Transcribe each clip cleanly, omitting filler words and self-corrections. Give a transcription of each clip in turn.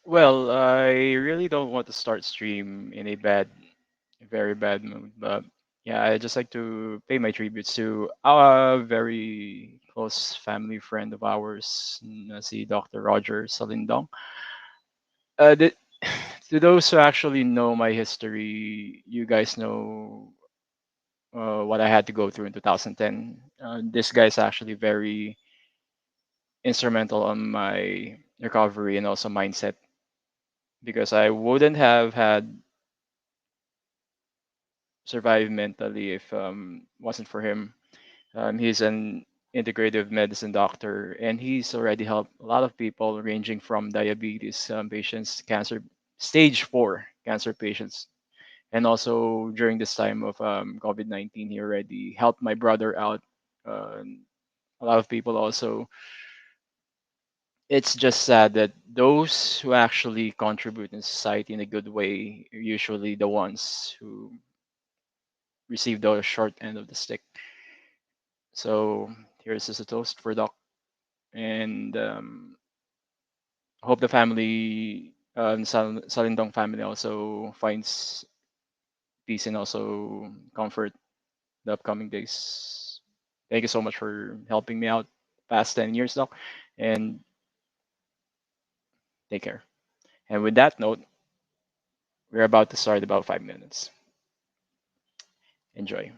Well, I really don't want to start stream in a very bad mood, but yeah, I just like to pay my tributes to a very close family friend of ours, si Dr. Roger Salindong. The, to those who actually know my history, you guys know what I had to go through in 2010. This guy is actually very instrumental on my recovery and also mindset because I wouldn't have had survived mentally if wasn't for him. He's an integrative medicine doctor, and he's already helped a lot of people, ranging from diabetes patients, cancer stage 4 cancer patients, and also during this time of COVID-19, he already helped my brother out. Uh, a lot of people also. It's just sad that those who actually contribute in society in a good way are usually the ones who receive the short end of the stick. So here's just a toast for Doc, and hope the family, Salindong family, also finds peace and also comfort the upcoming days. Thank you so much for helping me out past 10 years, Doc, and take care. And with that note, we're about to start about 5 minutes. Enjoy.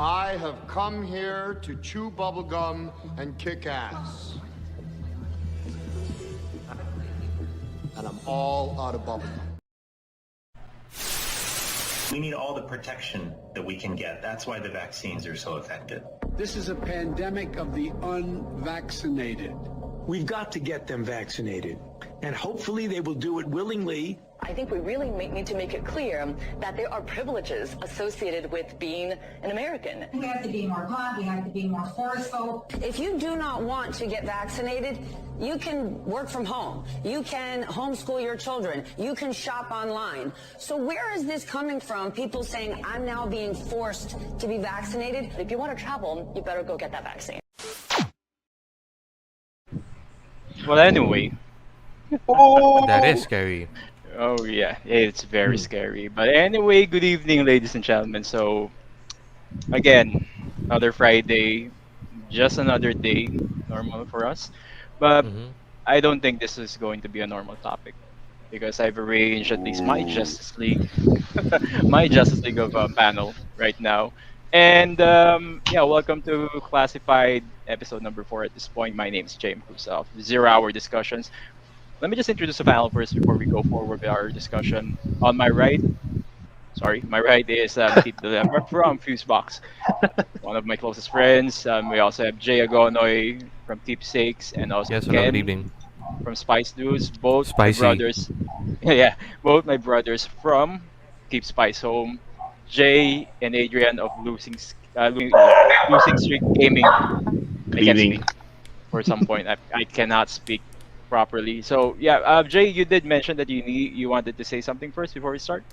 I have come here to chew bubblegum and kick ass. And I'm all out of bubblegum. We need all the protection that we can get. That's why the vaccines are so effective. This is a pandemic of the unvaccinated. We've got to get them vaccinated, and hopefully they will do it willingly. I think we really need to make it clear that there are privileges associated with being an American. We have to be more blunt, we have to be more forceful. If you do not want to get vaccinated, you can work from home. You can homeschool your children. You can shop online. So where is this coming from? People saying, I'm now being forced to be vaccinated. If you want to travel, you better go get that vaccine. Well, anyway. That is scary. Oh yeah, it's very scary. But anyway, good evening, ladies and gentlemen. So, again, another Friday, just another day, normal for us. But I don't think this is going to be a normal topic because I've arranged at least my Justice League, my Justice League of panel right now. And yeah, welcome to Classified episode number 4 at this point. My name is James Cruz of 0 Hour Discussions. Let me just introduce the panel first before we go forward with our discussion. On my right, my right is Delleva from fuseboxx, one of my closest friends. We also have Agonoy from Keepsakes, and also Yes, hello, good Ken evening. from Spice Dudez. Both Spicy. my brothers, yeah, both my brothers from Keep Spice Home. Jay and Adrian of Losing Streak Gaming. I can't speak for some point. I cannot speak properly. So yeah, Jay, you did mention that you wanted to say something first before we start.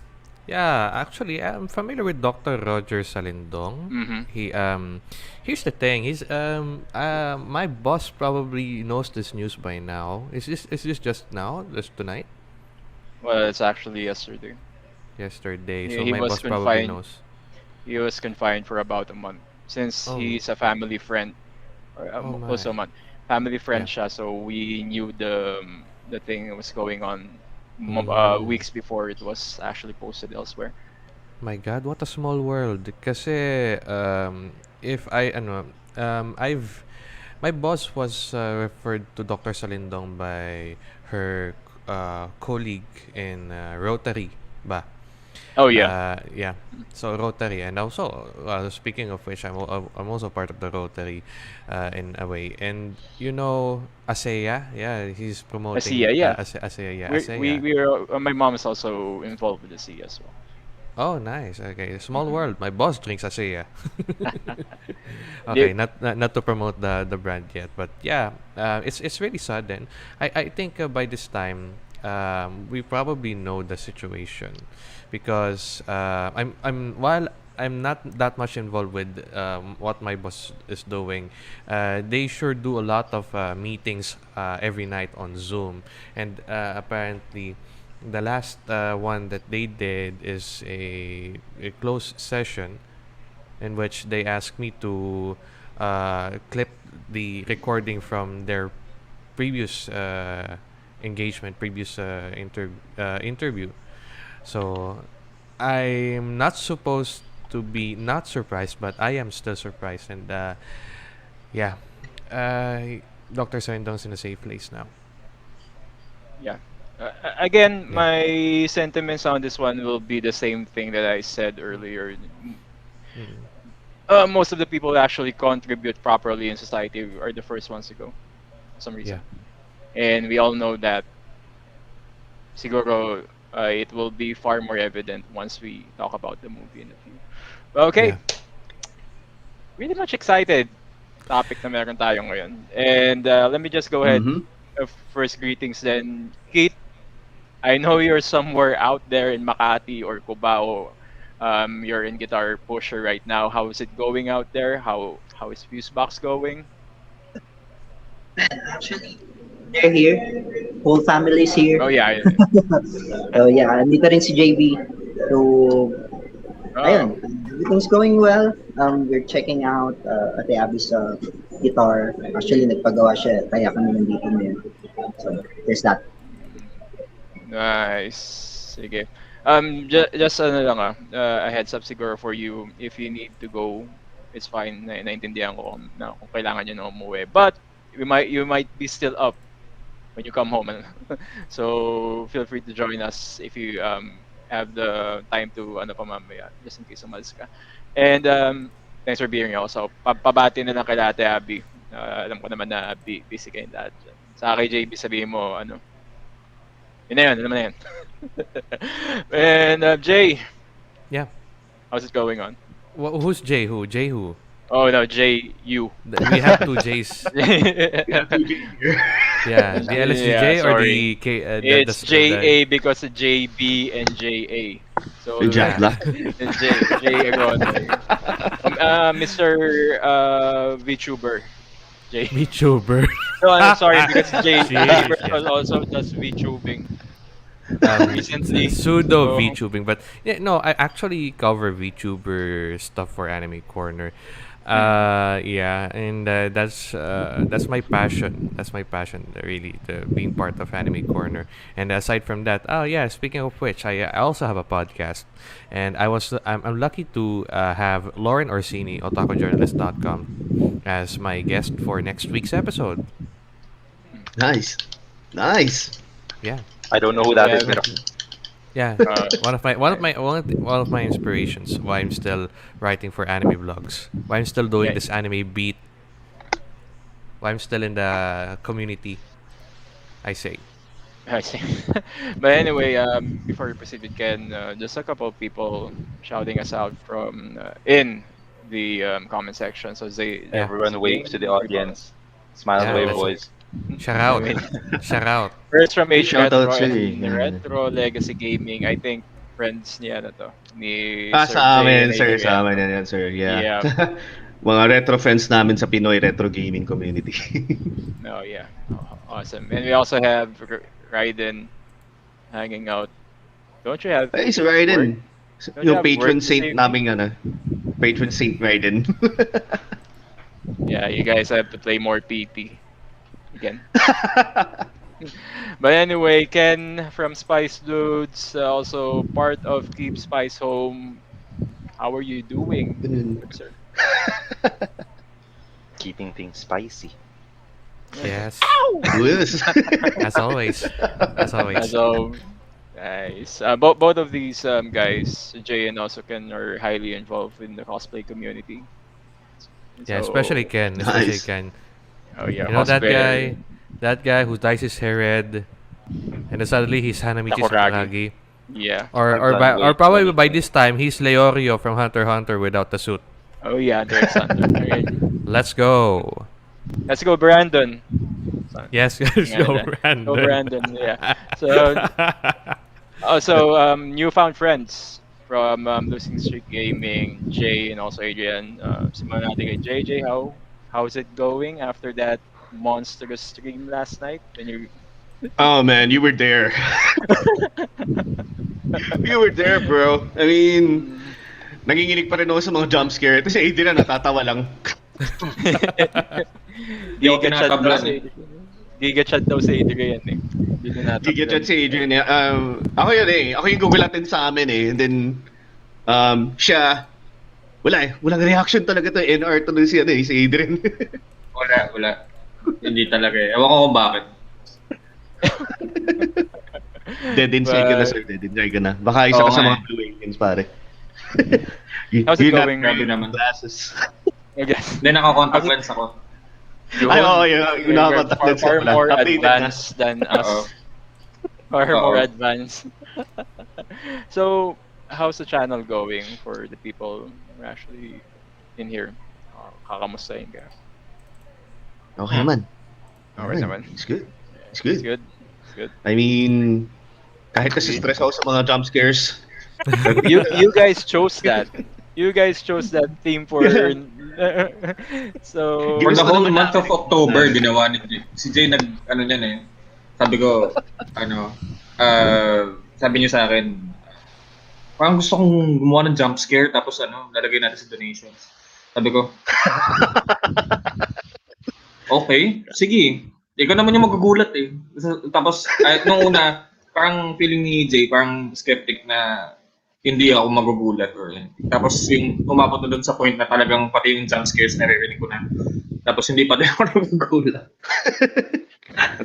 Yeah, actually, I'm familiar with Dr. Roger Salindong. Here's the thing. My boss probably knows this news by now. Is this just now? Just tonight? Well, it's actually yesterday. Yesterday. He, So he my was boss probably confined. knows. He was confined for about a month since Oh, he's a family friend, or oh close to a my. month. Family friend Yeah. siya, so we knew the thing was going on Mm. weeks before it was actually posted elsewhere. My God, what a small world. Kasi if I I've my boss was referred to Dr. Salindong by her colleague in Rotary ba? Oh yeah. Yeah. So Rotary, and also speaking of which, I'm also part of the Rotary, in a way. And you know, ASEA, yeah, he's promoting ASEA, yeah. ASEA, yeah, We ASEA. we're my mom is also involved with the sea as well. Oh, nice. Okay, small world. My boss drinks ASEA. Do- Okay, not to promote the brand yet, but yeah, it's really sudden. I think by this time, we probably know the situation, because while I'm not that much involved with what my boss is doing, they sure do a lot of meetings every night on Zoom, and apparently the last one that they did is a closed session in which they asked me to clip the recording from their previous engagement, previous interview. So I'm not supposed to be not surprised, but I am still surprised. And yeah, Dr. Sarindong's in a safe place now. yeah. Again, Yeah. my sentiments on this one will be the same thing that I said earlier. Mm. Most of the people that actually contribute properly in society are the first ones to go for some reason. Yeah. And we all know that siguro it will be far more evident once we talk about the movie in a few. But okay, Yeah. really much excited topic na meron tayo ngayon. And let me just go ahead. First greetings then. Keith, I know you're somewhere out there in Makati or Cubao. You're in Guitar Pusher right now. How is it going out there? How is fuseboxx going? Actually, they're here. Whole family's here. Oh yeah. So yeah, andito rin si JB. So, ayun, Oh, everything's going well. We're checking out Ate Abby's guitar. Actually, nagpagawa siya, kaya kami nandito ngayon. So, there's that. nice. Sige. Just ano lang a heads up siguro for you if you need to go it's fine. Naintindihan ko kung kailangan nyo na umuwi. But you might be still up when you come home. So feel free to join us if you have the time to ano pa mamaya, just in case umalis ka. And thanks for being here also. Pabati na lang kay Ate Abby. Alam ko naman na busy kayong lahat dyan. Sa kay JB sabihin mo, ano, yun na yun, alam mo na yun. And Jay, Yeah. how's it going on? Who's Jay? Who? Jay who? Oh no, Jay, you. We have two J's. Yeah, the LSUJ Yeah, or sorry. the K. It's JA because of JB and JA. So Jack Black. Jay Agonoy. Mr. VTuber. Jay. VTuber. No, I'm sorry because Jeez, Jay also does VTubing recently. Pseudo So, VTubing, but yeah, no, I actually cover VTuber stuff for Anime Corner. Yeah, and that's my passion. That's my passion, really, the being part of Anime Corner. And aside from that, oh yeah, speaking of which, I also have a podcast, and I'm lucky to have Lauren Orsini, otakujournalist.com, as my guest for next week's episode. Nice. Yeah. I don't know who that is, yeah, pero Yeah, one of my inspirations. Why I'm still writing for anime blogs. Why I'm still doing yeah, this anime beat. Why I'm still in the community. I say. I see. But anyway, before we proceed with Ken, just a couple of people shouting us out from in the comment section. So they Yeah. everyone waves to the audience. Smiles Yeah, away, let's boys. shout out. Anyway, Shout out. first from H Shout Retro out sa'yo and eh. Retro Legacy Gaming. I think friends niya na to ni Sir Sa Jay amin, and sir. Adrian. Sa amin yan, sir. Yeah. Yeah. Mga retro friends namin sa Pinoy retro gaming community. Oh yeah. Awesome. And we also have Raiden hanging out. Don't you have Ay, si work? Raiden. Don't you Yung have patron work this saint evening? namin ano. Patron saint Raiden. Yeah, you guys have to play more PT again. But anyway, Ken from Spice Dudes, also part of Keep Spice Home. How are you doing, sir? Keeping things spicy. Yes. Yes. As always. As always. So, nice. Both of these guys, Jay and also Ken, are highly involved in the cosplay community. Yeah, So, especially Ken. Especially Nice. Ken. oh yeah, You know that cosplay. guy who dyes his hair red, and then suddenly he's Hanamichi Sakuragi. Sakuragi. Yeah. Or probably by this time he's Leorio from Hunter x Hunter without the suit. Oh yeah, Andrew Sander. Okay. Let's go. Let's go, Brandon. Yes, let's Yeah, go, yeah. Brandon. Go, Brandon. Yeah. So, also, newfound friends from Losing Streak Gaming, Jay and also Adrian. Simulan natin kay JJ. How's it going after that monstrous stream last night? When you Oh man, you were there. You were there, bro. I mean, nanginginig pa rin ako sa mga jump scare. Ito si Adrian natatawa lang. Giga-chat daw si Giga-chat daw si Adrian eh. Hindi na natin. Gigachat si Adrian. Ako yun eh. Ako yung gugulatin sa amin eh. And then, siya, wala eh. Walang reaction talaga to. NR to si, si Adrian. Wala. Hindi talaga eh. Ewan ko kung bakit. Dead inside ka na, sir. Dead inside ka na. Baka isa Oo ka sa nga mga Blue Aliens, pare. How's it You're not going? Grabe wearing naman. glasses. I guess. Hindi, naka-contact lens ako. Ay, oo, yung nakakontact lens Far ka pala. more Updated na. advanced than Oo. us. Far Oo. more advanced. So, how's the channel going for the people who are actually in here? Kakamustahin ka? Okay man. Okay naman. It's good. It's It's good. good. It's good. I mean, kahit kasi stress ako sa mga jump scares. You guys chose that. You guys chose that theme for so For the Gusto whole naman month of October, ginawa ni Jay. Si Jay ano niyan eh. Sabi ko, sabi niyo sa akin, parang gusto kong gumawa ng jump scare, tapos lalagay natin sa donations. Sabi ko, okay, sige. Ikaw naman yung magugulat eh. Tapos, nung una, parang feeling ni Jay, parang skeptic na hindi ako magugulat or tapos yung umabot na doon sa point na talagang pati yung jump scares naririnig ko na. Tapos hindi pa din ako nagugulat.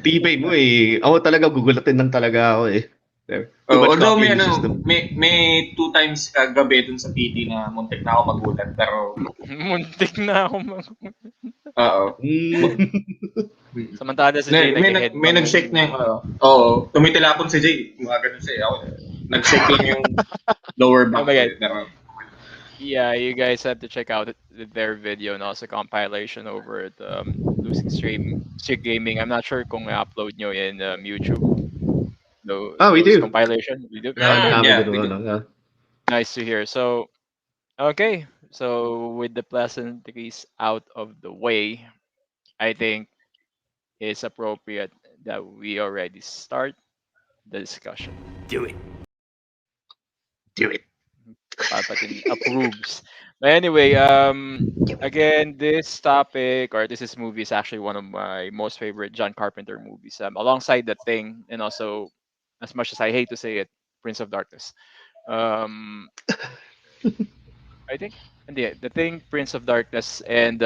Tibay mo eh. Ako talaga gugulatin lang talaga ako eh. Although may 2 times kagabi dun sa PT na muntik na ako magulat pero Muntik na ako oo. Samantala si Jay May nag-shake na yung tumitilapon si Jay. Mga ganun siya. Ako, nag-shake lang yung lower back. Oh my God. Pero, yeah, you guys have to check out their video and also compilation over at Losing Streak Gaming. I'm not sure kung i-upload nyo in YouTube. No, we do. Compilation. We do. Yeah. Nice to hear. So, okay. So, with the pleasantries out of the way, I think it's appropriate that we already start the discussion. Do it. Palpatine approves. But anyway, again, this topic or this movie is actually one of my most favorite John Carpenter movies. Alongside The Thing, and also, as much as I hate to say it, Prince of Darkness. I think The Thing, Prince of Darkness, and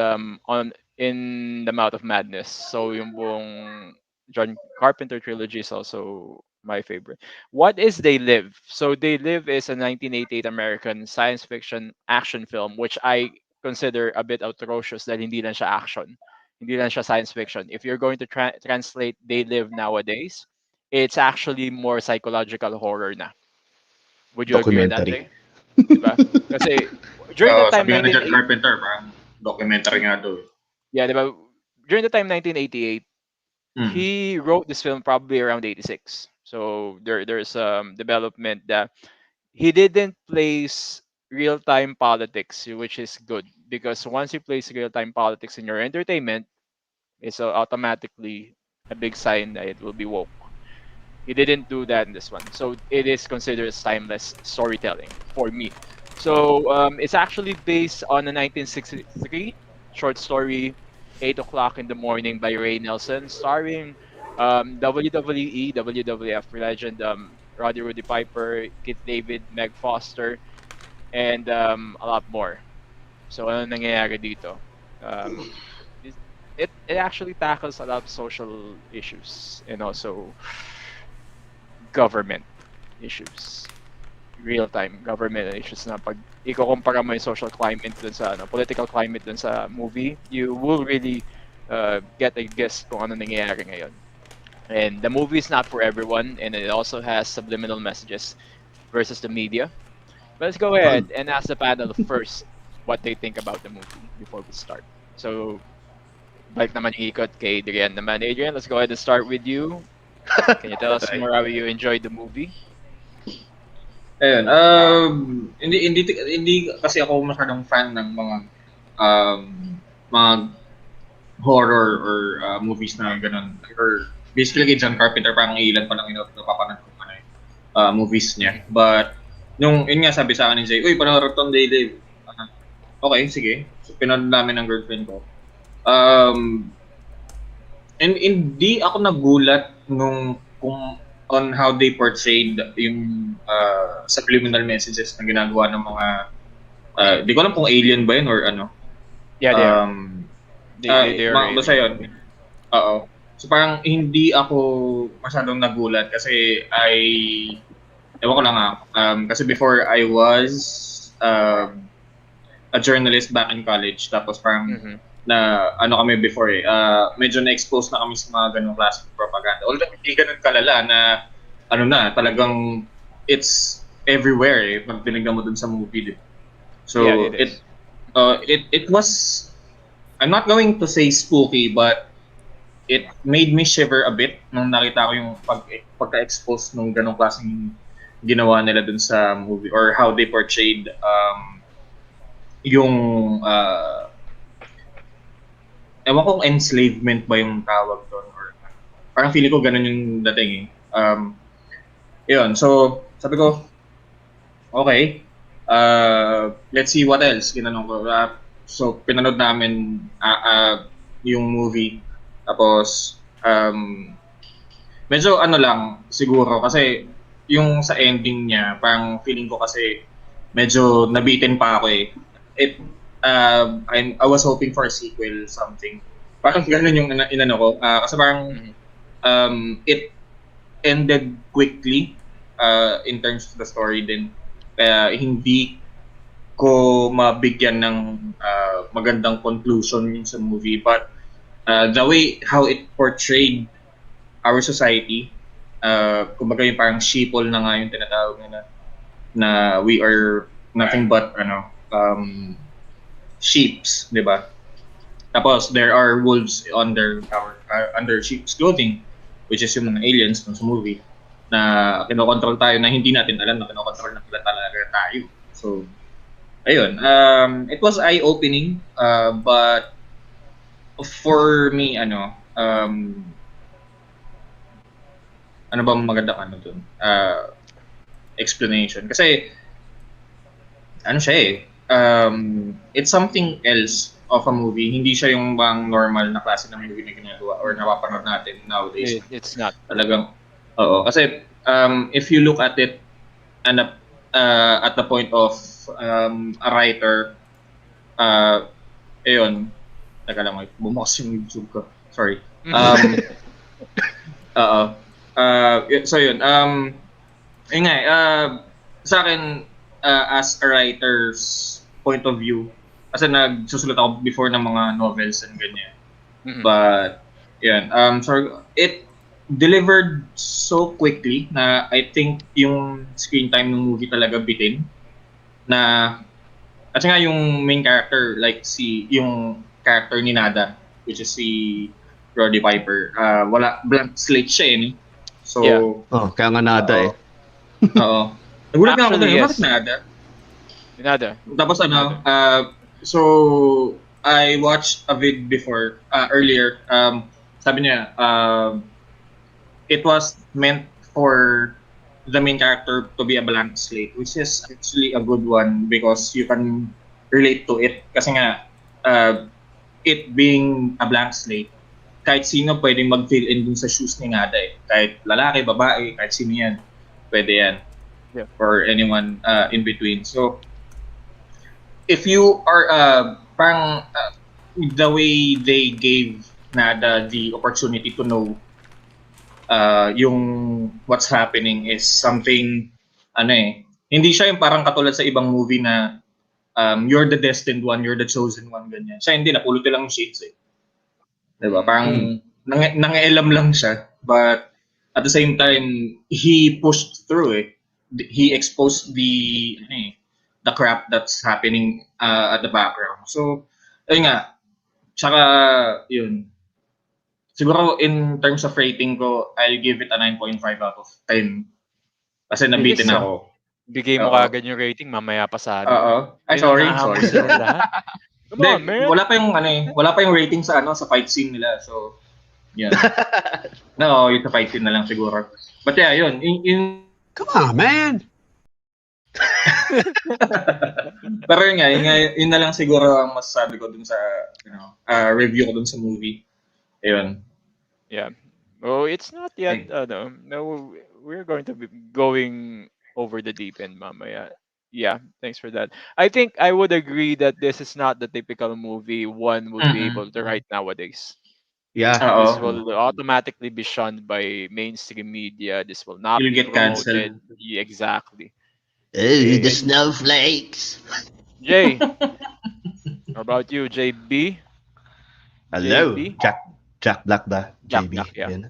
on In the Mouth of Madness. So yung buong John Carpenter trilogy is also my favorite. What is They Live? So They Live is a 1988 American science fiction action film which I consider a bit atrocious dahil hindi lang siya action. Hindi lang siya science fiction. If you're going to translate They Live nowadays, it's actually more psychological horror na. Would you agree with that, Jay? Diba? Kasi during the time sabi nga John Carpenter, parang documentary nga doon. Yeah, diba? During the time 1988, he wrote this film probably around 86. So there's development that he didn't place real-time politics, which is good because once you place real-time politics in your entertainment, it's automatically a big sign that it will be woke. He didn't do that in this one, so it is considered as timeless storytelling for me. So it's actually based on a 1963 short story, 8 o'clock in the morning by Ray Nelson, starring WWE, WWF legend Roddy Rudy Piper, Keith David, Meg Foster, and a lot more. So ano nangyayari dito? It actually tackles a lot of social issues and also government issues. Real-time government issues na pag ikukumpara mo yung social climate dun sa political climate dun sa movie, you will really get a guess kung ano nangyayari ngayon. And the movie is not for everyone, and it also has subliminal messages versus the media. But let's go ahead and ask the panel first what they think about the movie before we start. So, balik naman yung ikot kay Adrian naman. Adrian, let's go ahead and start with you. Can you tell us more how you enjoyed the movie? Ayun, hindi kasi ako masyadong fan ng mga horror or movies na ganun. Or basically kay John Carpenter parang ilan pa lang napapanood ko movies niya. But yun nga sabi sa akin ni Jay, uy, panoorin tong They Live. Okay, sige. So, pinanood namin ng girlfriend ko. And hindi ako nagulat kung on how they portrayed yung subliminal messages na ginagawa ng mga di ko alam kung alien ba yun or ano. Yeah, they are. Basta yun. Oo. So parang hindi ako masyadong nagulat kasi ewan ko lang kasi before I was a journalist back in college tapos parang na ano kami before medyo na-expose na kami sa mga ganung klase ng propaganda. Although hindi ganun kalala na talagang it's everywhere pag tinignan mo dun sa movie. So yeah, it was, I'm not going to say spooky, but it made me shiver a bit nung nakita ko yung pagka-expose nung ganung klaseng ginawa nila dun sa movie or how they portrayed yung ewan kong enslavement ba yung tawag doon or parang feeling ko ganun yung dating yun, so sabi ko okay, let's see what else ginanong ko. So pinanood namin yung movie tapos medyo ano lang siguro kasi yung sa ending niya parang feeling ko kasi medyo nabitin pa ako eh. I was hoping for a sequel, something. Parang ganun yung inano ko. Kasi parang it ended quickly in terms of the story din. Kaya hindi ko mabigyan ng magandang conclusion yun sa movie. But the way how it portrayed our society, kumbaga yung parang sheeple na nga yung tinatawag nila, na we are nothing but sheeps, di ba? Tapos there are wolves under sheep's clothing, which is yung mga aliens sa movie, na kinokontrol tayo na hindi natin alam na kinokontrol na talaga tayo. So, ayun. It was eye-opening, but for me, ano ba magandang dun? Explanation. Kasi, siya it's something else of a movie. Hindi siya yung bang normal na klase ng movie na ginagawa or napapanood natin nowadays. It's not. Talagang, oo. Kasi, if you look at it and at the point of a writer, ayun, teka lang, bumukas yung YouTube ko. Sorry. So yun, yun nga, sa akin, as a writer's point of view, kasi nagsusulat ako before ng mga novels and ganyan. But, yun, so it delivered so quickly na I think yung screen time ng movie talaga bitin. Na, kasi nga yung main character, like yung character ni Nada, which is si Roddy Piper, wala, blank slate siya eh. So, yeah. Kaya nga Nada eh. Oo. Nagulat nga ako doon, bakit Nada? Nada. Tapos so I watched a vid before, earlier, sabi niya, it was meant for the main character to be a blank slate, which is actually a good one because you can relate to it. Kasi nga, it being a blank slate, kahit sino pwedeng mag-fill in dun sa shoes ni Nada eh. Kahit lalaki, babae, kahit sino yan, pwede yan. Yeah. Or anyone in between. So, if you are the way they gave Nada the opportunity to know yung what's happening is something hindi siya yung parang katulad sa ibang movie na you're the destined one, you're the chosen one, ganyan. Siya hindi, napulot lang yung shades eh. Diba? Parang nangialam lang siya, but at the same time he pushed through it. He exposed the crap that's happening at the background. So, ayun nga. Tsaka, yun. Siguro, in terms of rating ko, I'll give it a 9.5 out of 10. Kasi nabitin ako. Bigay mo kagad yung rating, mamaya pa sa Ay, sorry. Come on, man. Wala pa yung rating sa sa fight scene nila. So, yeah. No, yung sa fight scene na lang siguro. But yeah, yun. Come on, man! Pero yun na lang siguro ang masasabi ko dun sa review ko dun sa movie. Ayun. Yeah. Oh, it's not yet. No, we're going to be going over the deep end, mamaya. Yeah, thanks for that. I think I would agree that this is not the typical movie one would be able to write nowadays. Yeah. This will automatically be shunned by mainstream media. This will not You'll be get promoted. canceled. Yeah, exactly. Hey, the snowflakes. Jay, how about you, JB? Hello, JB? Jack Black ba? Jack JB. Black, yeah. Yan.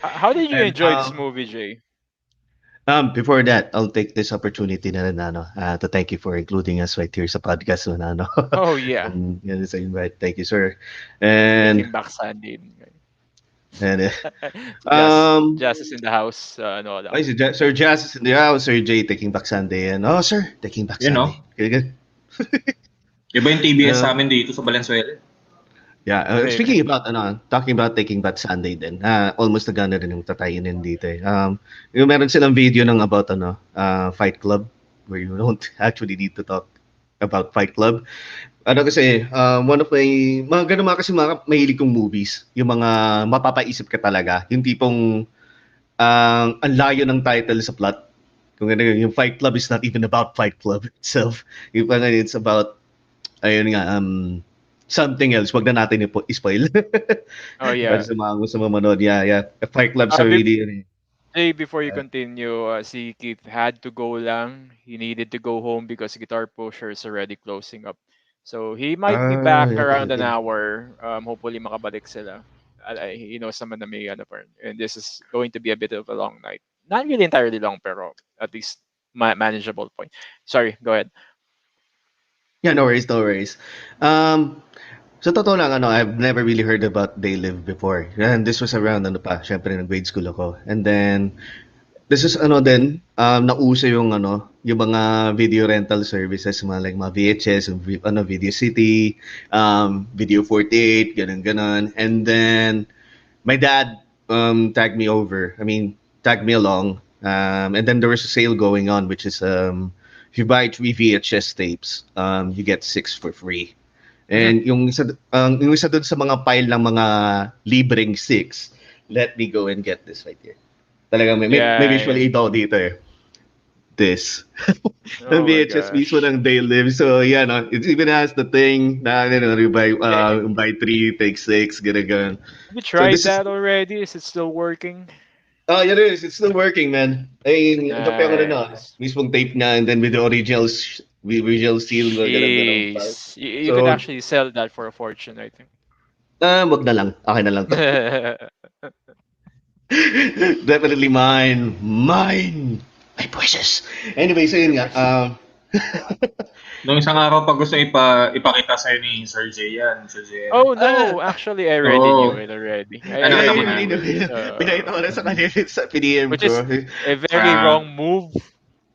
How did you And, enjoy this movie, Jay? Before that, I'll take this opportunity na to thank you for including us right here sa podcast. Oh, yeah. Yan sa invite. Thank you, sir. And Taking back Sandy. and Jazz is in the house. Sir Jazz is in the house. Sir Jay taking back Sunday. And sir, taking back Sunday. Good. Iba yung TBS sa amin dito sa Valenzuela. Yeah, speaking about talking about taking back Sunday din. Almost nagana rin yung tatayin dito eh. Yung meron silang video ng about Fight Club where you don't actually need to talk about Fight Club. Kasi one of mga ganun kasi mga mahilig kong movies, yung mga mapapaisip ka talaga, yung tipong ang layo ng title sa plot. Kung ano, yung Fight Club is not even about Fight Club itself. Yung parang it's about, ayun nga, something else. Wag na natin i-spoil. Oh Para yeah. sa mga gusto manood, yeah. Fight Clubs Uh, are be- really, ano eh. Hey, before you continue, si Keith had to go lang. He needed to go home because Guitar Pusher is already closing up. So he might be back around an Okay. hour. Hopefully makabalik sila. He knows naman na may ano pa rin. And this is going to be a bit of a long night. Not really entirely long, pero at least manageable point. Sorry, go ahead. Yeah, no worries, no worries. Sa totoo lang, I've never really heard about They Live before. And this was around, syempre, grade school ako. And then, this is, nauso yung, yung mga video rental services, mga VHS, Video City, Video 48, ganun. And then, my dad, tagged me over. Tagged me along. And then there was a sale going on, which is, if you buy 3 VHS tapes, you get 6 for free. And yung isa dun sa mga pile ng mga libreng 6, let me go and get this right here. Talagang may visual aid ako dito eh. This. Oh my VHS gosh. mismo ng They Live. So yeah, no, it even has the thing na you buy 3, take 6, ganun. Have you tried that already? Is it still working? Oh, yeah, it is. It's still working, man. Kape ko rin Nice. mismong tape na, and then with the original seal, ganun. Jeez. You could So, actually sell that for a fortune, I think. wag na lang. Akin na lang to. Definitely mine. Mine. My precious. Anyway, so yun nga. Nung isang araw pa gusto ipakita sa'yo ni Sir J yan. Sir J. Oh no, actually I already knew it already. Pinakita ko na sa kanila sa PDM, Which is bro. a very wrong move.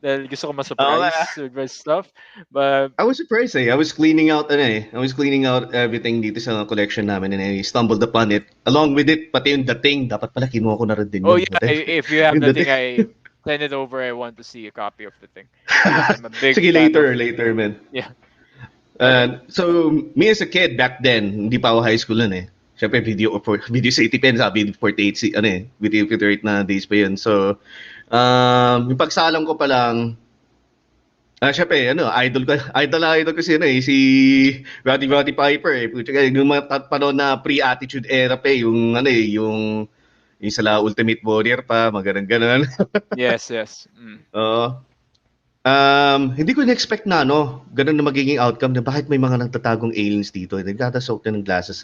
Dahil gusto ko ma-surprise with my stuff. But I was surprised eh. I was cleaning out everything dito sa collection namin, and I stumbled upon it. Along with it, pati yung dating, dapat pala kinuha ko na rin din oh yun. yeah, if you have the thing, I send it over. I want to see a copy of the thing. I'm a big Sige, fan later, man. Yeah. So, me as a kid back then, hindi pa ako high school nun eh. Siyempre, video city pen, sabi, 48, video 48 na days pa yun. So, yung pagsalang ko pa lang, siyempre, idol ko si Roddy Piper eh. Yung mga panahon na pre-attitude era pa eh, yung sa Ultimate Warrior pa, maganon. Yes. Hindi ko na-expect na ganun na magiging outcome na bakit may mga nagtatagong aliens dito. Nagtatasok na ng glasses,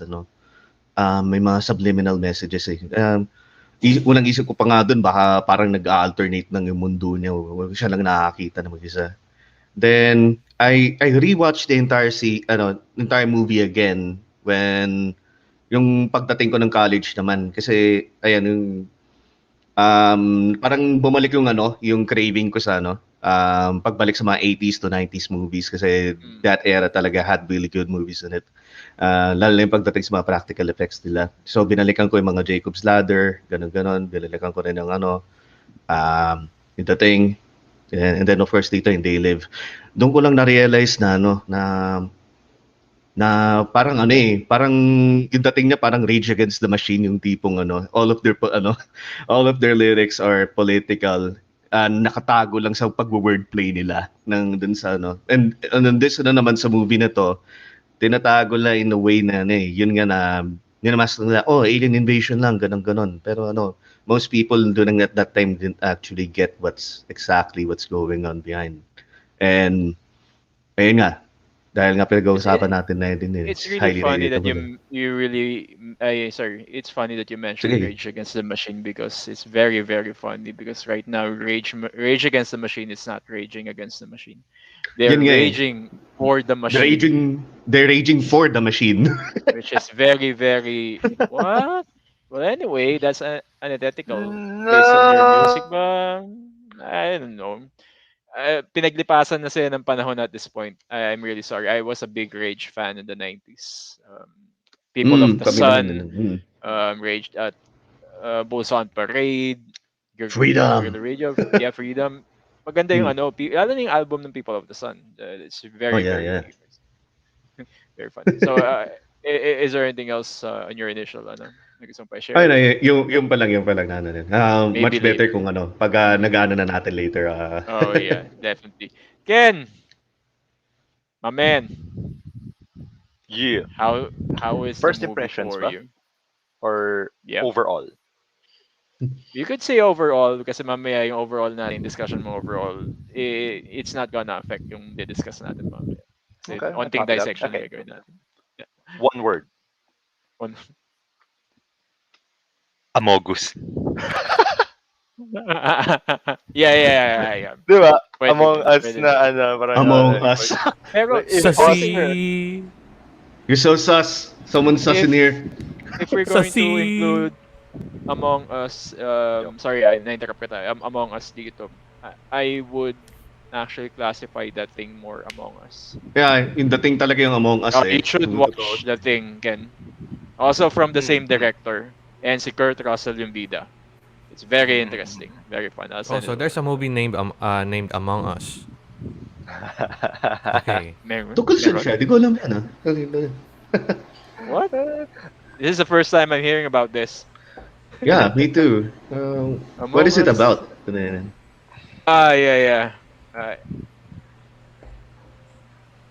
may mga subliminal messages eh. Unang isip ko pa nga doon, baka parang nag-alternate ng yung mundo niya. Siya lang nakakita na mag-isa. Then, I rewatched the entire movie again when yung pagdating ko ng college naman. Kasi, ayan, yung parang bumalik yung craving ko sa pagbalik sa mga 80s to 90s movies kasi that era talaga had really good movies in it. Lalo na yung pagdating sa mga practical effects nila. So binalikan ko yung mga Jacob's Ladder, ganun. Binalikan ko rin yung yung The Thing. And then of course dito yung They Live. Doon ko lang na-realize na parang parang yung dating niya parang Rage Against the Machine, yung tipong all of their lyrics are political, nakatago lang sa pag-wordplay nila ng dun sa and this naman sa movie na to, tinatago lang in a way na yun mas nila, alien invasion lang, ganon. Pero most people doon at that time didn't actually get what's going on behind. And ayun nga, dahil nga pinag-uusapan natin na yun, it's really funny that it's funny that you mentioned Rage Against the Machine because it's very, very funny because right now Rage Against the Machine is not raging against the machine. They're raging for the machine. They're raging for the machine. Which is very, very what? Well, anyway, that's antithetical based on your music ba? I don't know. Pinaglipasan na sila ng panahon at this point. I'm really sorry. I was a big Rage fan in the 90s. People of the Sun, Rage at Busan Parade, Freedom. Freedom. Maganda yung lalo na yung album ng People of the Sun. It's very, very funny. So, is there anything else on your initial gusto mo pa Ay, share? na, yung pa lang na ano din. Maybe Much better later. kung ano, pag nag-ano na natin later. Oh yeah, definitely. Ken, my man, Yeah. how is the First movie impressions for ba? you? Or Yep. overall? You could say overall kasi mamaya yung overall natin discussion mo overall, it's not gonna affect yung discuss natin mamaya. Kasi Okay, onting copy that. dissection Okay. yung gagawin natin. Yeah. One word. One. Amogus. Yeah. Di ba? Pwede Among din, Us pwede na din. ano, parang Among ano, Us. Pero like, if kasi Sasi. You're so sus. Someone sus in here. if we're going to Sasi. include Among Us, Yup. sorry, na-interrupt kita. Among Us dito, I would actually classify that thing more Among Us. Yeah, yung dating talaga yung Among Us You should Kung totoo. watch the thing, Ken. Also from the same Mm. director. And si Kurt Russell yung bida. It's very interesting. Very fun. I'll send Also, it there's a over. movie named Among Us. Okay. Tukol siya. Di ko alam yan ah. What? This is the first time I'm hearing about this. Yeah, me too. What is it Among Us. about? Yeah.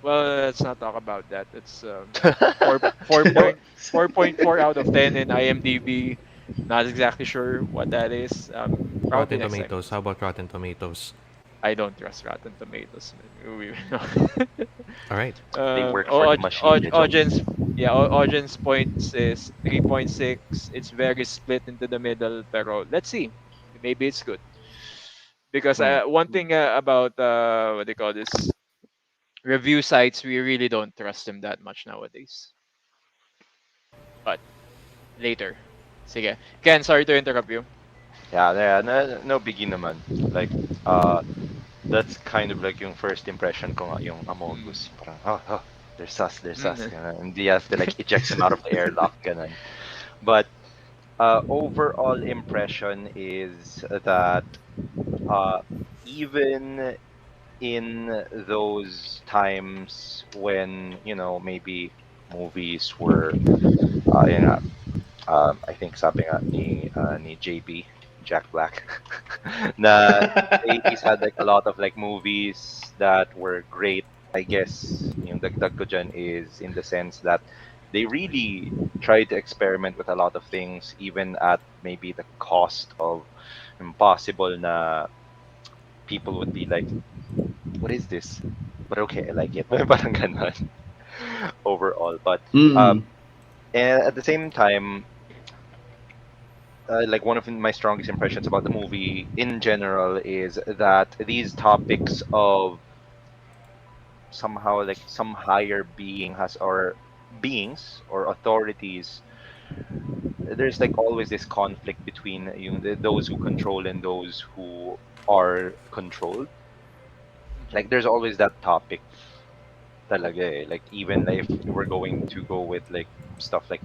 Well, let's not talk about that. It's 4.4 out of 10 in IMDb. Not exactly sure what that is. Probably Rotten next time. Tomatoes. How about Rotten Tomatoes? I don't trust Rotten Tomatoes. All right. They work for the machine. Audience points is 3.6. It's very split into the middle. Pero let's see. Maybe it's good. Because one thing about what they call this review sites, we really don't trust them that much nowadays. But later. Sige. Ken, sorry to interrupt you. Yeah, no biggie naman. Like, that's kind of like yung first impression ko nga, yung Amogus. Parang, they're sus. Ganun. And you have to like eject them out of the airlock. Ganun. But, overall impression is that, even in those times when, maybe movies were, I think sabi nga ni JB, Jack Black, na the 80s had like a lot of like movies that were great. I guess yung dagdag ko dyan is in the sense that they really tried to experiment with a lot of things, even at maybe the cost of impossible na people would be like, what is this? But okay, I like it. Parang ganon overall. But and at the same time, like one of my strongest impressions about the movie in general is that these topics of somehow like some higher being has or beings or authorities, there's like always this conflict between those who control and those who are controlled. Like there's always that topic talaga eh. Like even if we're going to go with like stuff like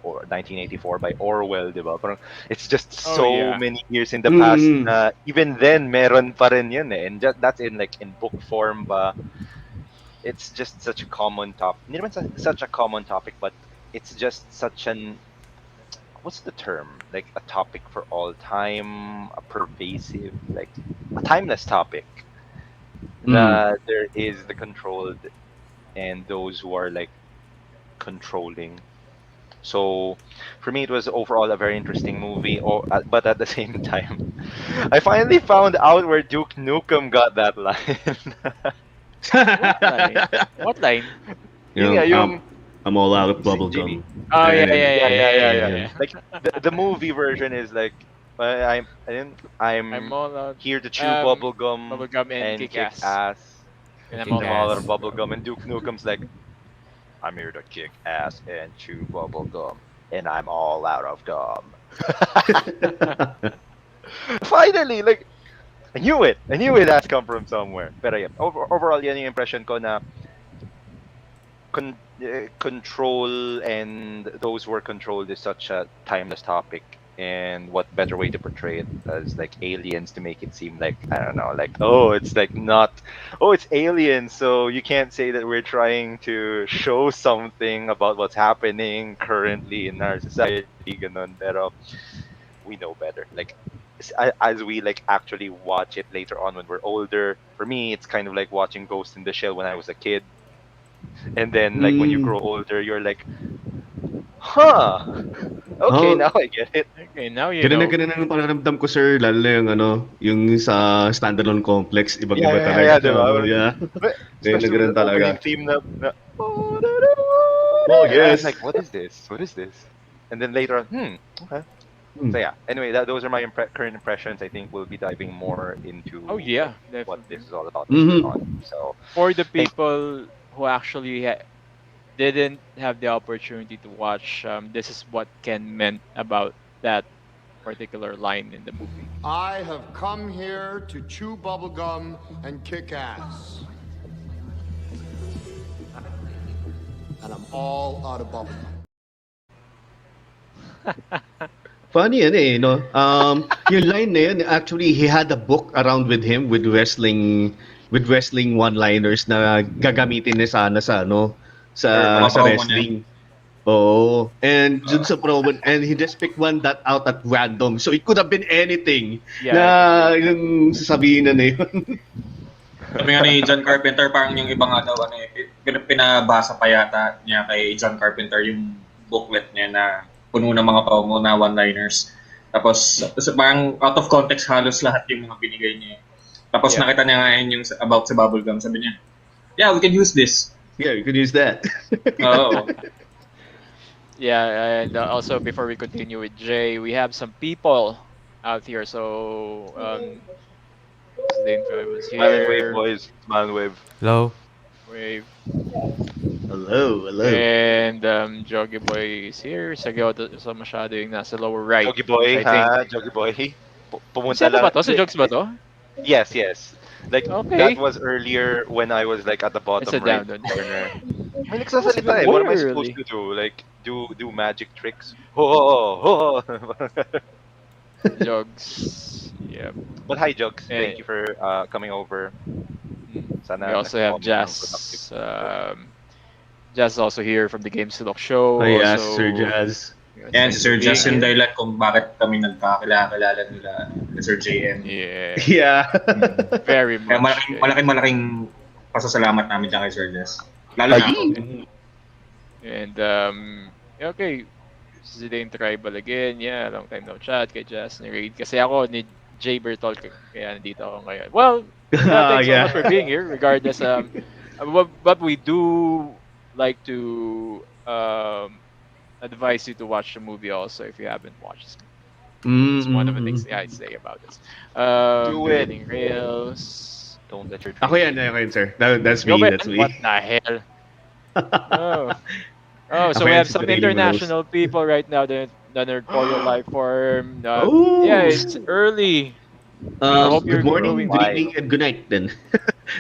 or 1984 by Orwell, di ba? Parang it's just so many years in the past na even then meron pa rin yun eh. And that's in like in book form ba. It's just such a common topic. Hindi naman such a common topic, but it's just such an, what's the term? Like a topic for all time, a pervasive, like a timeless topic. That there is the controlled and those who are like controlling. So for me, it was overall a very interesting movie. But at the same time, I finally found out where Duke Nukem got that line. What line? Yung, I'm all out of bubblegum. Oh yeah. Like the movie version is like, I'm all out, here to chew bubblegum and kick ass. And I'm all out of bubblegum. And Duke Nukem's like, I'm here to kick ass and chew bubblegum. And I'm all out of gum. Finally, like, I knew it has come from somewhere. Pero yeah, overall, yan yung impression ko na control and those who are controlled is such a timeless topic. And what better way to portray it as like aliens to make it seem like, I don't know, like, it's like not, it's aliens, so you can't say that we're trying to show something about what's happening currently in our society. party, ganun. Pero we know better. Like, as we like actually watch it later on when we're older, for me, it's kind of like watching Ghost in the Shell when I was a kid. And then, like, when you grow older, you're like, huh, okay, now I get it. Okay, now you know. Ganun na ang pakiramdam ko, sir, lalo na yung sa standalone complex, ibang-iba talaga. Yeah, diba? Yeah. Especially Ganun with the talaga. opening theme na Oh, and I was yes. like, what is this? What is this? And then later on, okay. So yeah, anyway, those are my current impressions. I think we'll be diving more into Oh yeah, what definitely. this is all about later on. So For the people who actually didn't have the opportunity to watch, this is what Ken meant about that particular line in the movie. I have come here to chew bubblegum and kick ass. And I'm all out of bubblegum. Funny yan eh, no? Yung line na yun, actually, he had a book around with him with wrestling one-liners na gagamitin niya sana sa, ano, sa wrestling. Oh, and dun sa promo, and he just picked one that out at random. So it could have been anything na yung sasabihin na yun. Sabi nga ni John Carpenter, parang yung iba nga daw, pinabasa pa yata niya kay John Carpenter yung booklet niya na puno ng mga promo na one-liners. Tapos parang out of context halos lahat yung mga binigay niya. Tapos nakita niya nga yung about sa bubblegum. Sabi niya, yeah, we can use this. Yeah, we can use that. Oo. Yeah, and also before we continue with Jay, we have some people out here. So, was here. Smile and wave, boys. Smile and wave. Hello. Wave. Hello. And Joggy Boy is here. Sagyo so masyado yung nasa lower right. Joggy Boy, ha? Joggy Boy. Pumunta lang. Ba to? Si Jogs ba to? Yes. Like, okay. that was earlier when I was like at the bottom right corner. May nagsasalita eh. What am I supposed to do? Like, do magic tricks? Oh. Jogs. Yeah. But hi, Jogs. Thank you for coming over. We also have Jazz. Jazz is also here from the Games to Look show. Oh, yes, also, Sir Jazz. Yan, si Sir Jazz yung dahilan kung bakit kami nagkakilala nila ni Sir JM. Yeah. Very much. Malaking pasasalamat namin dyan kay Sir Jazz. Lalo na ako. And, okay. Zidane Tribal again. Yeah, long time no chat kay Jazz ni Raid. Kasi ako ni Jay Bertol, kaya nandito ako ngayon. Well, thanks so much for being here. Regardless, but we do like to advise you to watch the movie also if you haven't watched it. It's one of the things I say about this. Do it. Rails. Don't let your Ako yan, sir. That's me. That's me. What the hell? So we have some international people right now that are calling live form. Yeah, it's early. Good morning, good evening, and good night then.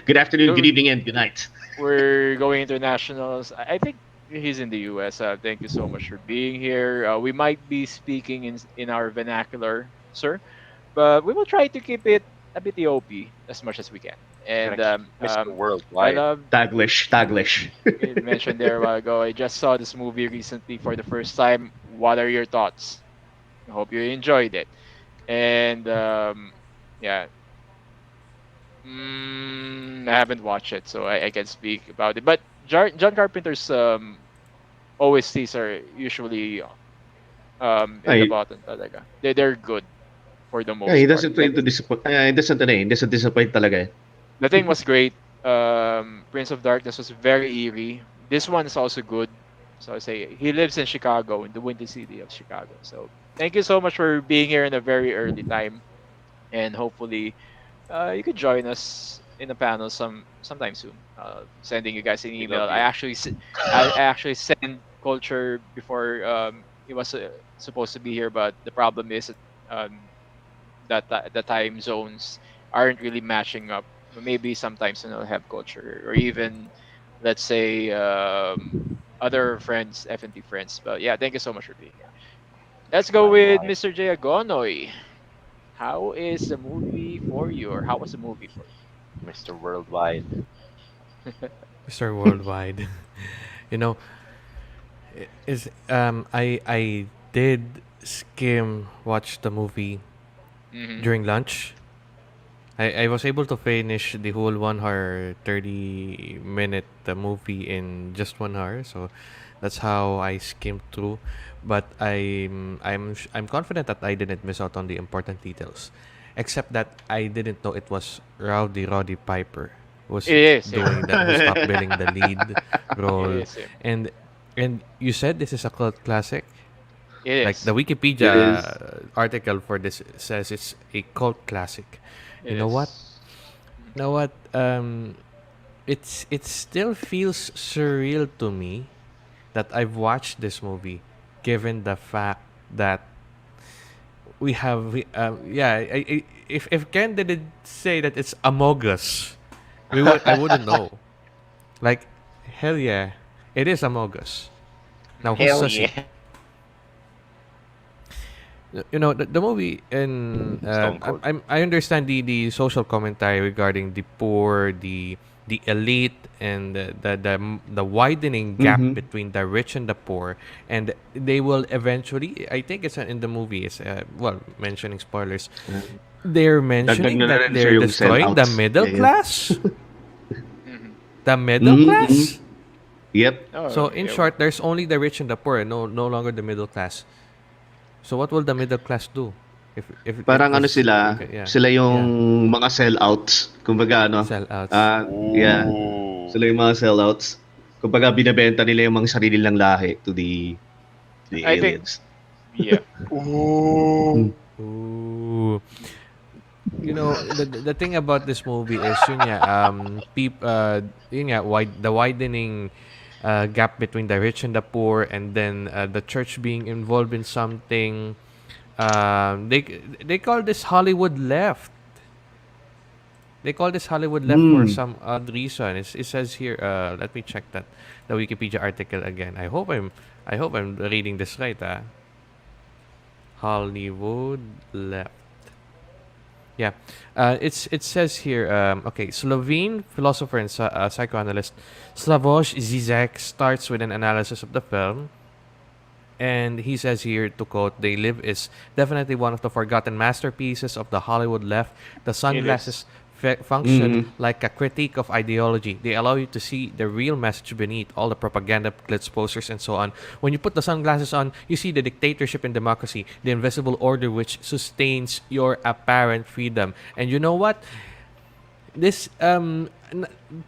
Good afternoon, good evening, and good night. We're going internationals. I think he's in the US. Thank you so much for being here. We might be speaking in our vernacular, sir, but we will try to keep it a bit EOP as much as we can. And Mr. Worldwide. I love Taglish. you mentioned there a while ago. I just saw this movie recently for the first time. What are your thoughts? I hope you enjoyed it. And yeah. I haven't watched it, so I can speak about it. But John Carpenter's OSTs are usually in the bottom talaga. They're good for the most part. He doesn't try to disappoint. He doesn't disappoint talaga. The thing was great. Prince of Darkness was very eerie. This one is also good. So I say he lives in Chicago, in the Windy City of Chicago. So thank you so much for being here in a very early time, and hopefully you could join us in a panel sometime soon. Sending you guys an email. I actually sent Culture before he was supposed to be here, but the problem is that the time zones aren't really matching up. Maybe sometimes I'll have Culture or even let's say other friends, F&T friends. But yeah, thank you so much for being here. Let's go with Mr. J. Agonoy. How is the movie for you, or how was the movie for you? Mr. Worldwide. Mr. Worldwide. You know, I did skim watch the movie Hmm. during lunch. I was able to finish the whole 1 hour 30 minute movie in just 1 hour. So that's how I skimmed through. But I'm confident that I didn't miss out on the important details, except that I didn't know it was Roddy Piper was It is, yeah. doing that, who's top billing the lead It role. is, yeah. And you said this is a cult classic. It Like the is. It is. Wikipedia article for this says it's a cult classic. You It know what? is. You know what? It still feels surreal to me that I've watched this movie, given the fact that if Ken didn't say that it's Amogus, I wouldn't know. Like, hell yeah, it is Amogus. Now who's Hell sussy? yeah. You know the movie, and Stone Cold. I understand the social commentary regarding the poor, the elite, and the widening gap Mm-hmm. between the rich and the poor, and they will eventually, I think it's in the movie, is well, mentioning spoilers, they're Dagdag mentioning na that rin sir they're yung destroying the sellouts. middle Yeah, yeah. class. Hmm. The middle class. Yep. Oh, So in yeah. short, there's only the rich and the poor, no longer the middle class. So what will the middle class do? If it Parang ano was sila, okay, yeah. sila yung Yeah. mga sellouts. Kumbaga ano, Sellouts. yeah. Ooh. Sila yung mga sellouts. Kumbaga binebenta nila yung mga sarili nilang lahi to the I think, aliens. yeah. Ooh. Ooh. You know, the thing about this movie is the widening gap between the rich and the poor, and then the church being involved in something. They call this Hollywood left. They call this Hollywood left for Mm. some odd reason. It says here. Let me check the Wikipedia article again. I hope I'm reading this right. Hollywood left. Yeah, it says here. Okay, Slovene philosopher and psychoanalyst Slavoj Zizek starts with an analysis of the film, and he says here, to quote, "They Live is definitely one of the forgotten masterpieces of the Hollywood left. The It is. sunglasses function Mm. like a critique of ideology. They allow you to see the real message beneath all the propaganda, glitz posters, and so on. When you put the sunglasses on, you see the dictatorship and democracy, the invisible order which sustains your apparent freedom." And you know what? This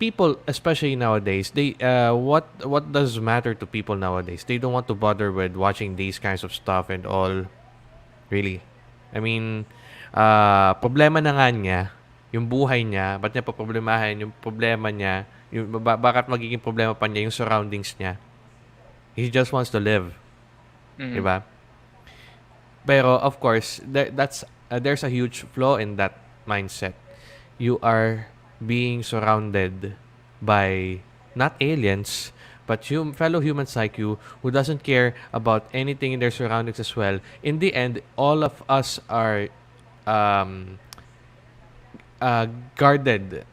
people, especially nowadays, they what does matter to people nowadays? They don't want to bother with watching these kinds of stuff and all. Really, I mean, problema na nga niya yung buhay niya. Ba't niya paproblemahin yung problema niya? Bakit magiging problema pa niya yung surroundings niya? He just wants to live, Hmm. diba? Pero of course, there's a huge flaw in that mindset. You are being surrounded by not aliens, but fellow humans like you, who doesn't care about anything in their surroundings as well. In the end, all of us are um, guarded,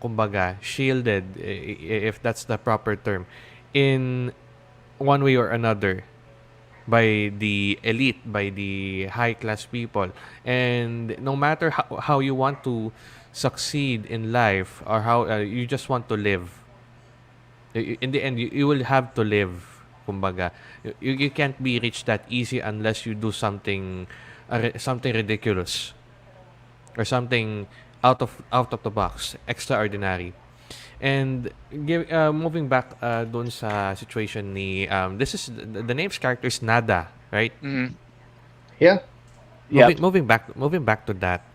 kumbaga, shielded, if that's the proper term, in one way or another, by the elite, by the high class people. And no matter how you want to succeed in life, or how you just want to live, in the end, you will have to live, kumbaga. You can't be rich that easy unless you do something something ridiculous, or something out of the box, extraordinary. And moving back doon sa situation ni this is the name's character is Nada, right? Hmm. Yeah. Yep. Moving back to that.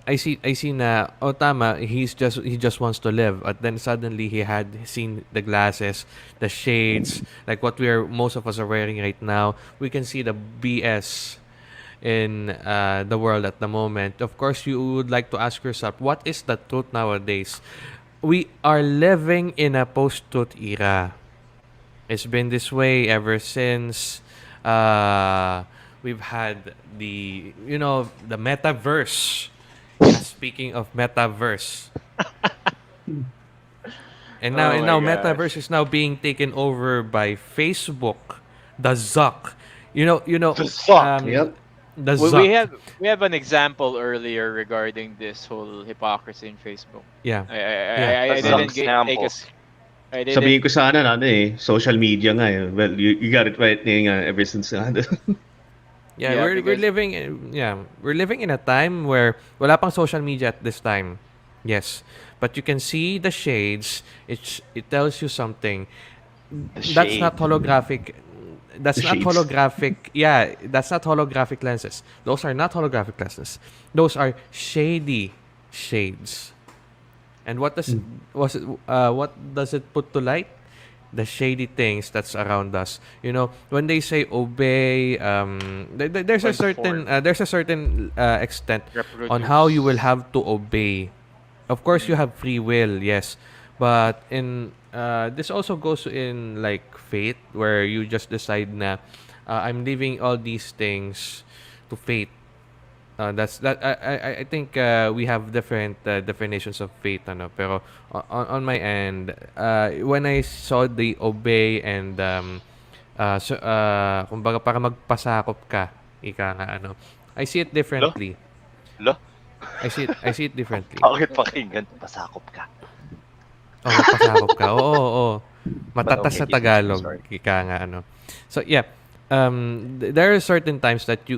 I see na, oh tama, he just wants to live, but then suddenly he had seen the glasses, the shades, like what most of us are wearing right now. We can see the BS in the world at the moment. Of course, you would like to ask yourself, what is the truth nowadays? We are living in a post-truth era. It's been this way ever since we've had the metaverse. Speaking of metaverse, and now Oh my metaverse gosh. is now being taken over by Facebook, the Zuck, The Zuck. Yep. the We, Zuck. we have an example earlier regarding this whole hypocrisy in Facebook. Yeah, I I, yeah. I, I The didn't Zuck take sample. us. I Sabihin didn't. ko sana na ano eh, social media nga eh. Well, you got it right ever since Yeah, Yeah, we're because living we're living in a time where wala pang social media at this time. Yes. But you can see the shades. It tells you something. The That's shade. not holographic. That's The not shades. holographic. Yeah, that's not holographic lenses. Those are not holographic lenses. Those are shady shades. And what does it put to light? The shady things that's around us. When they say obey, there's a certain extent on how you will reproduce. have to obey. Of course, you have free will, yes, but in this also goes in like fate, where you just decide na I'm leaving all these things to fate. That's that. I think we have different definitions of faith, ano. Pero on my end, when I saw the obey and kumbaga para magpasakop ka, ika nga ano, I see it Lo? differently. Lo? I see it differently. Bakit pakinggan? Pasakop ka. Oh, magpasakop ka. Oo, oo. But Matatas okay, sa keep going. Tagalog, Sorry. ika nga ano. So yeah, there are certain times that you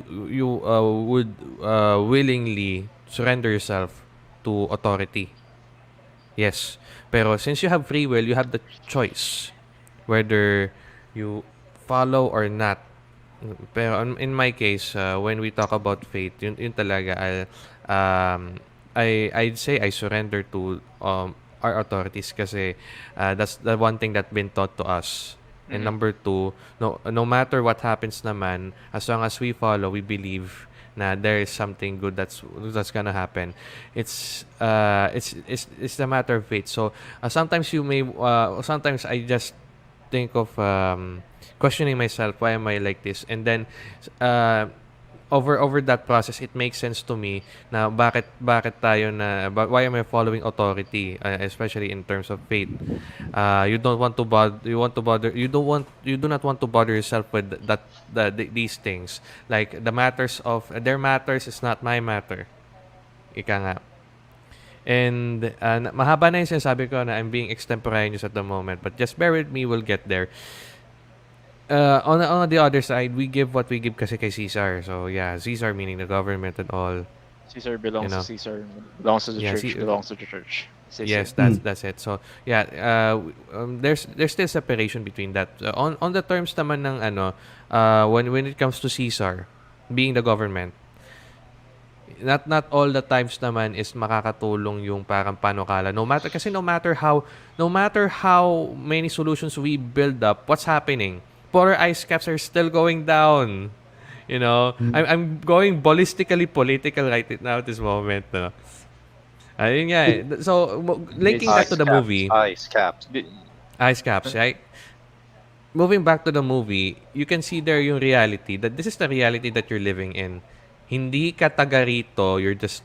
would willingly surrender yourself to authority. Yes. Pero since you have free will, you have the choice whether you follow or not. Pero in my case, when we talk about faith, yun talaga, um, I'd say I surrender to our authorities kasi that's the one thing that been taught to us. And Mhm. number two, no matter what happens naman, as long as we follow, we believe na there is something good that's gonna happen. It's a matter of faith. So sometimes I just think of questioning myself, why am I like this? And then uh, over that process, it makes sense to me na bakit tayo why am I following authority, especially in terms of faith. You don't want to bother you do not want to bother yourself with these things, like the matters of their matters is not my matter, ika nga. And mahaba na yung sinasabi ko na I'm being extemporaneous at the moment, but just bear with me, we'll get there. On the other side, we give what we give kasi kay Caesar. So yeah, Caesar meaning the government and all. Caesar belongs You know. to Caesar. Belongs to the Yeah, church. Belongs to the church. Say yes, so. that's it. So yeah, there's still separation between that. On the terms naman ng when it comes to Caesar being the government, not all the times naman is makakatulong yung parang panukala. No matter how many solutions we build up, what's happening? Polar ice caps are still going down. I'm going ballistically political right now at this moment. No? Ayun nga eh. So, linking back to the movie. Ice caps. Ice caps, right? Moving back to the movie, you can see there yung reality, that this is the reality that you're living in. Hindi ka taga rito, you're just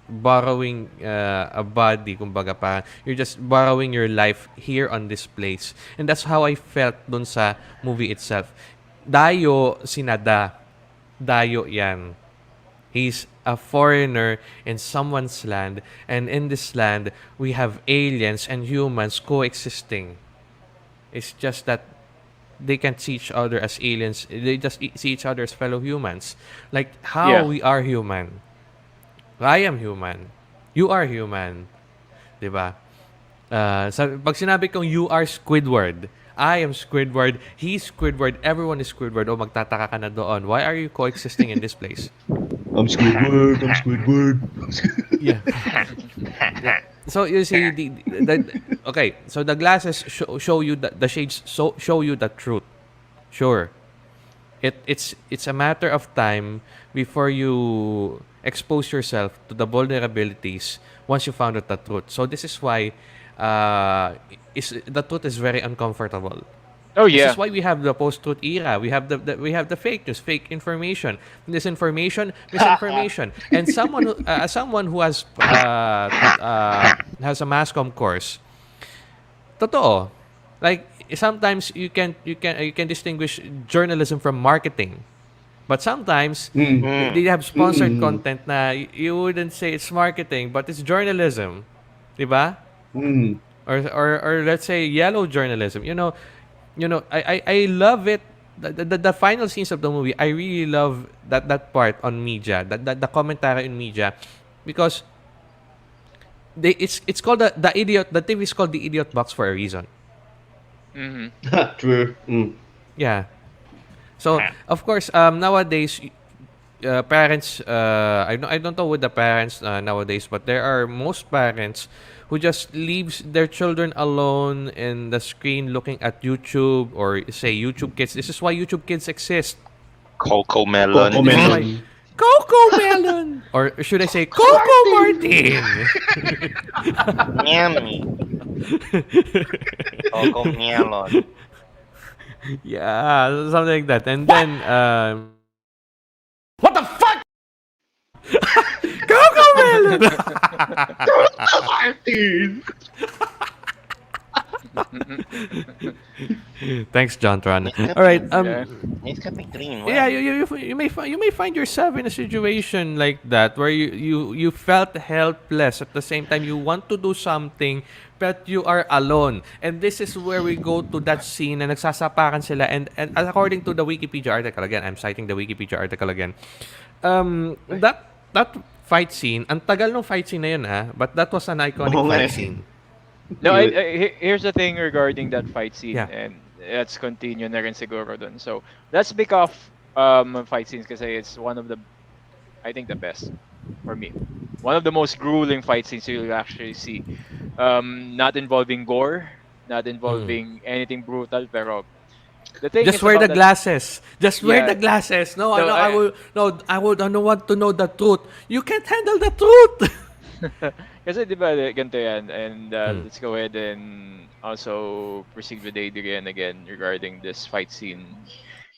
borrowing a body, kumbaga pa. You're just borrowing your life here on this place. And that's how I felt dun sa movie itself. Dayo, sinada. Dayo yan. He's a foreigner in someone's land, and in this land, we have aliens and humans coexisting. It's just that they can't see each other as aliens. They just see each other as fellow humans. Like how Yeah. we are human. I am human. You are human. Diba? Pag sinabi kong you are Squidward, I am Squidward, he's Squidward, everyone is Squidward, o magtataka ka na doon. Why are you coexisting in this place? I'm Squidward. Yeah. So you see okay, so the glasses show you the shades show you the truth. Sure. It's a matter of time before you expose yourself to the vulnerabilities once you found out the truth. So this is why the truth is very uncomfortable. Oh This yeah. is why we have the post-truth era. We have the fake news, fake information, disinformation, misinformation, and someone who has a mass comm course. Totoo. Like sometimes you can distinguish journalism from marketing. But sometimes they have sponsored content na you wouldn't say it's marketing, but it's journalism. Diba? Or let's say yellow journalism. I love it. The final scenes of the movie, I really love that part on media, that the commentary in media, because it's called the idiot. The TV is called the idiot box for a reason. True. Yeah. So of course, nowadays, parents. I don't know with the parents nowadays, but there are most parents who just leaves their children alone in the screen looking at YouTube or say YouTube Kids. This is why YouTube Kids exist. Coco Melon. Coco Melon, or should I say Coco Martin? Yummy. Coco Melon. Yeah, something like that. And then what the fuck? Coco Melon. Thanks, John Tron. All right. It's got me green. Yeah, you may find yourself in a situation like that where you felt helpless at the same time you want to do something but you are alone. And this is where we go to that scene na nagsasapakan sila and according to the Wikipedia article again, I'm citing the Wikipedia article again. That fight scene, ang tagal ng fight scene na yun but that was an iconic fight scene. No, here's the thing regarding that fight scene, and let's continue na rin siguro dun. So, let's pick off fight scenes kasi it's one of the, I think the best for me. One of the most grueling fight scenes you'll actually see. Not involving gore, not involving anything brutal, pero the thing just is wear the about glasses. Just wear the glasses. No, I don't want to know the truth. You can't handle the truth. Kasi di ba ganito yan, and let's go ahead and also proceed with Adrian again regarding this fight scene.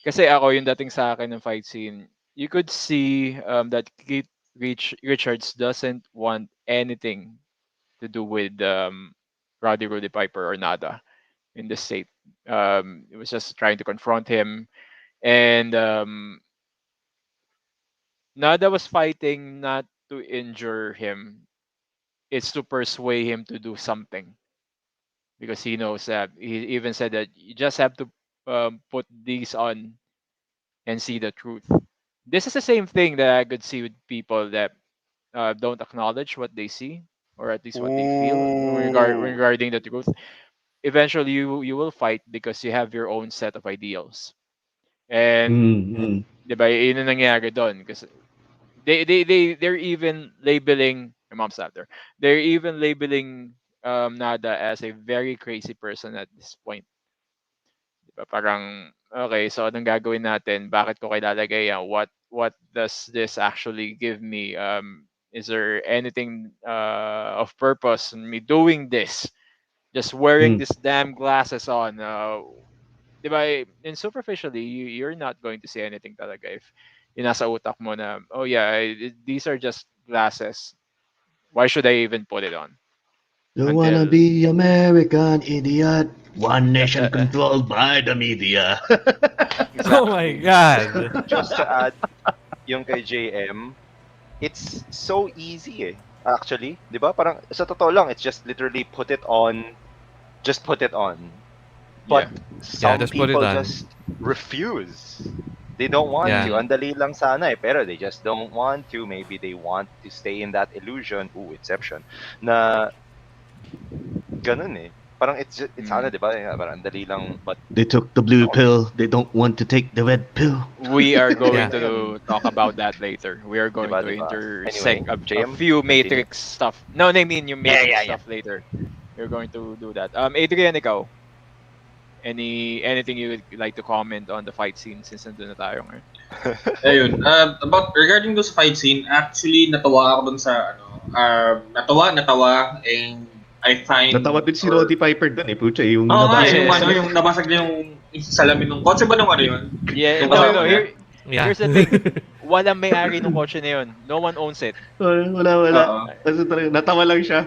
Kasi ako, yung dating sa akin ng fight scene, you could see that Keith Richards doesn't want anything to do with Rudy Piper or nada in the state. It was just trying to confront him, and nada was fighting not to injure him. It's to persuade him to do something, because he knows that he even said that you just have to put these on and see the truth. This is the same thing that I could see with people that don't acknowledge what they see, or at least what they feel regarding the truth. Eventually, you will fight because you have your own set of ideals, and diba, yun ang nangyari doon kasi they're even labeling my mom's not there. They're even labeling Nada as a very crazy person at this point. Diba? Parang, okay, so anong gagawin natin? Bakit ko kayo lalagay yan? What does this actually give me? Is there anything of purpose in me doing this? Just wearing this damn glasses on. Diba? And superficially, you're not going to see anything talaga if yung nasa utak mo na, oh yeah, these are just glasses. Why should I even put it on? You wanna be American, idiot. One nation controlled by the media. Exactly. Oh my God. Just to add, yung kay JM, it's so easy actually. Di ba? Parang sa totoo lang, it's just literally put it on. Just put it on. But some just put it people on. just refuse. They don't want to. Ang dali lang sana pero they just don't want to. Maybe they want to stay in that illusion. Exception. Na ganun eh. Parang it's sana, di ba? Parang ang dali lang, but they took the blue pill. They don't want to take the red pill. We are going to talk about that later. We are going to intersect a few Matrix stuff. No, I mean yung Matrix stuff later. We're going to do that. Adrian, ikaw. Anything you would like to comment on the fight scene since nandun na tayo ngayon? Ayun. About regarding those fight scene, actually natawa ako dun sa natawa and I find natawa din si Roddy Piper dun pucha yung yung nabasag na yung salamin ng kotse ba nung ano yun? Yeah, no. Here's the thing. walang may-ari ng kotse na yun. No one owns it. Wala. Kasi talaga, natawa lang siya.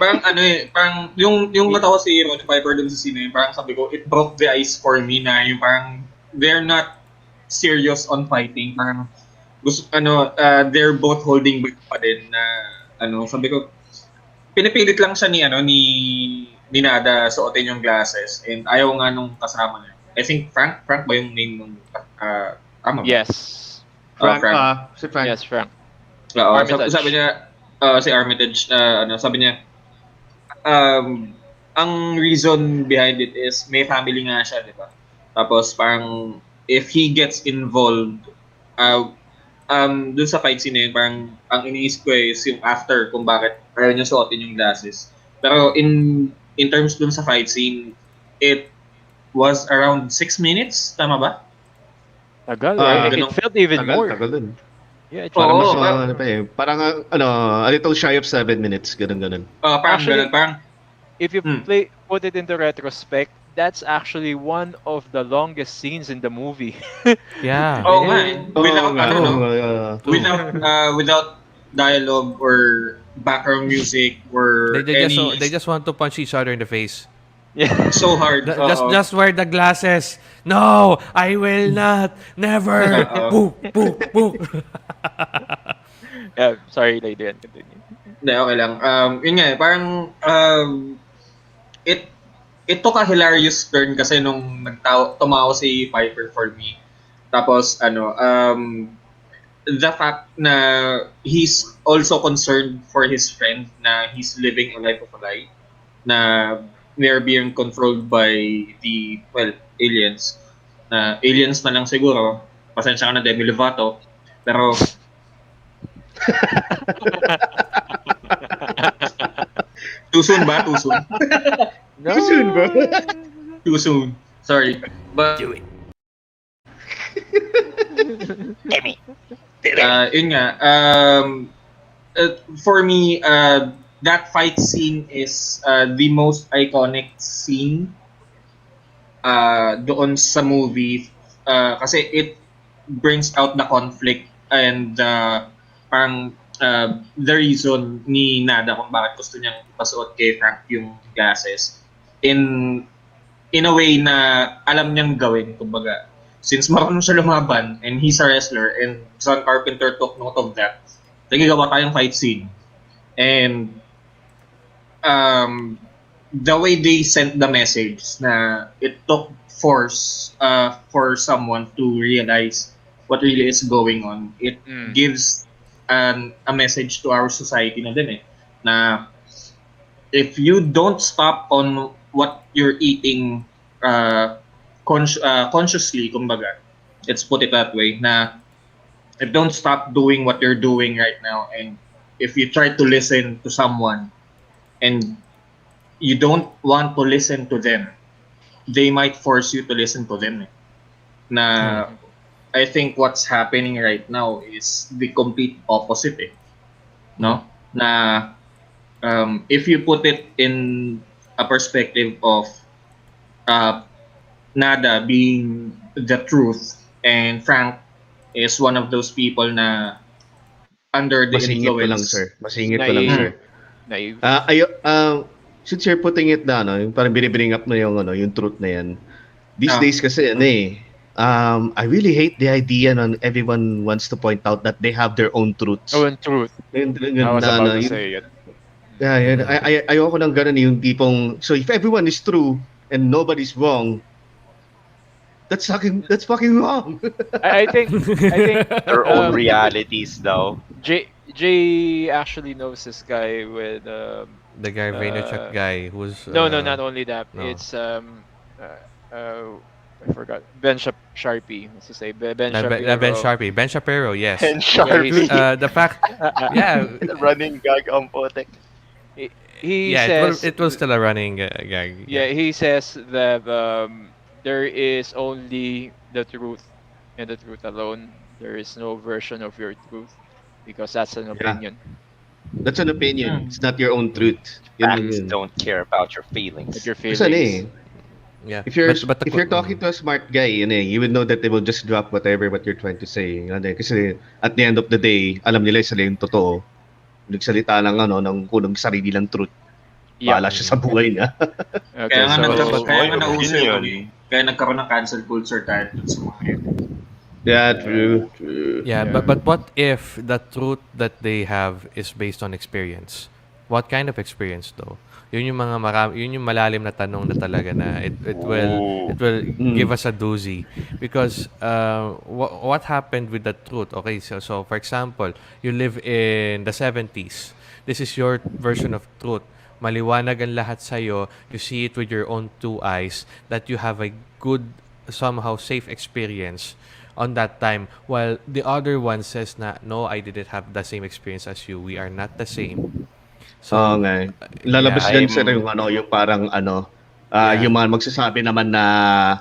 Parang parang yung natawa si Roddy Piper dun sa scene parang sabi ko, it broke the ice for me na yung parang they're not serious on fighting. Parang gusto, they're both holding back pa din na, sabi ko, pinipilit lang siya ni Nada suotin yung glasses and ayaw nga nung kasama niya. I think Frank ba yung name nung tama ba? Yes. Frank. Si Frank. Yes, Frank. Oo, sabi niya, si Armitage, sabi niya, ang reason behind it is may family nga siya, di ba? Tapos parang, if he gets involved, dun sa fight scene na yun, parang, ang iniisip ko is yung after, kung bakit ayaw niya suotin yung glasses. Pero in terms dun sa fight scene, it was around 6 minutes, tama ba? Tagal, right? It felt even more. Tagal din. Yeah, parang a little shy of 7 minutes, ganun. Actually, parang if you put it into retrospect, that's actually one of the longest scenes in the movie. Yeah. Oh man, without dialogue or background music or they just want to punch each other in the face. Yeah, so hard. Just wear the glasses. No, I will not. Never. Boo, boo, boo. Yeah, sorry, Adrian. Continue. Hindi, okay lang. Yun nga, parang it took a hilarious turn kasi nung tumawa si Piper for me. Tapos the fact na he's also concerned for his friend na he's living a life of a lie, na they're being controlled by the aliens. Na aliens na lang siguro. Pasensya ka na, Demi Lovato. Pero too soon ba? Too soon? No. Too soon ba? Too soon. Sorry. But Do it. Demi. yun nga, for me, that fight scene is the most iconic scene doon sa movie kasi it brings out the conflict and parang the reason ni Nada kung bakit gusto niyang ipasuot kay Frank yung glasses in a way na alam niyang gawin, kumbaga. Since marunong siya lumaban and he's a wrestler and John Carpenter took note of that, nagagawa tayong fight scene. And the way they sent the message na it took force for someone to realize what really is going on. It gives a message to our society na din na if you don't stop on what you're eating consciously, kumbaga, let's put it that way, na if don't stop doing what you're doing right now and if you try to listen to someone and you don't want to listen to them, they might force you to listen to them. Na I think what's happening right now is the complete opposite. No? Na if you put it in a perspective of Nada being the truth and Frank is one of those people na under the Masingit influence. ko lang, sir. Masingit ko lang, sir. Naive. Since you're putting it down, yung parang binibring up na yung truth na yan. These days kasi, I really hate the idea na everyone wants to point out that they have their own truths. Own truth. I was about to say it. Yeah, ayoko ng ganun yung tipong, so if everyone is true and nobody's wrong, that's fucking wrong. I think Their own realities though. Jay actually knows this guy with the guy Vaynerchuk guy who's no, not only that. no. It's I forgot. Ben Sharpie. Let's just say Ben Shapiro. Ben Sharpie. Ben Shapiro, yes. Ben Sharpie. The fact, yeah. Running gag ang putik. He Yeah, says it was still a running gag. yeah, he says that there is only the truth and the truth alone. There is no version of your truth because that's an opinion. That's an opinion. It's not your own truth. Facts don't care about your feelings. Like your feelings. Kasi Yeah. If you're But if you're talking to a smart guy, you would know that they will just drop whatever what you're trying to say. Kasi at the end of the day, alam nila sila yung totoo. Nagsalita lang ng kunong sarili lang truth. Yeah. Bahala siya sa buhay niya. Okay, Kaya nga, so kaya nga nauso yung kaya nagkaroon ng cancel culture dahil dun sa mga yun. Yeah, true. Yeah, but what if the truth that they have is based on experience? What kind of experience though? Yun yung yun yung malalim na tanong na talaga na it will give us a doozy because what happened with the truth? Okay, so for example, you live in the 70s. This is your version of truth. Maliwanag ang lahat sa'yo. You see it with your own two eyes that you have a good, somehow safe experience on that time, while the other one says na, no, I didn't have the same experience as you. We are not the same. So, nga. Lalabas din sila yung yung parang yung mga magsasabi naman na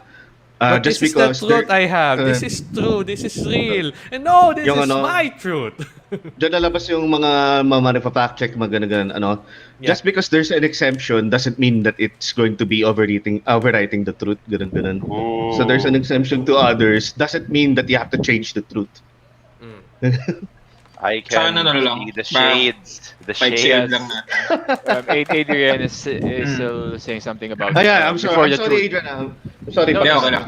but just this is because the truth I have. This is true. This is real. And no, this is my truth. Diyan lalabas yung mga fact check mga ganun. Just because there's an exemption doesn't mean that it's going to be overwriting the truth. Ganun. So there's an exemption to others doesn't mean that you have to change the truth. I can see the shades. The shades. Adrian is still saying something about I'm sorry, truth. Adrian. I'm sorry. No, okay lang.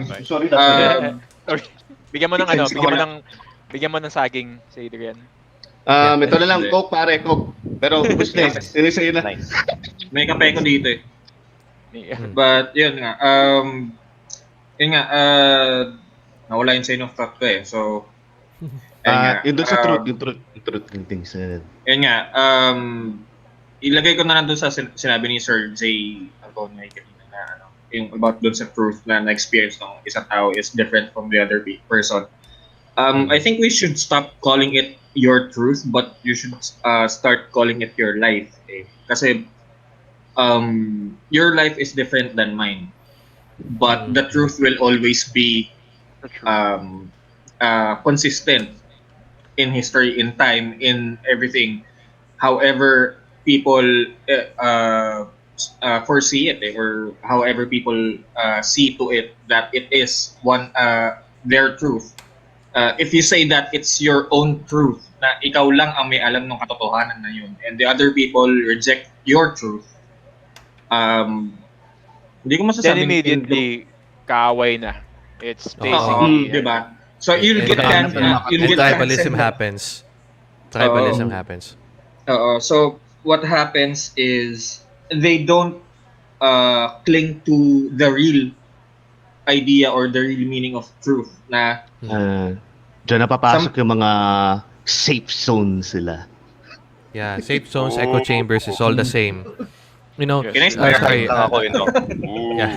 Sorry. Bigyan mo ng saging si Adrian. Ito na lang, Coke pare, Coke. Pero gusto sa'yo na. May kape ko dito eh. But yun nga, nawala yung chain of thought ko eh. So, yun doon sa truth, yung truth ng things. Yun nga, ilagay ko na lang doon sa sinabi ni Sir J. Agonoy kanina na yung about doon sa truth na na-experience ng isang tao is different from the other person. I think we should stop calling it your truth, but you should start calling it your life. Eh? Kasi your life is different than mine, but the truth will always be consistent in history, in time, in everything. However people foresee it, or however people see to it that it is their truth. If you say that it's your own truth, na ikaw lang ang may alam ng katotohanan na yun, and the other people reject your truth, hindi ko masasabing then immediately kaaway na. It's basically diba? So you'll get tribalism happens. Tribalism happens. So what happens is they don't cling to the real idea or the real meaning of truth na diyan napapasok yung mga safe zones sila. Yeah, safe zones, echo chambers is all the same. You know, sorry. Yeah.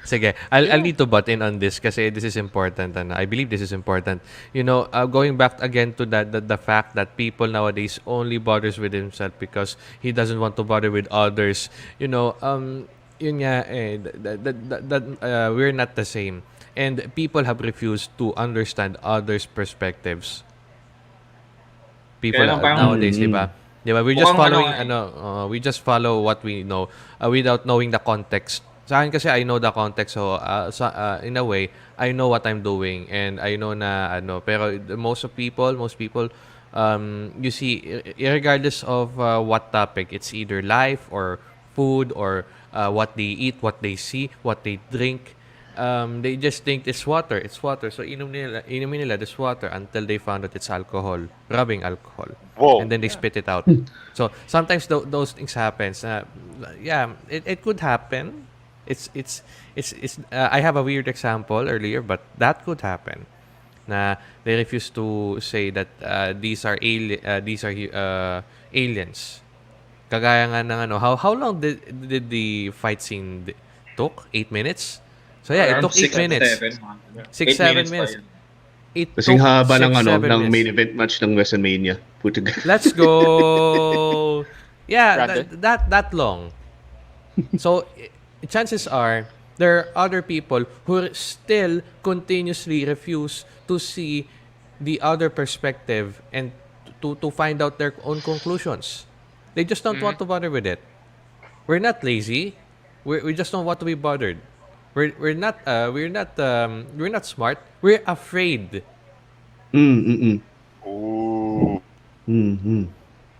Sige, I'll need to butt in on this kasi this is important and I believe this is important. You know, going back again to the fact that people nowadays only bothers with himself because he doesn't want to bother with others. You know, yun nga we're not the same. And people have refused to understand others' perspectives. People nowadays, diba? We're just following we just follow what we know without knowing the context. Sa akin kasi I know the context, so in a way I know what I'm doing and I know na pero most people you see regardless of what topic, it's either life or food or what they eat, what they see, what they drink. They just think it's water. So inumin nila this water until they found out it's alcohol, rubbing alcohol. Whoa. And then they spit it out. So sometimes those things happens. It could happen. It's I have a weird example earlier, but that could happen. Na they refuse to say that these are aliens. Kagaya nga ng how long did the fight scene took? 8 minutes? So yeah, it took 8 minutes. 6-7 minutes. Kasing haba ng main event match ng WrestleMania. Let's go. Yeah, that long. So chances are there are other people who still continuously refuse to see the other perspective and to find out their own conclusions. They just don't want to bother with it. We're not lazy. We just don't want to be bothered. We're not smart. We're afraid. Ooh.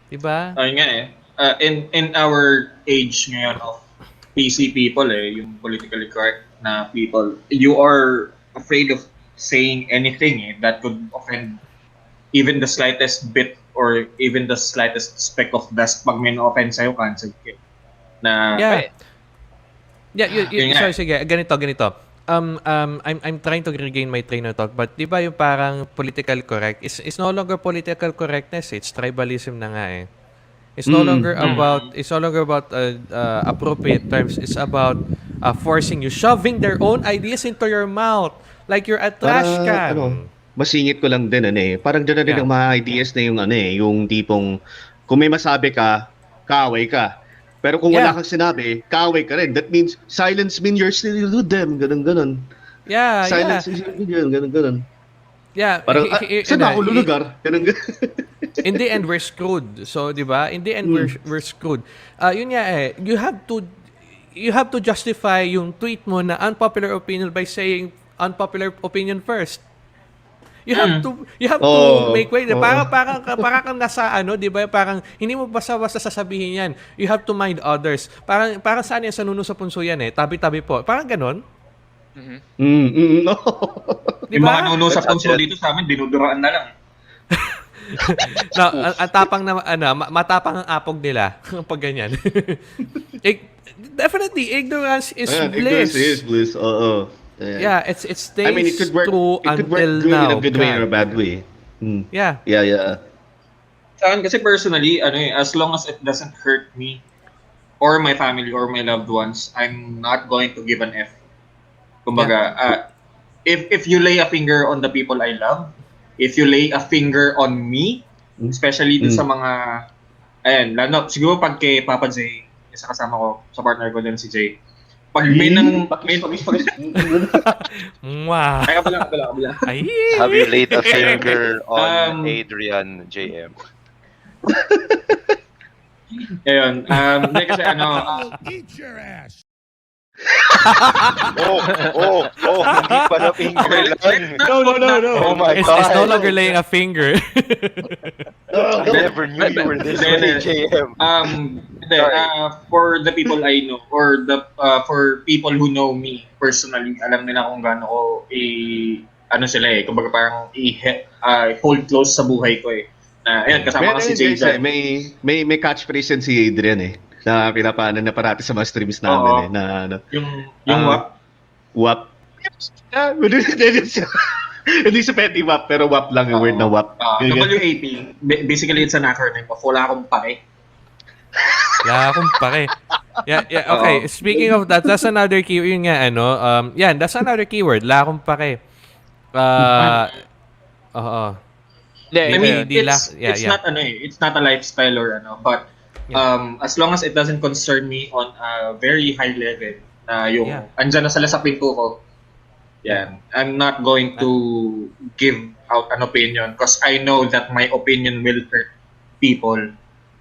Diba? Ayun nga eh. In our age ngayon of PC people yung politically correct na people, you are afraid of saying anything that could offend even the slightest bit or even the slightest speck of dust. Pag may na-offend sa'yo, cancel ka. Na, sorry, sige, ganito. I'm trying to regain my train of thought, but di ba yung parang political correct is no longer political correctness, it's tribalism na nga eh. It's no longer about appropriate terms. It's about forcing you, shoving their own ideas into your mouth like you're a trash can. Masingit ko lang din parang dyan na rin ang mga ideas na yung yung tipong kung may masabi ka, kaaway ka. Pero kung wala kang sinabi, kaaway ka rin. That means silence means you're still with them. Ganun. Silence is ganun. Yeah. Parang, saan ako lulugar? In the end, we're screwed. So, di ba? In the end, we're screwed. Yun nga you have to justify yung tweet mo na unpopular opinion by saying unpopular opinion first. You have to make way. Parang kang nasa di ba? Parang hindi mo basta-basta sasabihin yan. You have to mind others. Parang saan yan sa nuno sa punso yan Tabi-tabi po. Parang ganon. No. Yung mga nuno sa punso dito sa amin, dinuduraan na lang. No, ang tapang na matapang ang apog nila pag ganyan. Definitely ignorance is bliss. Ignorance is bliss. Yeah, it stays it could work, true it could until work now. in a good way or a bad way. Yeah. Sa akin kasi personally, as long as it doesn't hurt me or my family or my loved ones, I'm not going to give an F. Kumbaga, if you lay a finger on the people I love, if you lay a finger on me, especially dun sa mga, lalo, siguro pag kay Papa J, isa kasama ko, sa partner ko din si Jay, pag may nang... Wow. Have you laid a finger on Adrian, JM? Ayun. Kasi Eat your ass! Hindi pa na finger lang. No. Oh my God. It's no longer laying a finger. I never knew you were this way, JM. For the people I know, or for people who know me personally, alam nila kung gaano ko kumbaga parang hold close sa buhay ko Ayan, kasama ka si Jay. May catchphrase yan si Adrian na pinapaanan na parati sa mga streams namin Yung WAP? WAP. Hindi sa petty WAP, pero WAP lang yung word na WAP. WAP, basically it's an acronym of wala akong pake. Wala akong pake. Yeah, okay. Speaking of that, that's another keyword. Yun nga, that's another keyword. Wala akong pake. It's not a lifestyle or but as long as it doesn't concern me on a very high level yung andyan na sila sa pinto ko, I'm not going to give out an opinion because I know that my opinion will hurt people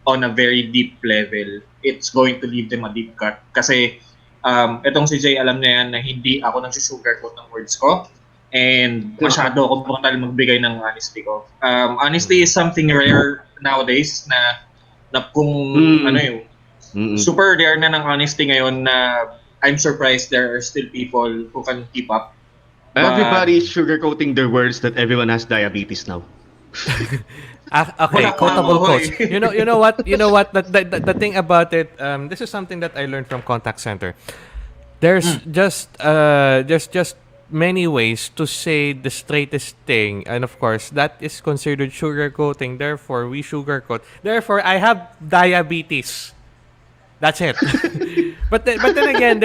on a very deep level. It's going to leave them a deep cut kasi itong si Jay, alam niya yan na hindi ako nagsusugarcoat ng words ko and masyado akong brutal magbigay ng honesty ko. Honesty is something rare nowadays na kung super rare na ng honesty ngayon na I'm surprised there are still people who can keep up. Everybody is sugarcoating their words that everyone has diabetes now. Okay, quotable quotes. You know what? The thing about it, this is something that I learned from contact center. There's just many ways to say the straightest thing, and of course that is considered sugarcoating. Therefore we sugarcoat. Therefore I have diabetes. That's it. but then again,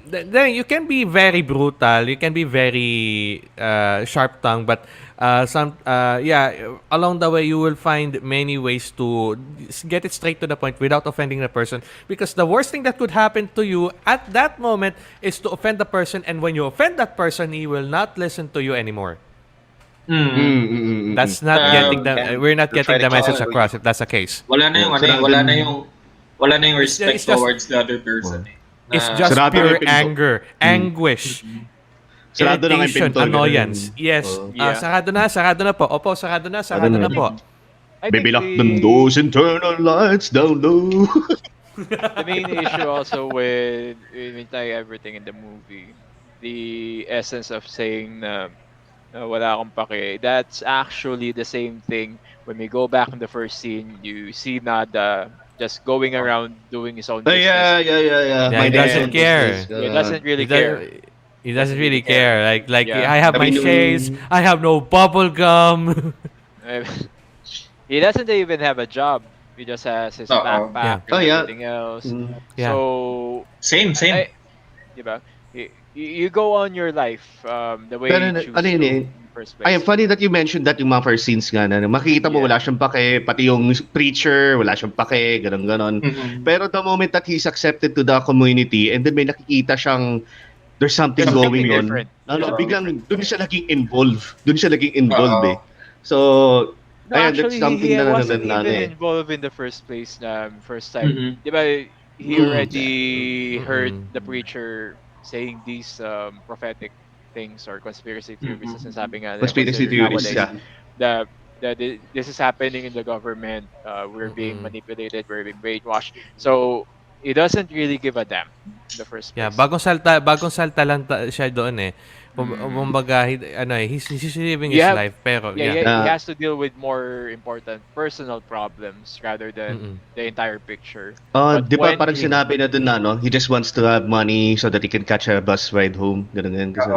then you can be very brutal, you can be very sharp tongue, but along the way you will find many ways to get it straight to the point without offending the person, because the worst thing that could happen to you at that moment is to offend the person, and when you offend that person, he will not listen to you anymore. That's not we're not getting the message across if that's the case. Wala na yung respect towards the other person. is just Sarado na pure yung pinto. anger, anguish, Sarado na nga yung irritation, pinto. Ganun. annoyance. Yes. Yeah. Sarado na po. Opo, sarado na po. I think Baby, lock them doors and turn our lights down low. the main issue also with everything in the movie, the essence of saying na wala akong pake, that's actually the same thing when we go back in the first scene. You see Nada just going around doing his own business. Yeah. Yeah, he doesn't care. He doesn't really care. He doesn't really care. Like Yeah. I have my shades. I have no bubble gum. He doesn't even have a job. He just has his backpack and everything else. Yeah. So Same. diba? You go on your life the way Pero, you choose ano yun to eh, in the first place. Ay, funny that you mentioned that yung mga first scenes nga na makikita mo wala siyang pake, pati yung preacher, wala siyang pake, ganon. Pero the moment that he's accepted to the community and then may nakikita siyang there's something going on, biglang doon siya naging involved eh. So, No, ayan, actually, that's something he na wasn't even eh. involved in the first place first time. Diba, he already heard the preacher saying these prophetic things or conspiracy theories. Sabi nga, Conspiracy theories, nowadays, this is happening in the government. We're being manipulated. We're being brainwashed. So, he doesn't really give a damn in the first place. Yeah, bagong salta lang siya doon eh. Kumbaga, he's living his life, pero he has to deal with more important personal problems rather than the entire picture. Di ba parang sinabi na dun na, he just wants to have money so that he can catch a bus ride home. Ganun. Kasi,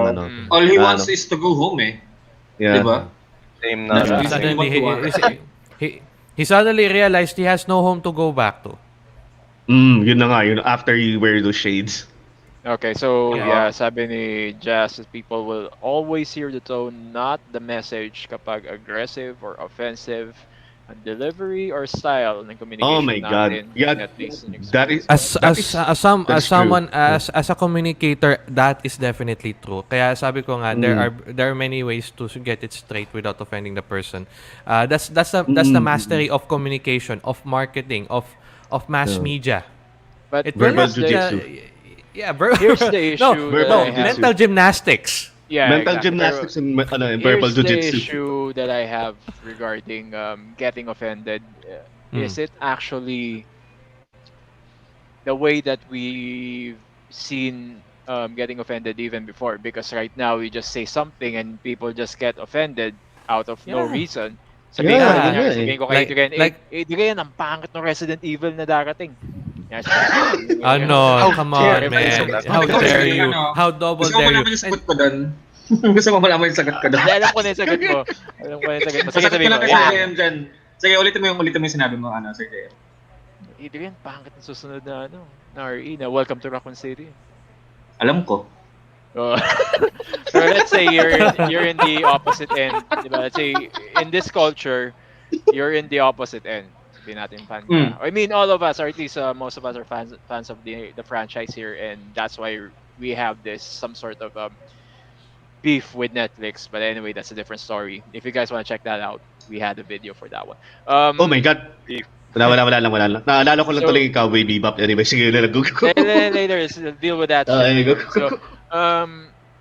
All he wants is to go home eh. Yeah. Diba? Same na. Suddenly, he suddenly realized he has no home to go back to. Yun na nga, after you wear those shades. Okay, so sabi ni Jazz, people will always hear the tone, not the message kapag aggressive or offensive ang delivery or style ng communication. Oh my God. Natin, Yeah, at least in that is as a communicator, that is definitely true. Kaya sabi ko nga, there are many ways to get it straight without offending the person. That's the mastery of communication, of marketing, of mass media. But verbal jiu-jitsu. Here's the issue. Mental gymnastics. Yeah, mental exactly. gymnastics and verbal Here's the jiu-jitsu. issue that I have regarding getting offended. Is it actually the way that we've seen getting offended even before? Because right now we just say something and people just get offended out of no reason. Sabihin ko kay Adrian, Adrian, ang pangit ng Resident Evil na darating. Come on, man. How dare you? How double dare you? Gusto mo malaman yung sagot ko doon? Alam ko na yung sagot mo. Sige, sabihin mo. Sige, ulitin mo yung sinabi mo. Sige. Adrian, pangit na susunod na RE na Welcome to Raccoon City. Alam ko. So let's say you're in the opposite end. Diba? Let's say in this culture, you're in the opposite end. Sabihin natin fan ka. I mean, all of us, or at least most of us are fans of the franchise here, and that's why we have some sort of beef with Netflix. But anyway, that's a different story. If you guys want to check that out, we had a video for that one. Oh my God. Wala lang. Naalala ko lang tuloy yung Cowboy Bebop. Anyway, sige na lang. Later, deal with that. So,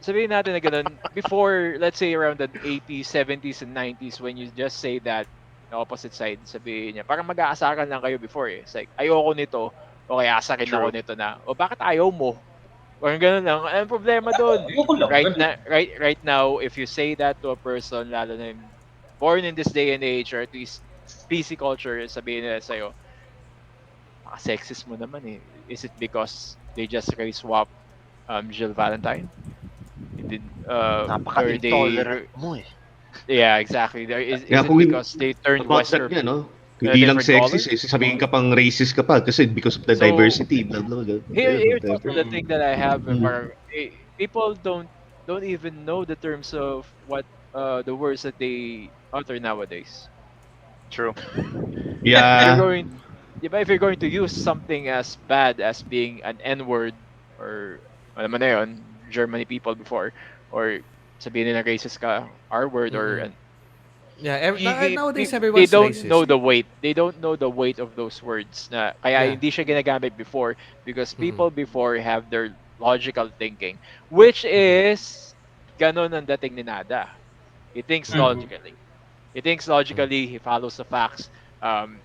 sabihin natin na ganun, before, let's say around the 80s, 70s, and 90s, when you just say that, the opposite side, sabihin niya, parang mag-aasaran lang kayo before eh. It's like, ayoko nito, okay, asakin ako nito na. O bakit ayaw mo? Parang ganun lang. Anong problema doon? Right now, if you say that to a person, lalo na born in this day and age, or at least PC culture, sabihin nila sa'yo, sexist mo naman eh. Is it because they just race swap Jill Valentine? Napaka-intolerant mo eh. Yeah, exactly. Is it kung because they turned Western? Hindi lang sexist eh. Sabihin ka pang racist ka pa kasi because of the diversity. Blah, blah, blah. Here's also the thing that I have. People don't even know the terms of what the words that they utter nowadays. True. Yeah. If you're going to use something as bad as being an N-word or alam mo na yun, Germany people before, or sabihin nila racist ka, R-word, or Yeah, nowadays they everyone's don't racist. know the weight. They don't know the weight of those words na kaya Yeah. hindi siya ginagamit before because Mm-mm. people before have their logical thinking, which Mm-mm. is ganon ang dating ni Nada. He thinks Mm-mm. logically. He thinks logically. He follows the facts. Um,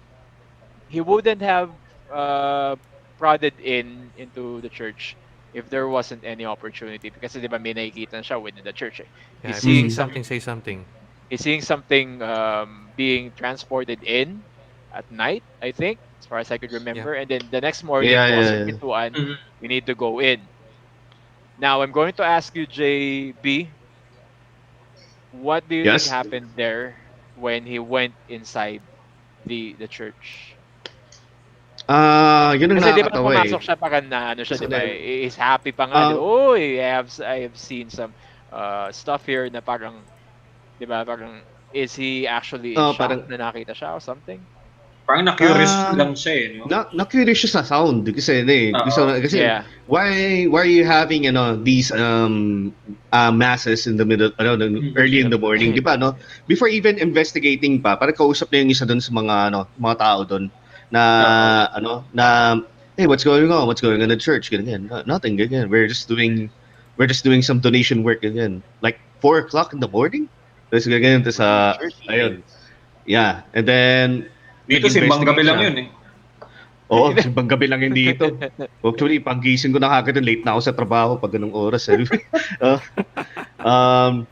he wouldn't have uh, prodded into the church if there wasn't any opportunity because di ba may nakikita siya within the church. Eh. Yeah, He's if you see seeing Mm. some something, say something. he's seeing something being transported in at night, I think, as far as I could Yeah. remember. And then the next morning, Yeah, bukas yeah, yung yeah. pintuan, Mhm. we need to go in. Now, I'm going to ask you, JB, what do you think Yes. happened there when he went inside the church? Yun ang Kasi di ba nakakatawa eh. pumasok siya parang na ano siya, Kasi di ba? then, Is happy pa nga, di ba? uh, Uy, I have seen some stuff here na parang, di ba, parang is he actually in shock parang, na nakita siya or something? Parang na-curious ah, lang siya eh, no? na-curious siya sa sound kasi Oo. kasi Yeah. why are you having these masses in the middle early in the morning, di ba, no? Before even investigating pa, parang kausap na yung isa doon sa mga tao doon na Oo. hey, what's going on in the church, ganyan. Nothing, ganyan, we're just doing some donation work, ganyan, like 4 o'clock in the morning, tapos ganyan, tapos ayun, yeah, and then Dito simbang gabi lang yun eh. Oo, simbang gabi lang yun dito. Actually, panggising ko na kagad, late na ako sa trabaho pag ganung oras. Uh, um,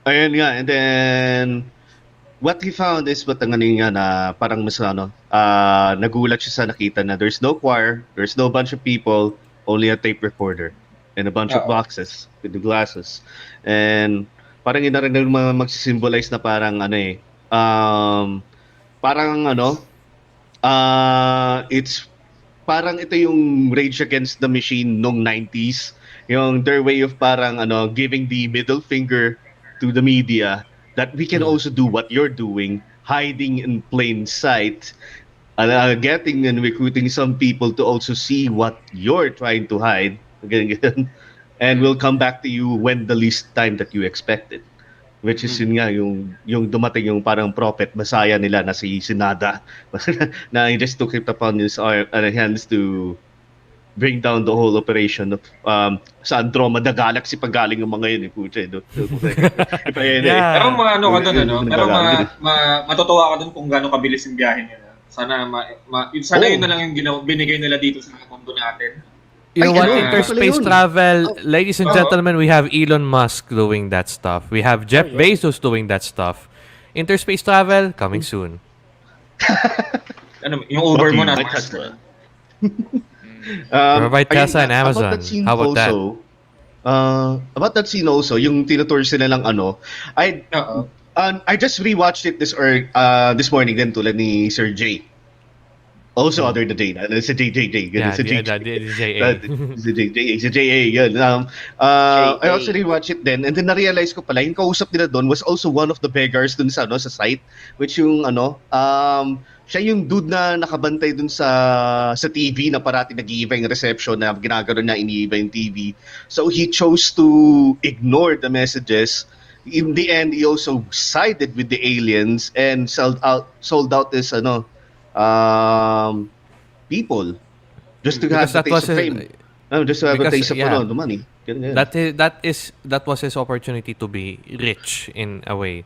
ayun nga, and then what he found is nga na parang mas nagulat siya sa nakita na there's no choir, there's no bunch of people, only a tape recorder and a bunch of Oo. boxes with the glasses. And parang yun na rin yung magsisymbolize na parang parang it's parang ito yung Rage Against the Machine nung 90s, yung their way of parang giving the middle finger to the media that we can also do what you're doing, hiding in plain sight, getting and recruiting some people to also see what you're trying to hide, ganyan, and we'll come back to you when the least time that you expect it. Which is yun nga, yung dumating yung parang prophet, Messiah nila na si Sinada, na he just took it upon his hands to bring down the whole operation of sa Andromeda Galaxy pag galing yung mga yun eh, putya. Yeah. Pero mga ano ka doon, ano? Yung Pero nagagalit. matutuwa ka doon kung gaano kabilis yung biyahe nila. Sana Oo. yun na lang yung binigay nila dito sa mundo natin. You know what? ano, Interspace pala yun. travel, ladies and gentlemen, we have Elon Musk doing that stuff. We have Jeff Bezos doing that stuff. Interspace travel, coming soon. Ano, yung Uber mo na. Okay, Tesla. Provide Tesla and About Amazon. that scene How about that? also, about that scene also, yung tinutour sila lang I just rewatched it this morning din tulad ni Sir J. Also other the J, si JJJ, Yeah, si the JA. si JA, yun. I also rewatched it then, and then na-realize ko pala, yung kausap nila doon was also one of the beggars dun sa site, which yung siya yung dude na nakabantay dun sa TV na parati nag-iiba yung reception na ginagano na iniiba yung TV. So he chose to ignore the messages. In the end, he also sided with the aliens and sold out his people just to have Because the taste of fame. Just to have a taste of the money. Ganun. That was his opportunity to be rich in a way.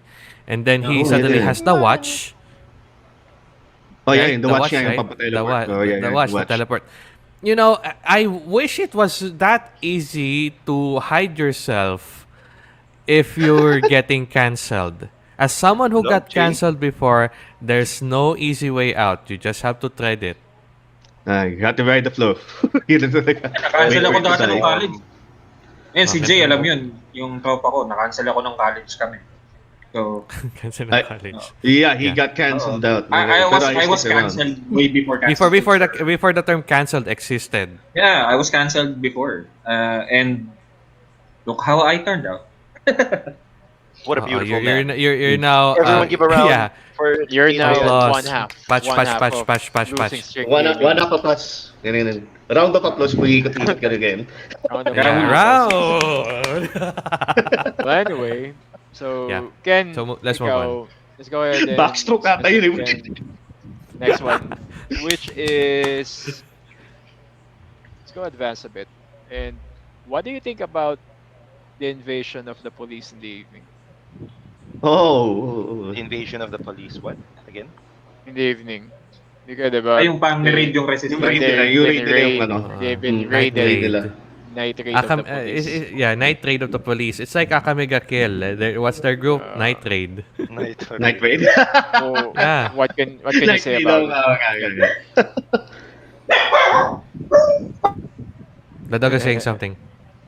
And then he Oh, suddenly yeah. has the watch. Oh yeah, Right? yung the watch niya, right? yung papateleport. The watch, the teleport. You know, I wish it was that easy to hide yourself if you're getting cancelled. As someone who got cancelled before, there's no easy way out. You just have to tread it. You have to ride the flow. Nakancel ako dati ng college. Eh, si Okay. Jay, alam yun, yung tropa ko, nakancel ako ng college kami. So, Cancel ng college. Yeah, he got cancelled out. I Pero was stick around. cancelled way before cancelled. Before the term cancelled existed. Yeah, I was cancelled before. And look how I turned out. What a beautiful you're, man. you're now. Everyone give a round Yeah. for You're now Applause. one half. Patch, one patch, half patch, of patch, patch, losing patch. streak One gaming. up applause. Ganun. Round of applause pag ikot-ikot ka again. Round of Yeah, applause. round. But anyway, so Yeah. Ken, So let's move on. let's go ahead and Backstroke ata yun eh. next one, which is, let's go advance a bit. And what do you think about the invasion of the police in the evening? Oh. Invasion of the police. What again? In the evening. Because diba, Ay, yung parang ni-raid yung resistance. Yung raid nila, yung raid nila yung ano. They've been Night raided. raid. Night raid of the police. Yeah, night raid of the police. It's like Akamega Kill. What's their group? Night raid. Night raid? So, Yeah. what can you say about it? The dog is saying something.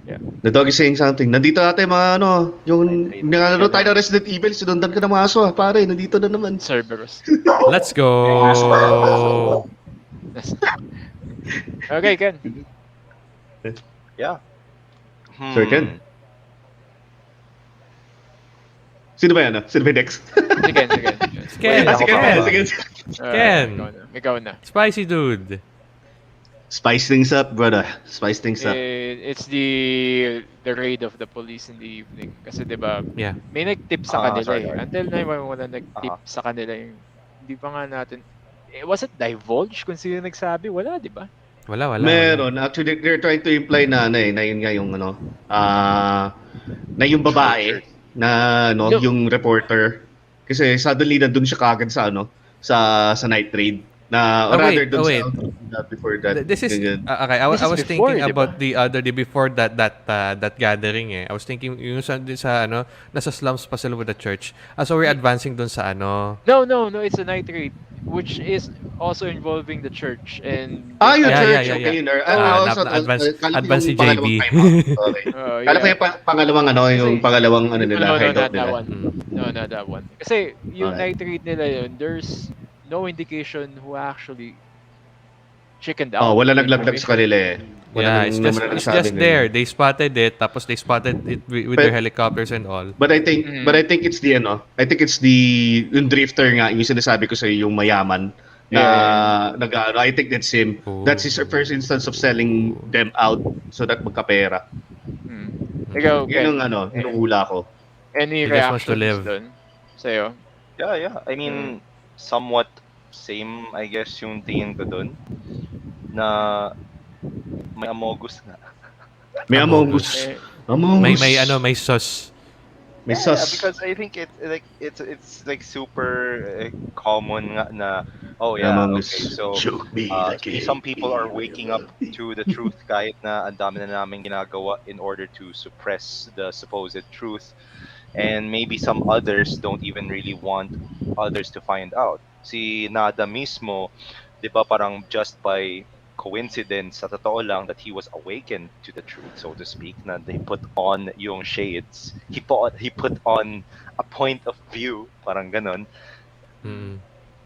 Yeah. The dog is saying something. Nandito natin mga ano, yung nalaro tayo ng Resident Evil, sinundan ka ng mga aso pare, nandito na naman. Cerberus. Let's go! Okay, Ken. Yeah. Sir Ken? Sino ba yan? Sino ba Dex? Si Ken. Ken! Sige. Ken! Ikaw na. Spicy dude! Spice things up, brother. Spice things up. It's the raid of the police in the evening. Kasi diba, Yeah. may nag-tip sa kanila sorry. Until na wala nag-tip sa kanila yung, hindi pa nga natin, was it divulge kung sino nagsabi? Wala, diba? Wala. Meron. Actually, they're trying to imply na yun nga yung ano, na yung babae, na ano, yung reporter. Kasi suddenly nandun siya kagad sa ano, sa night raid. Na, or rather dun sa before that. This is ganyan. okay. I was This is thinking before, about the other day before that gathering eh. I was thinking yung sa ano nasa slums pa sila with the church. So we're advancing dun sa ano. No, it's a night raid, which is also involving the church and Yung Yeah. church, okay. Advance si JB. Okay. Kala ko yung pangalawang ano, yung pangalawang ano nila, hideout nila. No, not that one. Kasi yung night raid nila yun, there's no indication who actually chickened out. Wala naglaglag sa kanila eh. Yeah, it's just there. They spotted it, tapos they spotted it with their helicopters and all. But I think it's the ano, I think it's the yung drifter nga, yung sinasabi ko sa yung mayaman na I think that's him. That's his first instance of selling them out so that magkapera. Ikaw, Yun yung ano, yung hula ko. Any He just wants to reactions live. dun sa'yo? Yeah. I mean, somewhat same, I guess, yung tingin ko dun. Na may amogus nga. May amogus. May sauce. May sauce. Because I think it's like super common nga na okay, so some people are waking up to the truth kahit na ang dami na namin ginagawa in order to suppress the supposed truth, and maybe some others don't even really want others to find out. Si Nada mismo, 'di ba, parang just by coincidence, sa totoo lang, that he was awakened to the truth, so to speak, na they put on yung shades. He put on a point of view, parang ganon.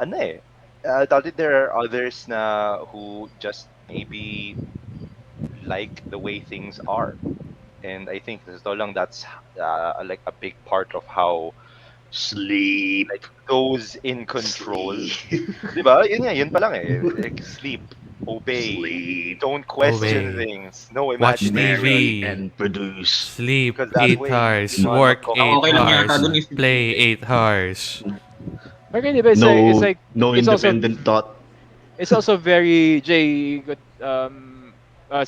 Ano eh, there are others na who just maybe like the way things are. And I think sa totoo lang, that's like a big part of how sleep, like those in control, diba? Yun pa lang eh. Like, sleep, obey, don't question things, no watch imaginary, TV, and produce, sleep Because that 8 way, hours, you know, work 8 okay lang yata hours, dun is- play 8 hours. Okay, diba? It's like no it's also, independent thought. it's also very good.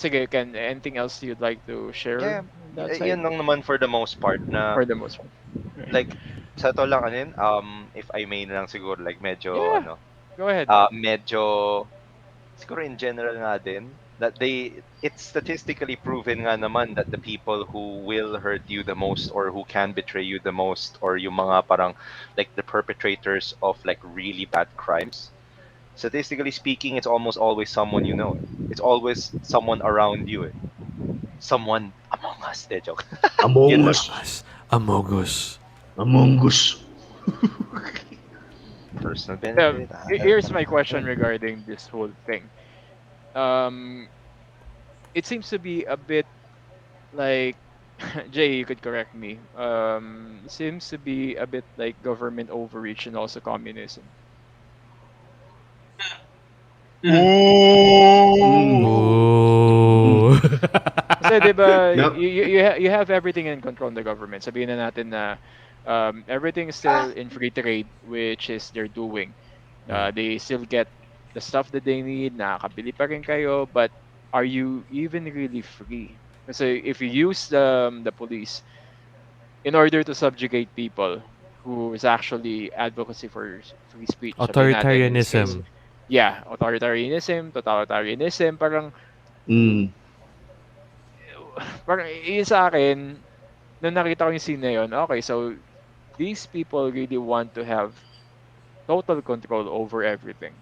Sige, Ken, anything else you'd like to share? yeah, on that side? yun lang naman for the most part na For the most part. like sa to lang anin, if I may na lang siguro, like medyo Yeah. ano, Go ahead. medyo siguro in general nga din that it's statistically proven nga naman that the people who will hurt you the most or who can betray you the most, or yung mga parang like the perpetrators of like really bad crimes, statistically speaking, it's almost always someone you know. It's always someone around you. Someone among us. Joke. Among us. Personal benefit. Here's my question regarding this whole thing. It seems to be a bit like Jay, you could correct me. Seems to be a bit like government overreach and also communism. Kasi diba, you have everything in control of the government. Sabihin na natin na everything is still in free trade, which is they're doing. They still get the stuff that they need, nakakabili pa rin kayo, but are you even really free? Kasi if you use the police in order to subjugate people who is actually advocacy for free speech, sabihin natin in this case, Authoritarianism. yeah, authoritarianism, totalitarianism, Mm. parang yun sa akin, nung nakita ko yung scene na yun, okay, so these people really want to have total control over everything,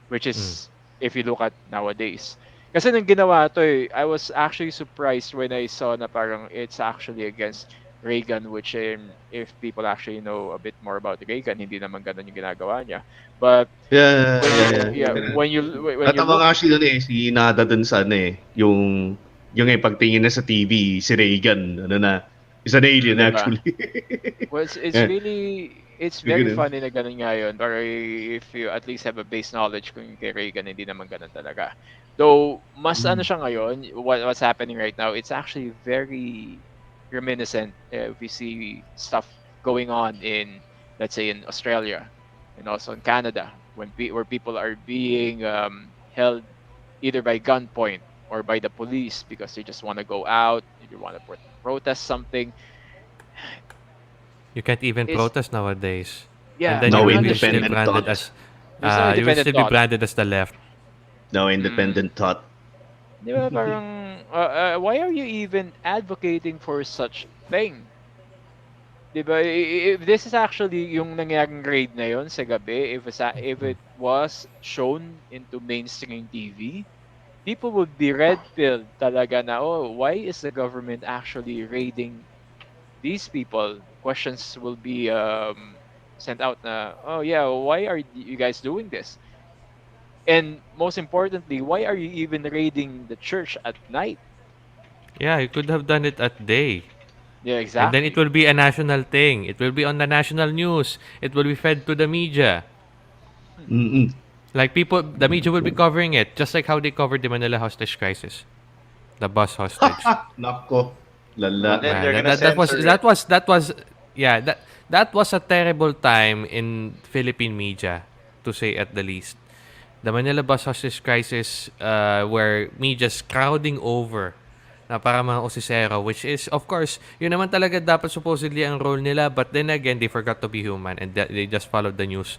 which is if you look at nowadays. Kasi nung ginawa to I was actually surprised when I saw na parang it's actually against Reagan, which if people actually know a bit more about Reagan, hindi naman ganun yung ginagawa niya. But Yeah, when yeah, you, yeah. yeah, when you Natama look, nga si si Nada dun sa yung pagtingin na sa TV, si Reagan, is an alien diba? actually. Well, it's Yeah. really, it's very Ganun. funny na ganun nga yun. Pero if you at least have a base knowledge kung kay Reagan, hindi naman ganun talaga. Though, mas ano siya ngayon, what's happening right now, it's actually very reminiscent if we see stuff going on in, let's say, in Australia and also in Canada, where people are being held either by gunpoint or by the police because they just want to go out, they want to protest something. You can't even It's- protest nowadays. Yeah, And then No you will still independent branded thought. as There's no you will independent still be thought. branded as the left. No independent thought. Di ba parang, why are you even advocating for such thing? Di ba? If this is actually yung nangyaring raid na yon sa gabi, if it was shown into mainstream TV, people would be red-pilled talaga na, oh, why is the government actually raiding these people? Questions will be sent out na, oh yeah, why are you guys doing this? And most importantly, why are you even raiding the church at night? Yeah, you could have done it at day. Yeah, And then exactly. it will be a national thing. It will be on the national news. It will be fed to the media. Mm-mm. Like the media will be covering it, just like how they covered the Manila hostage crisis, the bus hostage. Nako. Lala. And then Man, they're gonna that was censor that it. was that was yeah that was a terrible time in Philippine media, to say at the least. The Manila bus hostage crisis, where media's crowding over na para mga osisero, which is, of course, yun naman talaga dapat supposedly ang role nila, but then again, they forgot to be human and they just followed the news.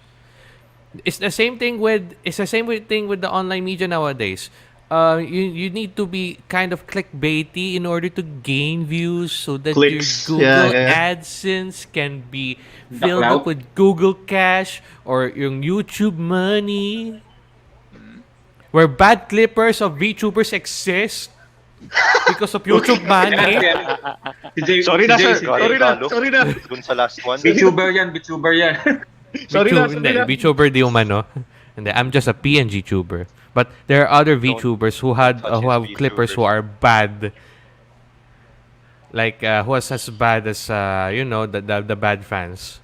It's the same thing with the online media nowadays. You need to be kind of clickbaity in order to gain views so that Clicks. your Google Yeah, yeah. AdSense can be The filled up clout. with Google Cash or yung YouTube money. Where bad clippers of VTubers exist because of YouTube money. Sorry na, sir. Galo, Sorry na. galo. Sorry na. Dun sa last one. VTuber yan, VTuber yan. Sorry na, Hindi, sorry na. VTuber di umano. Hindi, I'm just a PNG tuber. But there are other VTubers who have clippers who are bad. Like who is as bad as the bad fans.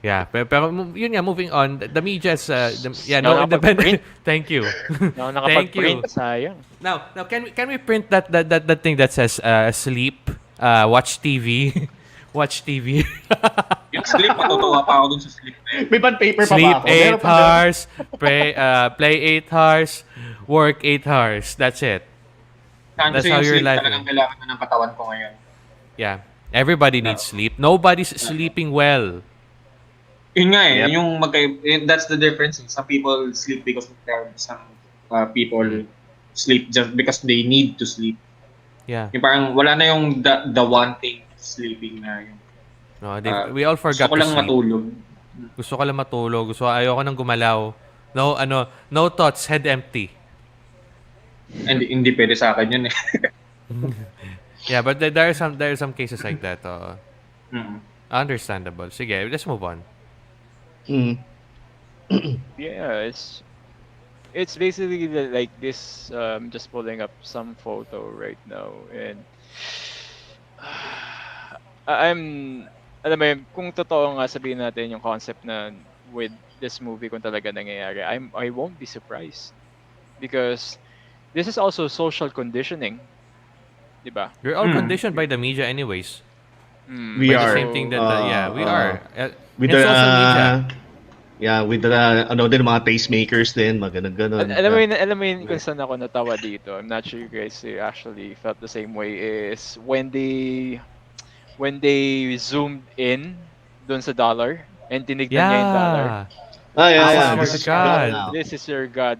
Yeah, pero yun nga, moving on, the media's no independent. Thank you. No, Thank you. nakapag-print, sayang. Now can we print that thing that says sleep, watch TV, watch TV. Yung sleep, matutuwa pa ako dun sa sleep na yun. May band paper pa Sleep ba ako? Meron 8 pa ba? hours, play 8 hours, work 8 hours. That's it. That's Kasi how yung your sleep life talagang is. kailangan na ng katawan ko ngayon. Yeah. Everybody needs sleep. Nobody's sleeping well. Yun nga Yep. yung that's the difference. Some people sleep because of their, some people sleep just because they need to sleep. Yeah. Yung parang wala na yung the one thing sleeping na yung No, we all forgot gusto ko to lang sleep. matulog. Gusto ko lang matulog. Ayoko nang gumalaw. No thoughts, head empty. Hindi pwede sa akin yun eh. Yeah, but there are some cases like that. Mm. Understandable. Sige, let's move on. Mm. Yeah, it's basically like this. Just pulling up some photo right now, and alam mo yun, kung totoo nga sabihin natin yung concept na with this movie kung talaga nangyayari, I won't be surprised because this is also social conditioning, di ba? You're all conditioned by the media anyways. Mm, We By the are. same thing so that, yeah, we are. With In the social media. yeah, with the ano din mga tastemakers din, mga ganun. alam mo Yeah. yun, alam mo yun kung saan ako natawa dito. I'm not sure you guys actually felt the same way is when they zoomed in dun sa dollar and tinignan niya yung dollar. Yeah. Ah, This yeah, is yeah. your This is your God God. now. This is your God.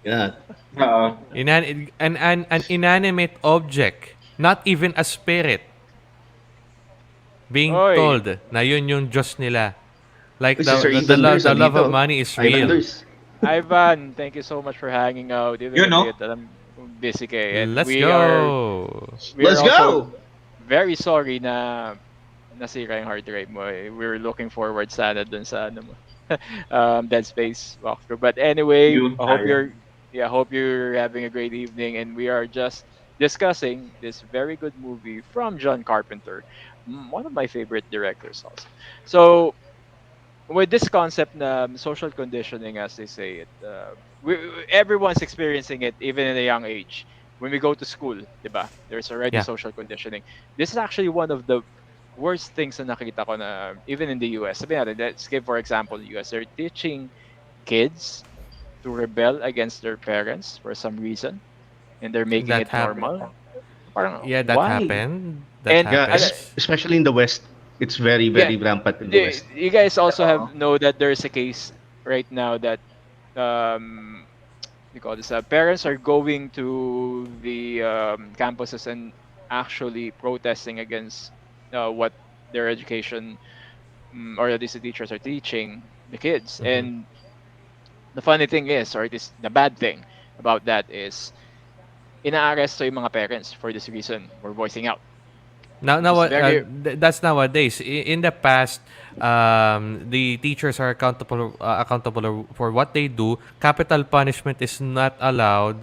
Yeah. Oo. An inanimate object, not even a spirit, being Oy, told na yun yung Diyos nila. Like Sister the Islanders, love of andito. money is real. Islanders. Ivan, thank you so much for hanging out. Even You a know? bit. Alam, busy kay. And Let's we are go. Let's also go! very sorry na nasira yung hard drive mo. We're looking forward sana dun sa ano mo. Dead Space walkthrough. But anyway, Yun, I hope you're having a great evening, and we are just discussing this very good movie from John Carpenter, one of my favorite directors also. So with this concept na social conditioning, as they say it, everyone's experiencing it even in a young age. When we go to school, diba? There's already Yeah. social conditioning. This is actually one of the worst things na nakita ko na even in the US. Sabi natin, let's give for example the US. They're teaching kids to rebel against their parents for some reason, and they're making That it normal. Parang, Yeah, that why? happened. That And Yeah, happened. especially in the West. It's very, Yeah, very rampant in the West. you guys also have know that there's a case right now that we call this parents are going to the campuses and actually protesting against what their education or at least the teachers are teaching the kids. Mhm. And the funny thing is, or this the bad thing about that is, inaaresto yung mga parents for this reason. We're voicing out. Now, It's very that's nowadays. In the past, the teachers are accountable for what they do. Capital punishment is not allowed.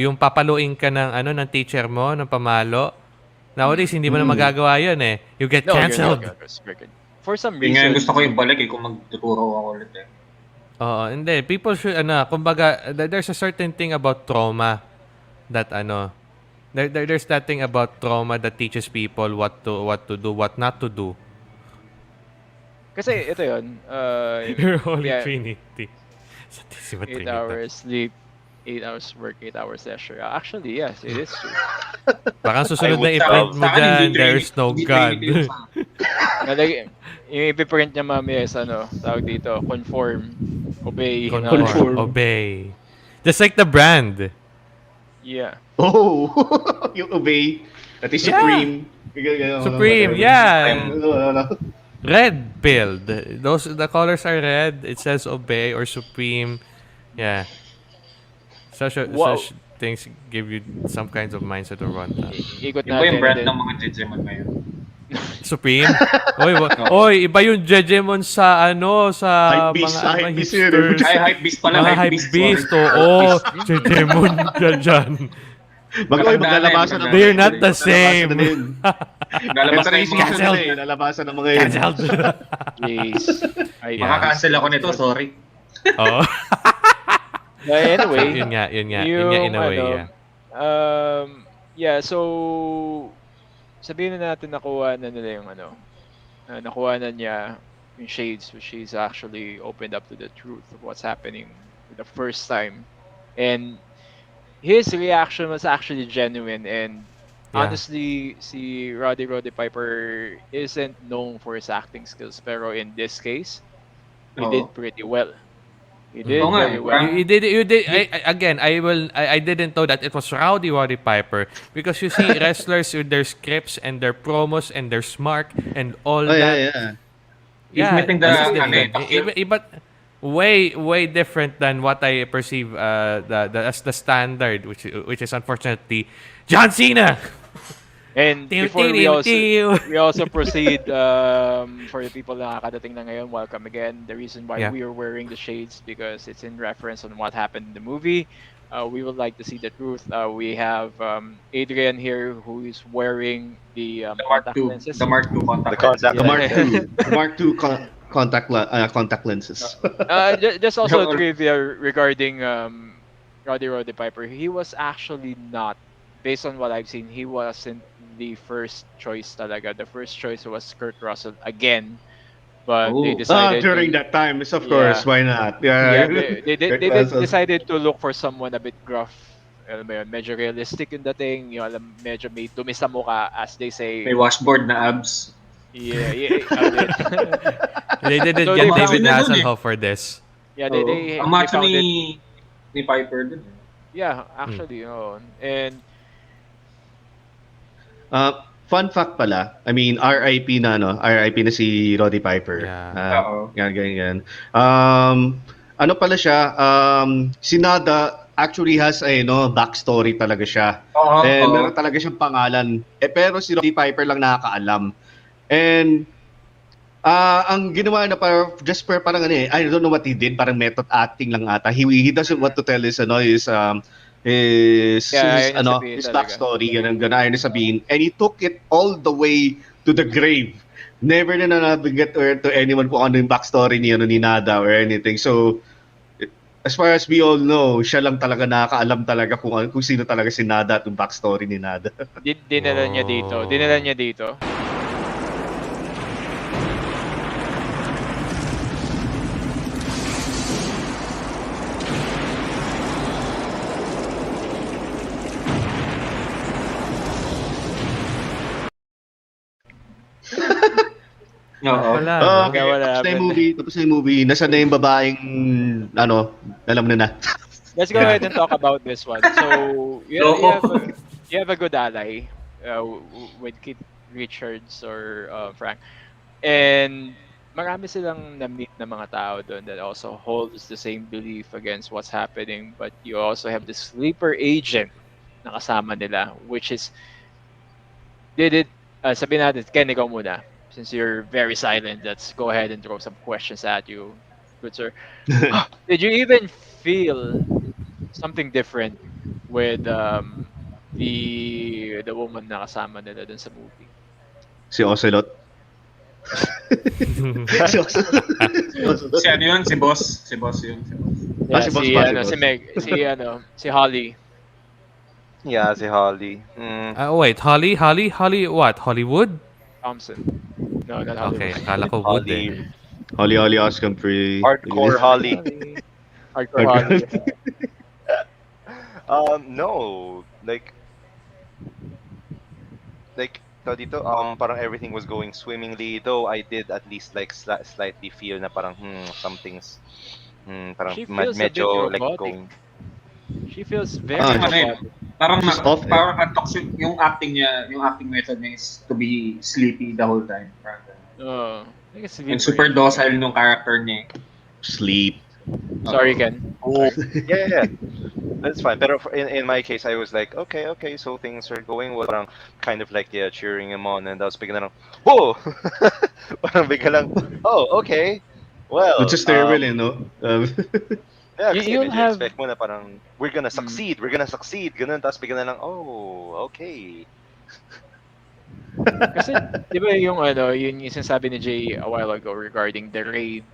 Yung papaluin ka ng teacher mo, ng pamalo. Nowadays, hindi mo na magagawa yun eh. You get no, canceled. For some Yun nga reason. yung gusto ko ibalik kung magtuturo ako ulit eh. Oo, hindi. People should, kumbaga, there's a certain thing about trauma that, there's that thing about trauma that teaches people what to do, what not to do. Kasi ito yun. Your Holy yeah, Trinity. Santísima 8 Trinidad. hours sleep, 8 hours work, 8 hours leisure. Actually, yes, it is true. Baka susunod na Ay, i-print mo sa akin, dyan, hindi there's no hindi God. Trinity yun sa akin. Yung ipiprint niya mamaya is tawag dito, conform, obey. Conform, obey. Just like the brand. Yeah. Oh, yung obey. That is Yeah. supreme. Supreme, yeah. Red pilled. The colors are red. It says obey or supreme. Yeah. Such Wow. things give you some kinds of mindset or whatnot. Ikot Yung ba yung natin. brand din. ng mga Jejemon ngayon? Supreme? Oy, iba yung Jejemon sa Hypebeast, mga hypebeast hipsters. Ay, hypebeast pala. Mga hypebeast, oo. Jejemon dyan. Maglalabasan ng They're not the same. Lalabas na yung mga Cancelled. Lalabasan ng mga yun. Cancelled. Jeez. Ay, Makaka-cancel ako nito, sorry. Oo. But anyway, Yun nga, in a way, yeah. Yeah, so sabihin na natin nakuha na nila yung nakuha na niya yung shades, which she's actually opened up to the truth of what's happening for the first time. And his reaction was actually genuine, and Yeah. honestly, si Roddy Piper isn't known for his acting skills, pero in this case, he did pretty well. He did Oo nga, very well. You did. I didn't know that it was Roddy Piper because you see wrestlers with their scripts and their promos and their smart and all Oh, that. yeah. He's meeting the this is different. Pacquiao. But way different than what I perceive as the standard, which is unfortunately John Cena. And Tiw, before tiw, tiw. we also proceed, for the people na nakakadating na ngayon, welcome again. The reason why Yeah. we are wearing the shades because it's in reference on what happened in the movie. We would like to see the truth. We have Adrian here who is wearing the Mark contact II. lenses. The Mark II contact. The Mark II. The Mark II contact lenses. Just also trivia regarding Roddy Piper. He was actually not, based on what I've seen, he wasn't the first choice talaga. The first choice was Kurt Russell again, but they Oh. decided During to, that time, is of course, yeah, why not? yeah, Yeah. they Kurt did Russell. decided to look for someone a bit gruff. Alam mo yun, medyo realistic yung dating, yung alam, medyo may dumi sa mukha, as they say. May washboard na abs. Yeah, yeah, a bit. They didn't So get they Ang macho David found, niya dun eh. Hasselhoff for this. yeah, Oo. Ang they macho found it. ni Piper dun. Yeah, Mm. actually, oh, and Fun fact pala, I mean, RIP na, no? RIP na si Roddy Piper. Yeah. Oo. Yan. Ano pala siya, si Nada actually has a backstory talaga siya. Oo. And Oo. meron talaga siyang pangalan. Pero si Roddy Piper lang nakakaalam. And ang ginawa na parang I don't know what he did, parang method acting lang ata. He doesn't want to tell his yeah, ayun yung sabihin his talaga. backstory, ganun ayaw na sabihin. And he took it all the way to the grave. Never na nabigat to anyone kung ano yung backstory niya ni Nada or anything. So as far as we all know, siya lang talaga nakakaalam talaga kung sino talaga si Nada at yung backstory ni Nada. Dinala niya dito. Dinala niya dito. Oo. Wala. Okay, Wala tapos na yung movie. Nasa na yung babaeng, alam na na. Let's go ahead and talk about this one. So, you have a good ally with Kid Richards or Frank. And marami silang na-meet na mga tao doon that also holds the same belief against what's happening. But you also have the sleeper agent na kasama nila, which is, sabihin natin, Ken, ikaw muna. Since you're very silent, let's go ahead and throw some questions at you, good sir. Did you even feel something different with the woman na kasama nila dun sa movie? Si Ocelot. Si Ocelot. Si ano yun? Si Boss. Si Boss yun. Yeah, si Boss si, ba? ano, si Meg, si Holly. Yeah, si Holly. Wait, Holly what? Hollywood? Thompson. No, not Holly. Okay, akala ko Wood eh. Holly Oscar Free. Hardcore Holly. Hardcore Holly. No, like dito, parang everything was going swimmingly, though I did at least like slightly feel na parang something's parang She feels a bit medyo like robotic. going. She feels very Ano yun? robotic. Parang She's off, eh. parang ang toxic yung acting niya, yung acting method niya is to be sleepy the whole time. Parang ganun. I guess And super docile nung character niya. Sleep. Sorry, Ken. Oh, yeah. That's fine. Pero in my case, I was like, okay, so things are going well. Parang kind of like, yeah, cheering him on. And tapos bigla na lang, whoa! Parang bigla lang, oh, okay. Well, It's a stairwell, no? yeah, kasi You'll medyo have- expect mo na parang, we're gonna succeed, ganun. Tapos bigla na lang, oh, okay. Kasi, di ba yun yung sinasabi ni Jay a while ago regarding the raid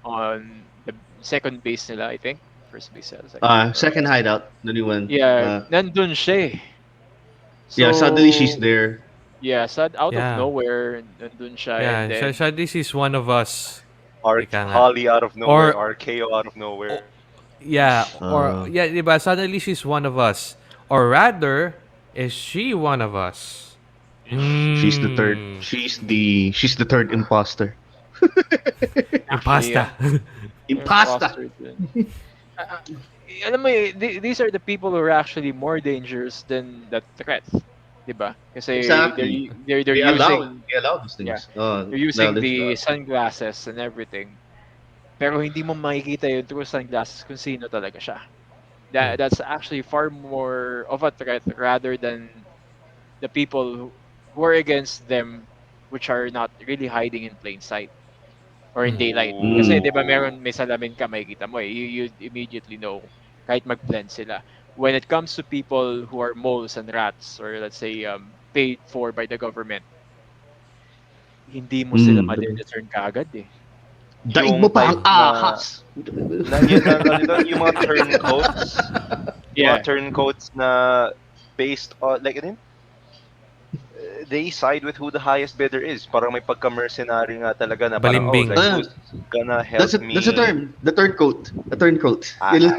on the second base nila, I think. First base nila. Second hideout, the new one. Yeah, nandun siya eh. Yeah, suddenly she's there. Yeah, out Yeah. of nowhere, nandun siya. Yeah, And then, siya this is one of us. Ika nga. Holly out of nowhere, Or- RKO out of nowhere. Yeah, diba, suddenly she's one of us. Or rather, is she one of us? She's the third. She's the third imposter. Impasta. Impasta. Alam mo, these are the people who are actually more dangerous than the threat. Diba? Kasi Exactly. they're They using allow those things. they're using the sunglasses and everything. Pero hindi mo makikita yun through sunglasses kung sino talaga siya. That's actually far more of a threat rather than the people who are against them, which are not really hiding in plain sight or in daylight. Kasi 'di ba may salamin ka, makikita mo eh. You immediately know kahit mag-blend sila. When it comes to people who are moles and rats, or let's say paid for by the government, hindi mo sila ma-discern kaagad eh. Daig mo pa ang ahas. Yung mga turncoats. Yeah. Mga turncoats na based on, like, they side with who the highest bidder is. Parang may pagka-mercenary nga talaga na parang, oh, Balimbing. like, who's gonna help That's me? a term. The turncoat. A turncoat. Yeah. The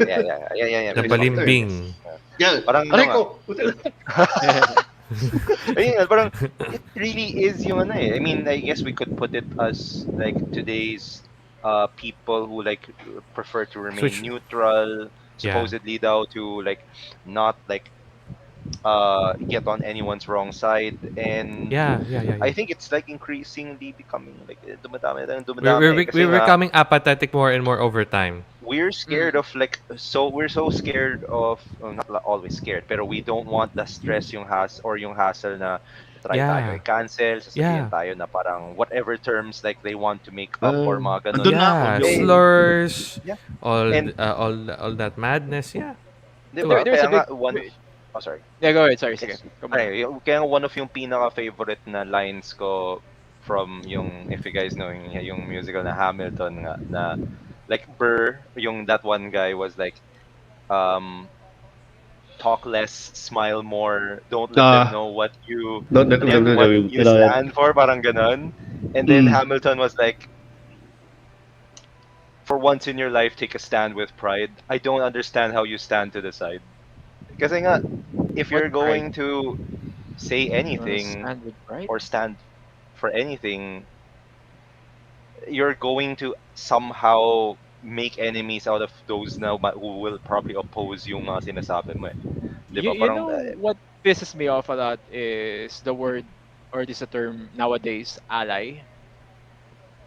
There's one term. balimbing. Yeah. Parang Aray ano ko! Ayun, parang it really is yung ano eh. I mean, I guess we could put it as like today's people who like prefer to remain Switch. neutral, Yeah. supposedly though, to like not like get on anyone's wrong side, and Yeah. I think it's like increasingly becoming like dumadami We're kasi nga becoming apathetic more and more over time. we're scared of like we're so scared of not always scared pero we don't want the stress yung hassle na try tayo i-cancel sasabihin tayo na parang whatever terms like they want to make up or mga ganun. Slurs, Yeah. all that madness, yeah. Diba? There's Kaya a big... nga one sorry. Yeah, go ahead. Sorry, sige. Kaya one of yung pinaka-favorite na lines ko from yung, if you guys know, yung musical na Hamilton nga, na like Burr, yung that one guy was like, talk less, smile more, don't let them know what you stand for, parang ganon. And then Hamilton was like, for once in your life, take a stand with pride. I don't understand how you stand to the side. Kasi nga, if you're going to say anything or stand for anything, you're going to somehow make enemies out of those now who will probably oppose yung mga sinasabi mo eh. Diba? You know what pisses me off a lot is the word, or this a term nowadays, ally.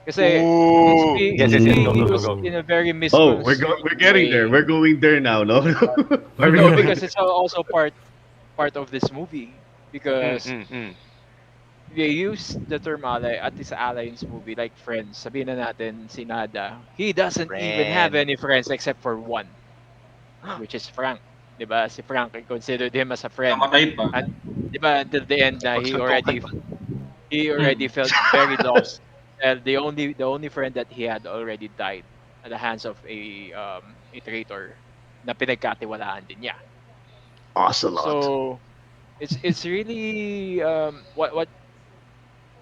Kasi yes, go. In a very misconstrued we're getting there. We're going there now, no? No, because it's also part of this movie. Because they use the term ally, at least ally in this movie, like friends. Sabihin na natin si Nada, he doesn't even have any friends except for one, which is Frank. Diba? Si Frank, I considered him as a friend. And, diba, until the end, he already felt very lost. The only friend that he had already died at the hands of a traitor na pinagkatiwalaan din niya. Ocelot. So it's really what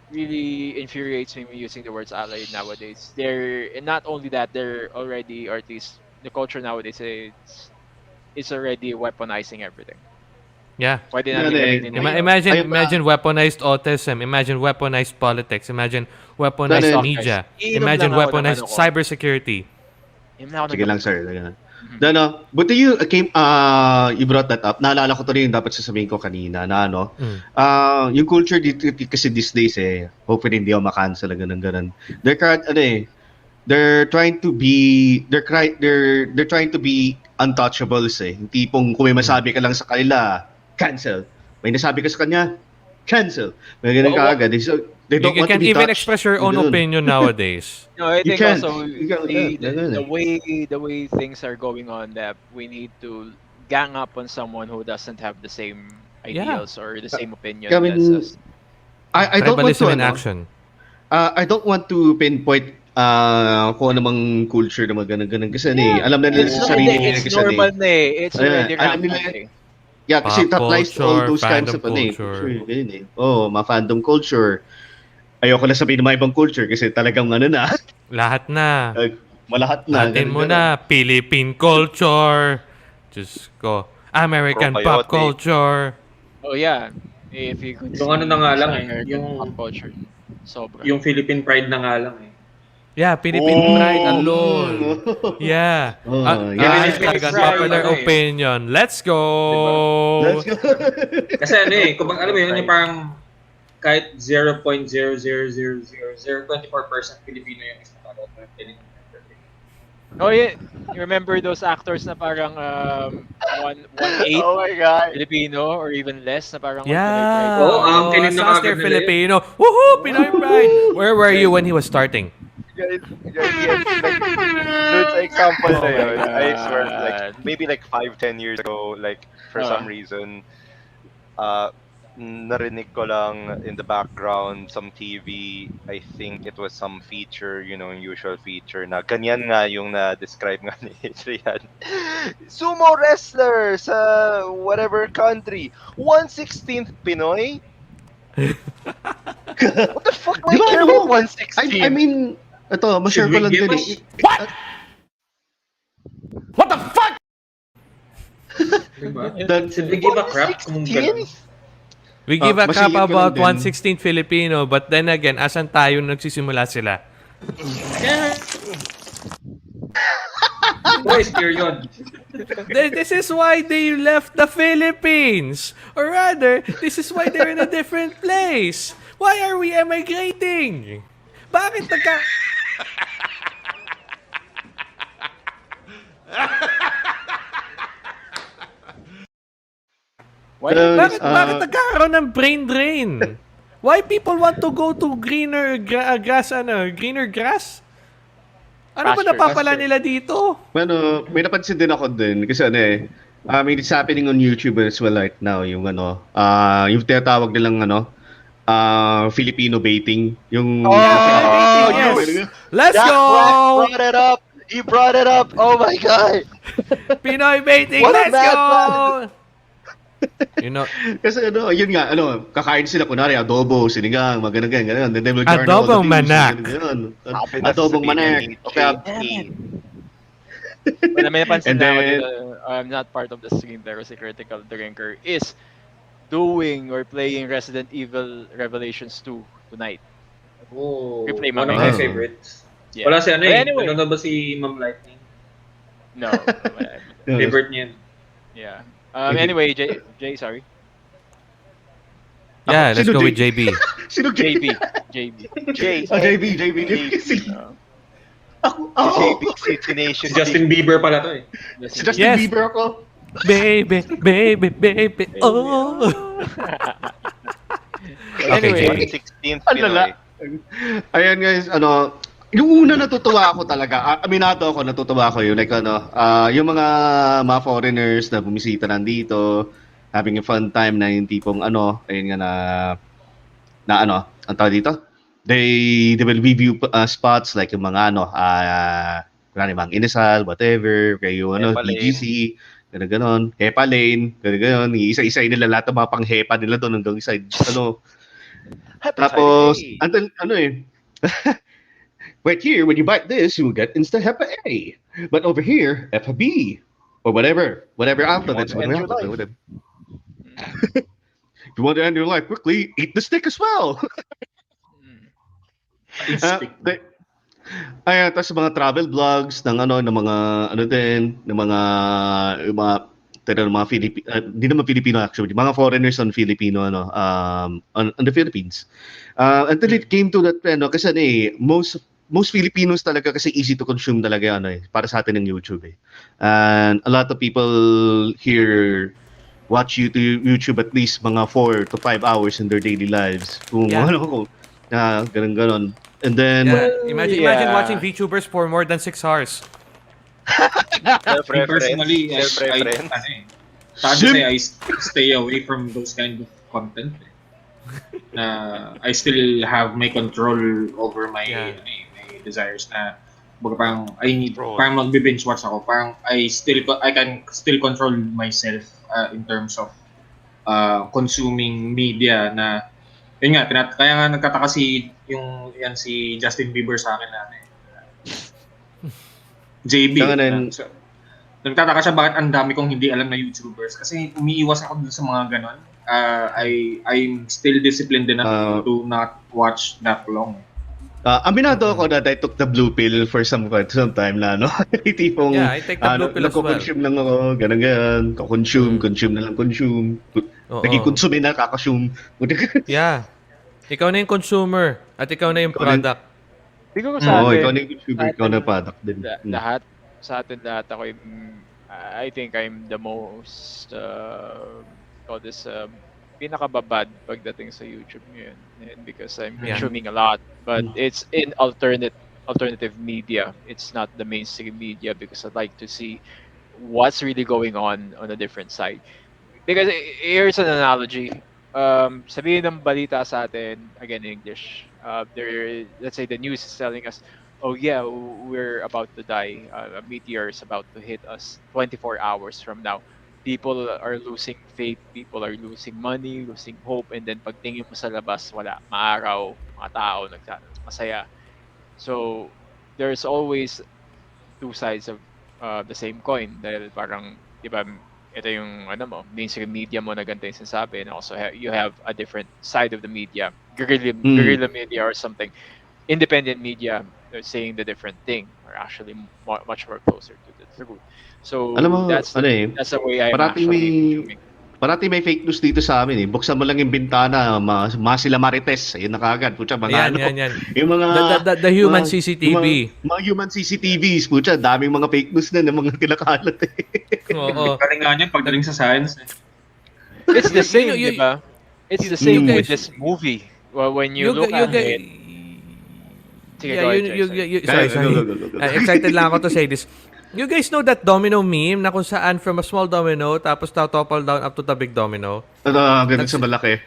really infuriates me using the words ally nowadays. And not only that, they're already, or at least the culture nowadays, it's already weaponizing everything. Yeah. Pwede natin Imagine weaponized autism. Imagine weaponized politics. Imagine weaponized media. Imagine weaponized cybersecurity. Sige lang, sir. Buti you brought that up. Naalala ko to rin yung dapat sasabihin ko kanina na yung culture dito kasi these days hopefully hindi ako makancel ganun. They're trying to be untouchables Yung tipong kung may masabi ka lang sa kanila, cancel. May nasabi ka sa kanya, cancel. May ganun ka agad. They don't you want to can't be even touched. express your own opinion nowadays. No, I think can't. also the way things are going on, that we need to gang up on someone who doesn't have the same ideals or the same opinion as us. I don't want to in action. I don't want to pinpoint kung ano mang culture na ganun kasi alam na nila sa sarili nila kasi normal na It's already rampant Yeah, kasi it applies to all those kinds of culture. Ma-fandom culture. Ayoko na sabihin ng mga ibang culture kasi talagang na. Lahat na. Malahat na. Latin mo na. Philippine culture. Diyos ko. American pop culture. Oh yeah. If you could yung na nga lang yung pop culture. Sobra. Yung Philippine pride na nga lang Yeah, Philippine pride alone. Yeah. Popular opinion. Let's go. Let's go. Kasi kung alam mo yun, yung parang kahit 0.0000024% Filipino yung isang tao. Oh yeah, you remember those actors na parang 1/8 oh my God. Filipino or even less na parang Yeah. Pinoy they're Filipino. Woohoo! Pinoy pride. Where were you when he was starting? Guys, like, example na yun. I swear, like, maybe like 5-10 years ago, like, for some reason, narinig ko lang in the background, some TV, I think it was some feature, usual feature na ganyan nga yung na-describe nga ni Adrian. Sumo wrestler sa whatever country, 1/16th Pinoy? What the fuck do Di I ba care ano? about I 116? mean, ito, ma-share Should ko we lang give din us... eh. Diba? That, Should we give a crap kung 116? ganun? We give a crap masingit ko lang about din. 116 Filipino, but then again, asan tayo nagsisimula sila? Twice period. This is why they left the Philippines. Or rather, this is why they're in a different place. Why are we emigrating? Bakit nagka... Why? Bakit nagkakaroon ng brain drain? Why people want to go to greener grass, greener grass? Ano ba napapala nila dito? Bueno, may napansin din ako din kasi ano eh, I mean, it's happening on YouTube as well right now, yung yung tinatawag nilang Filipino baiting, yung Yes. Let's go! Brought it up. He brought it up. Oh my god. Pinoy baiting. What a Let's bad go! You know, kasi yun nga, kakain sila kunwari adobo, sinigang, ganun. Then they will garner all the adobong views, manak. ganun. Adobong manak. Okay. Well, may napansin And na ako then- dito, I'm not part of the stream pero si Critical Drinker is doing or playing Resident Evil Revelations 2 tonight. Oh, Replay one of mamaya. my favorites. Yeah. Wala si ano But eh. anyway. Nanonood ba si Ma'am Lightning? No. Favorite niya. Yeah. Anyway, Jay, sorry. yeah, let's Sino go J? with JB. Sino JB. JB. Ako, JB City Nation. Si Justin Bieber pala to eh. Si Justin Yes. Bieber ako. Baby. Oh. Okay, Anyway, JB. 116th Ang Pinoy. lala. Ayan guys, yung una natutuwa ako talaga, aminado ako, natutuwa ako yun, like yung mga foreigners na bumisita nandito, having a fun time na yung tipong ayun nga ang tawag dito? They will review spots like yung mga mga inasal, whatever, kayo Hepa Lane. BGC, ganon, Hepa Lane, ganon, isa-isa nila lahat ng mga pang-Hepa nila doon hanggang isa, tapos, until, right here, when you bite this, you will get instant HEPA A. But over here, HEPA B. Or whatever alphabets. end your life. Whatever. If you want to end your life quickly, eat the stick as well. Ayan, tapos mga travel vlogs ng mga Filipino, hindi naman Filipino actually, mga foreigners on Filipino, on the Philippines. Until it came to that, kasi most Filipinos talaga kasi easy to consume talaga, para sa atin ng YouTube eh. And a lot of people here watch YouTube at least mga 4 to 5 hours in their daily lives. Kung ganun. And then, Imagine watching VTubers for more than 6 hours. Personally, I stay away from those kind of content. I still have my control over my desires na parang parang magbe-binge watch ako. Parang I can still control myself in terms of consuming media na yun nga, kaya nga nagkataka si Justin Bieber sa akin na JB. Nagtataka siya bakit ang dami kong hindi alam na YouTubers kasi umiiwas ako dun sa mga ganon. I'm still disciplined enough to not watch that long. Aminado ako that I took the blue pill for some time na, tipong, I take the blue pill as well. nagko-consume lang ako, ganun, consume na lang, consume. Naging consume na, kakasyum. Yeah. Ikaw na yung consumer at ikaw na yung product. Tingnan ko sa atin. Ikaw na yung consumer, ikaw na product din. Lahat, sa atin lahat, I think I'm the most, pinakababad pagdating sa YouTube ngayon. And because I'm consuming a lot. But it's in alternative media. It's not the mainstream media because I'd like to see what's really going on a different side. Because here's an analogy. Sabihin ng balita sa atin, again in English, let's say the news is telling us, oh yeah, we're about to die. A meteor is about to hit us 24 hours from now. people are losing faith, people are losing money, losing hope, and then pagtingin mo sa labas, wala, maaraw, mga tao masaya. So there's always two sides of the same coin dahil parang 'di ba ito yung ano mo mainstream media mo na ganito yung sinasabi, and also you have a different side of the media, guerrilla media or something, independent media, saying the different thing or actually much more closer to the truth. So Alam mo, that's the way I'm parating actually viewing. parating may fake news dito sa amin eh. Buksan mo lang yung bintana, sila Marites, ayun na kagad. Putya, mga Yan. Yung mga The human CCTV. Mga human CCTVs, putya, daming mga fake news na ng mga kinakalat eh. Oo. Galing nga niyan pagdating sa science. It's the same, di ba? It's the same with this movie. Well, when you look at it. Sige, sorry. Excited lang ako to say this. You guys know that domino meme na kung saan from a small domino tapos topple down up to the big domino? Ganun sa malaki.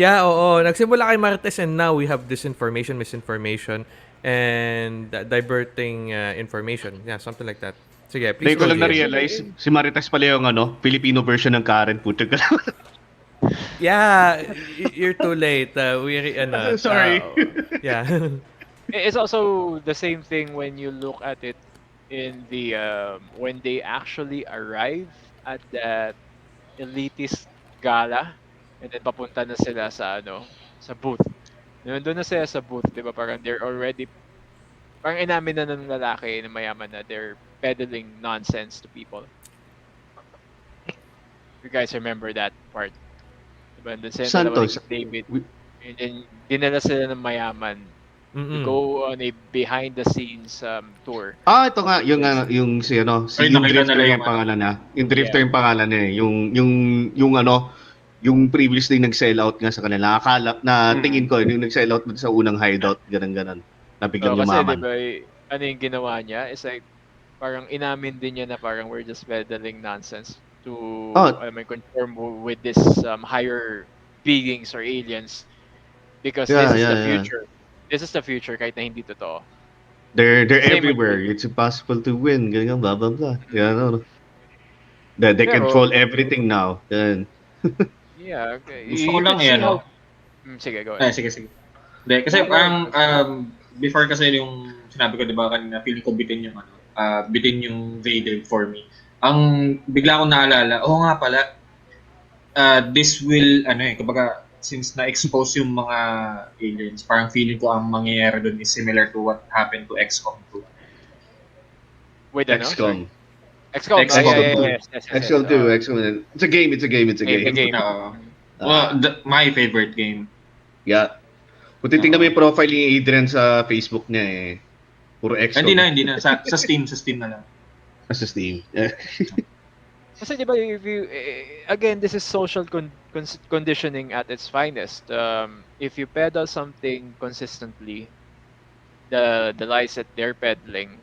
Yeah, oo. Nagsimula kay Marites and now we have disinformation, misinformation, and diverting information. Yeah, something like that. Sige, please. Hindi ko lang na-realize, si Marites pala yung Filipino version ng Karen. Puto ka lang. Yeah, you're too late. Sorry. Yeah. It's also the same thing when you look at it in the when they actually arrive at that elitist gala, and then papunta na sila sa sa booth. Nandun na sila sa booth, 'di ba? Parang they're already parang inamin na ng lalaki na mayaman na they're peddling nonsense to people. You guys remember that part? Diba? Doon sila Santos. David. And then dinala sila ng mayaman to go on a behind the scenes tour. Ito nga yung yung drifter yung pangalan na. Yung drifter yung pangalan niya eh. Yung previously nag-sell out nga sa kanila. Akala na tingin ko yung nag-sell out sa unang hideout, ganun. Nabiglang yumaman. Kasi diba, ano yung ginawa niya? It's like parang inamin din niya na parang we're just peddling nonsense to conform with this higher beings or aliens, because this is the future. This is the future kahit na hindi totoo. They're everywhere. It's impossible to win. Ganyan, blah, blah, blah. Yeah, They control everything now. Yan. Yeah, okay. Gusto ko lang Sige, go ahead. Sige. Kasi parang before kasi yung sinabi ko, diba, kanina, feeling ko bitin yung Vader for me. Ang bigla akong naalala, nga pala, this will, kumbaga, since na-expose yung mga aliens, parang feeling ko ang mangyayari doon is similar to what happened to XCOM 2. Wait, XCOM. XCOM 2. XCOM. It's a game. Well, my favorite game. Yeah. Kung titignan mo yung profile ni Adrian sa Facebook niya eh, puro XCOM. Hindi na. Sa Steam na lang. Sa Steam. Kasi diba, if you, again, this is social conditioning at its finest. If you peddle something consistently, the lies that they're peddling,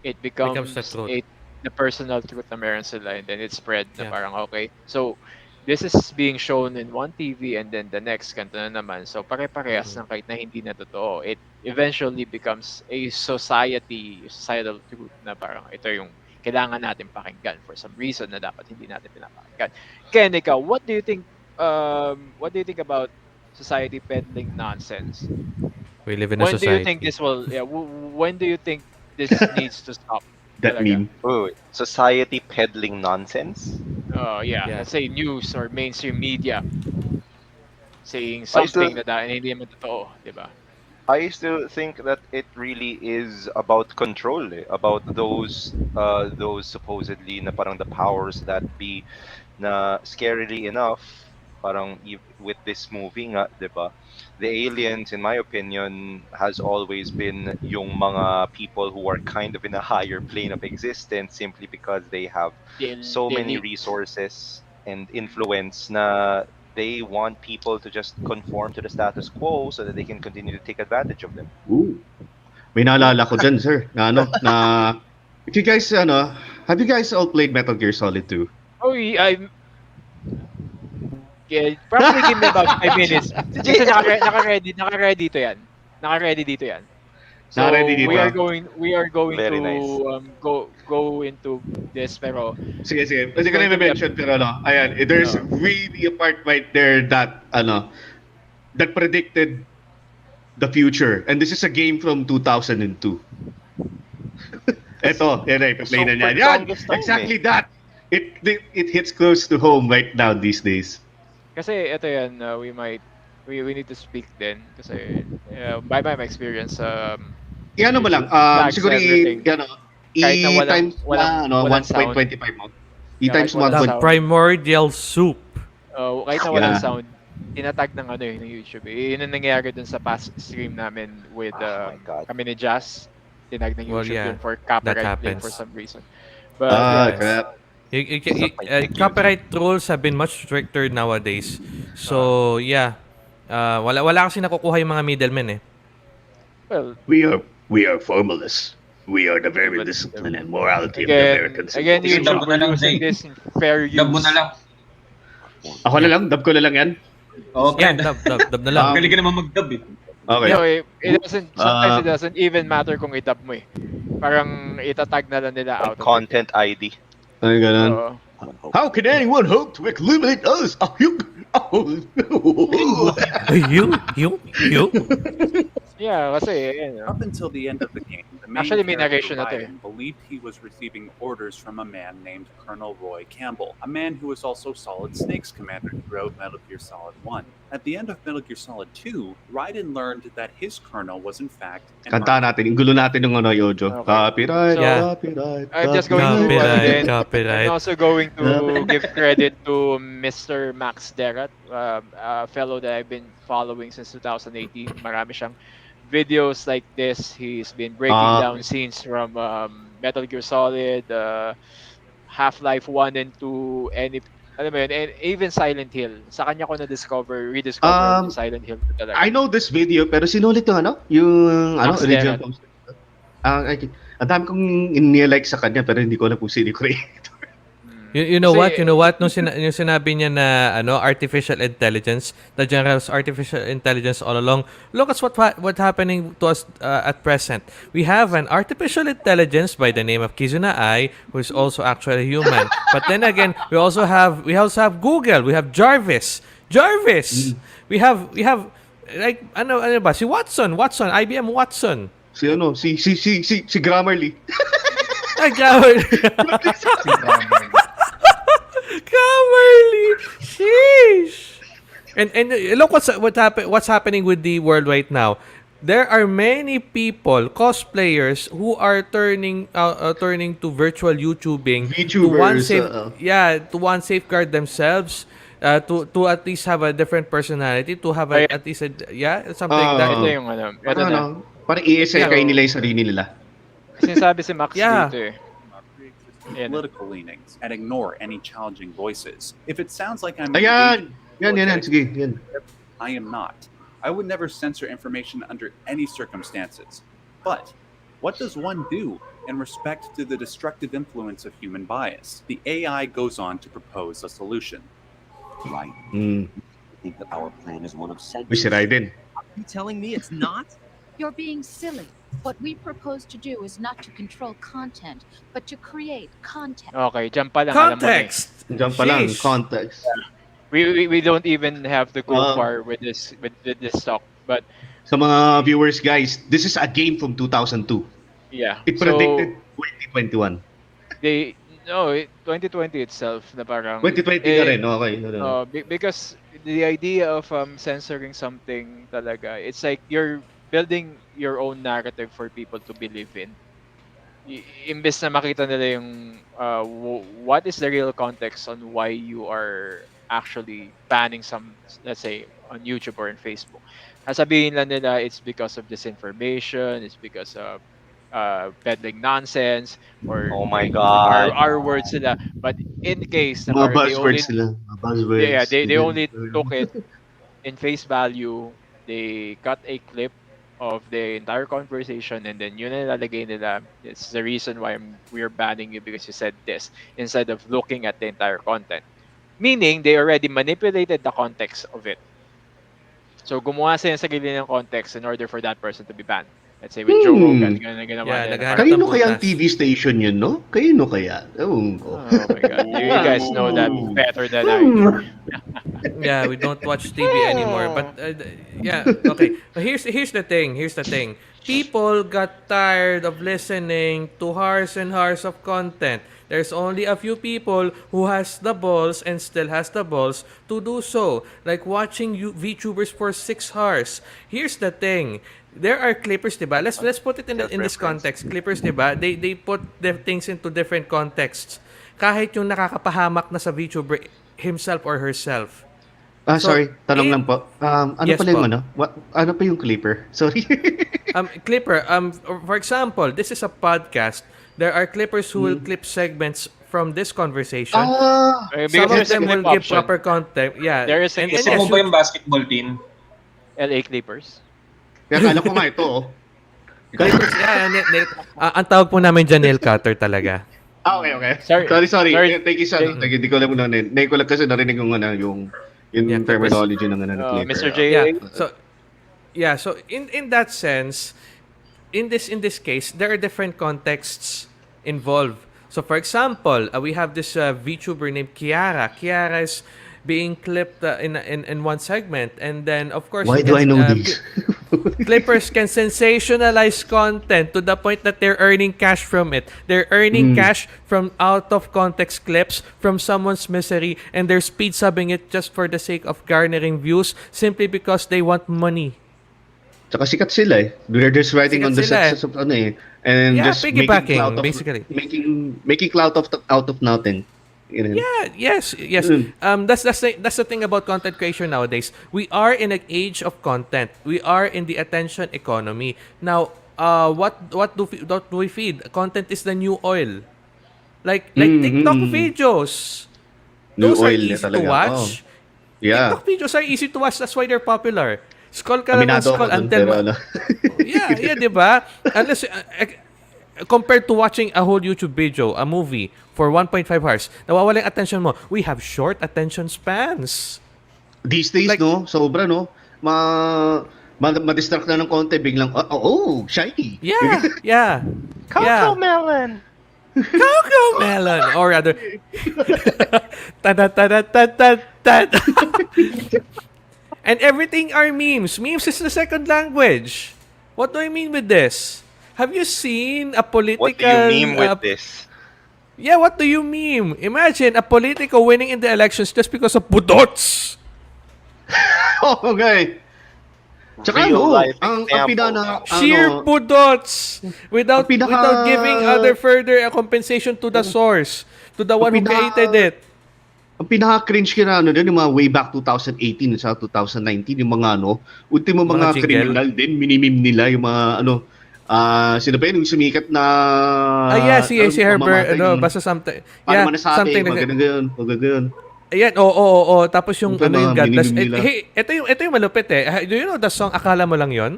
it becomes the personal truth na meron sila, and then it spread na parang okay. So, this is being shown in one TV and then the next kanto na naman. So, pare-parehas ng kahit na hindi na totoo. It eventually becomes a societal truth na parang ito yung kailangan natin pakinggan for some reason na dapat hindi natin pinapakinggan. Ken, ikaw, what do you think about society peddling nonsense? We live in a society. When do you think this will when do you think this needs to stop? That meme. Society peddling nonsense? Let's say news or mainstream media saying something na hindi naman totoo, di ba? I still think that it really is about control, about those supposedly na parang the powers that be, na scarily enough, parang with this movie nga, diba? The aliens, in my opinion, has always been yung mga people who are kind of in a higher plane of existence simply because they have so many resources and influence na they want people to just conform to the status quo so that they can continue to take advantage of them. Ooh. May naalala ko dyan, sir. If you guys, have you guys all played Metal Gear Solid 2? Oh, probably give me about 5 minutes. Kasi naka-ready dito yan. Not ready So dito. we are going to Very nice. go into this, pero Sige, sige. it's Pwede ko going na to be a i-mention, pero ayan, there's uh, really a part right there that, that predicted the future. And this is a game from 2002. Eto, yan ay, play na niyan. Super Yan! longest time Exactly that! It hits close to home right now these days. kasi ito yan, we need to speak din kasi by my experience, I-ano mo lang, flags siguro everything. Kahit na i-times walang sound. 1.25 mo. Yeah, I-times kahit walang The 1. sound. primordial soup. Kahit na walang Yeah. sound, tinatag ng ng YouTube. Yun ang nangyayari dun sa past stream namin with Oh my God. kami ni Jazz. Tinag ng Well, YouTube yeah, yun for that copyright claim happens. for some reason. But Ah, yes. crap. Copyright rules have been much stricter nowadays. So, yeah. Wala kasi nakukuha yung mga middlemen eh. Well, We are formalists. We are the very but, discipline and morality of the again, American again, civilization. YouTube, Dub mo na lang, we're using Zay. this in fair use. Dub mo na lang. Ako na lang, dub ko na lang yan. Okay. Yan, dub na lang. Galing ka naman mag-dub eh. Okay. You know, it doesn't, sometimes it doesn't even matter kung i-dub mo eh. Parang itatag na lang nila out of it. Content ID. Ay, ganun. Oo. How can anyone hope to eliminate us? You? Yeah, kasi, Up until the end of the game, the main Actually, may character narration na to eh. Ryan believed he was receiving orders from a man named Colonel Roy Campbell, a man who was also Solid Snake's commander throughout Metal Gear Solid 1. At the end of Metal Gear Solid 2, Raiden learned that his colonel was in fact an Kanta natin, yung gulo natin ng Yojo. Okay. Copyright, So, copyright, I'm just going to Copyright. I'm also going to give credit to Mr. Max Derat, a fellow that I've been following since 2018. Marami siyang videos like this. He's been breaking down scenes from Metal Gear Solid, Half-Life 1 and 2, alam mo yun, and even Silent Hill. Sa kanya ko rediscover yung Silent Hill talaga. I know this video, pero sinulit yung Max original Derat. post. Ang dami kong in-like sa kanya, pero hindi ko na po sini-create. You know Kasi- what? Nung sinabi niya na artificial intelligence, the general's artificial intelligence all along. Look at what happening to us at present. We have an artificial intelligence by the name of Kizuna Ai, who is also actually human. But then again, we also have Google. We have Jarvis. We have like ano ba? Si Watson, IBM Watson. Si Grammarly. Ay, Grammarly. Grammarly. Sheesh. And look what's happening with the world right now. There are many people, cosplayers, who are turning to virtual YouTubing to one safeguard themselves, to at least have a different personality, to have at least something like that. Ito yung ito na. Parang i-esecay nila yung sarili nila. Sinasabi si Max dito eh. political leanings and ignore any challenging voices. If it sounds like I'm Ayan! Yan. Sige, yan. I am not. I would never censor information under any circumstances. But what does one do in respect to the destructive influence of human bias? The AI goes on to propose a solution. Right. I think that our plan is one of censorship. Mr. Raiden. Are you telling me it's not? You're being silly. What we propose to do is not to control content, but to create content. Okay, dyan pa lang. Alam mo na eh. Diyan pa lang, context. We don't even have to go far with this talk, but sa mga viewers, guys, this is a game from 2002. Yeah. It predicted 2021. 2020 itself na parang 2020 na rin, okay. Because the idea of censoring something talaga, it's like you're building your own narrative for people to believe in. Imbes na makita nila yung what is the real context on why you are actually banning some, let's say, on YouTube or in Facebook. Sasabihin lang nila it's because of disinformation, it's because of peddling nonsense, or oh my God, our words sila. But in case na mga buzzwords sila, buzzwords. Yeah, they only took it in face value. They cut a clip of the entire conversation, and then yun na nilalagay nila. It's the reason why we're banning you because you said this, instead of looking at the entire content. Meaning, they already manipulated the context of it. So, gumawa sila ng sarili ng context in order for that person to be banned. Let's say with Joe Rogan, ginawa Yeah, nila. naghahanap Kayo ng kaya ang butas. TV station yun, no? Kayo kaya? Ewan ko. Oh my God, you guys know that better than I do. Yeah, we don't watch TV anymore. But yeah, okay. But here's the thing. Here's the thing. People got tired of listening to hours and hours of content. There's only a few people who has the balls and still has the balls to do so. Like watching VTubers for 6 hours. Here's the thing. There are clippers, diba? Let's put it in this context. Clippers, diba? They put the things into different contexts. Kahit yung nakakapahamak na sa VTuber himself or herself. So, Sorry, tanong lang po. Ano yes pala yung po. ano? Ano pa yung clipper? Sorry. Clipper, for example, this is a podcast. There are clippers who will clip segments from this conversation. Some of them will give proper content. Yeah. There is a Gusto mo ba yung basketball team? LA Clippers. Kaya kala ko nga ito, oh. Clippers, ang tawag po namin dyan, nail cutter talaga. Okay. Sorry. Thank you, sir. Thank you. Di ko alam na. Hindi ko lang kasi narinig yung terminology ng clipper. Mr. J. So in that sense, in this case, there are different contexts involved. So for example, we have this VTuber named Kiara. Kiara is being clipped in one segment, and then of course, why do I know this? Clippers can sensationalize content to the point that they're earning cash from it. They're earning cash from out of context clips from someone's misery, and they're speed subbing it just for the sake of garnering views simply because they want money. Tsaka sikat sila eh. They're just writing on the success of and just piggybacking, basically. Making clout out of nothing. You know? Yeah, yes. That's the thing about content creation nowadays. We are in an age of content. We are in the attention economy. Now, what do we feed? Content is the new oil. Like TikTok videos. Those are easy to watch. Yeah. TikTok videos are easy to watch. That's why they're popular. Scroll ka lang ng scroll until... Yeah, di ba? Unless... compared to watching a whole YouTube video, a movie, for 1.5 hours, nawawala yung attention mo. We have short attention spans. These days, no? Sobra, no? Ma-distract na ng konti, biglang, shiny. Yeah. Coco melon. Coco melon. Or rather, and everything are memes. Memes is the second language. What do I mean with this? Have you seen a political... What do you mean with this? Yeah, what do you mean? Imagine a political winning in the elections just because of budots. Okay. Tsaka ang sheer budots without giving other further compensation to the source, to the one who created it. Ang pinaka-cringe kina yung mga way back 2018 sa 2019, yung mga ultimo mga criminal din, minimim nila yung mga sino ba yun, yung sumikat na si Herbert, basta something. Para something like that. Ayan, tapos yung yung godless. Ito yung malupit eh. Do you know the song Akala Mo Lang Yon?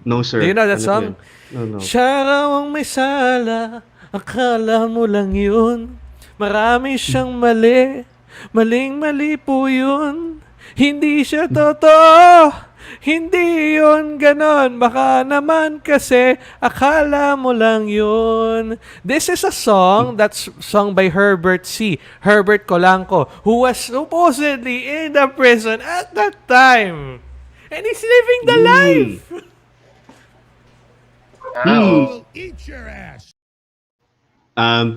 No, sir. Do you know that song? No. Siya raw ang may sala, akala mo lang yun. Marami siyang mali, maling-mali po yun. Hindi siya totoo, hindi yun ganon. Baka naman kasi akala mo lang yun. This is a song that's sung by Herbert Colanco, who was supposedly in the prison at that time. And he's living the life. Eat your ass.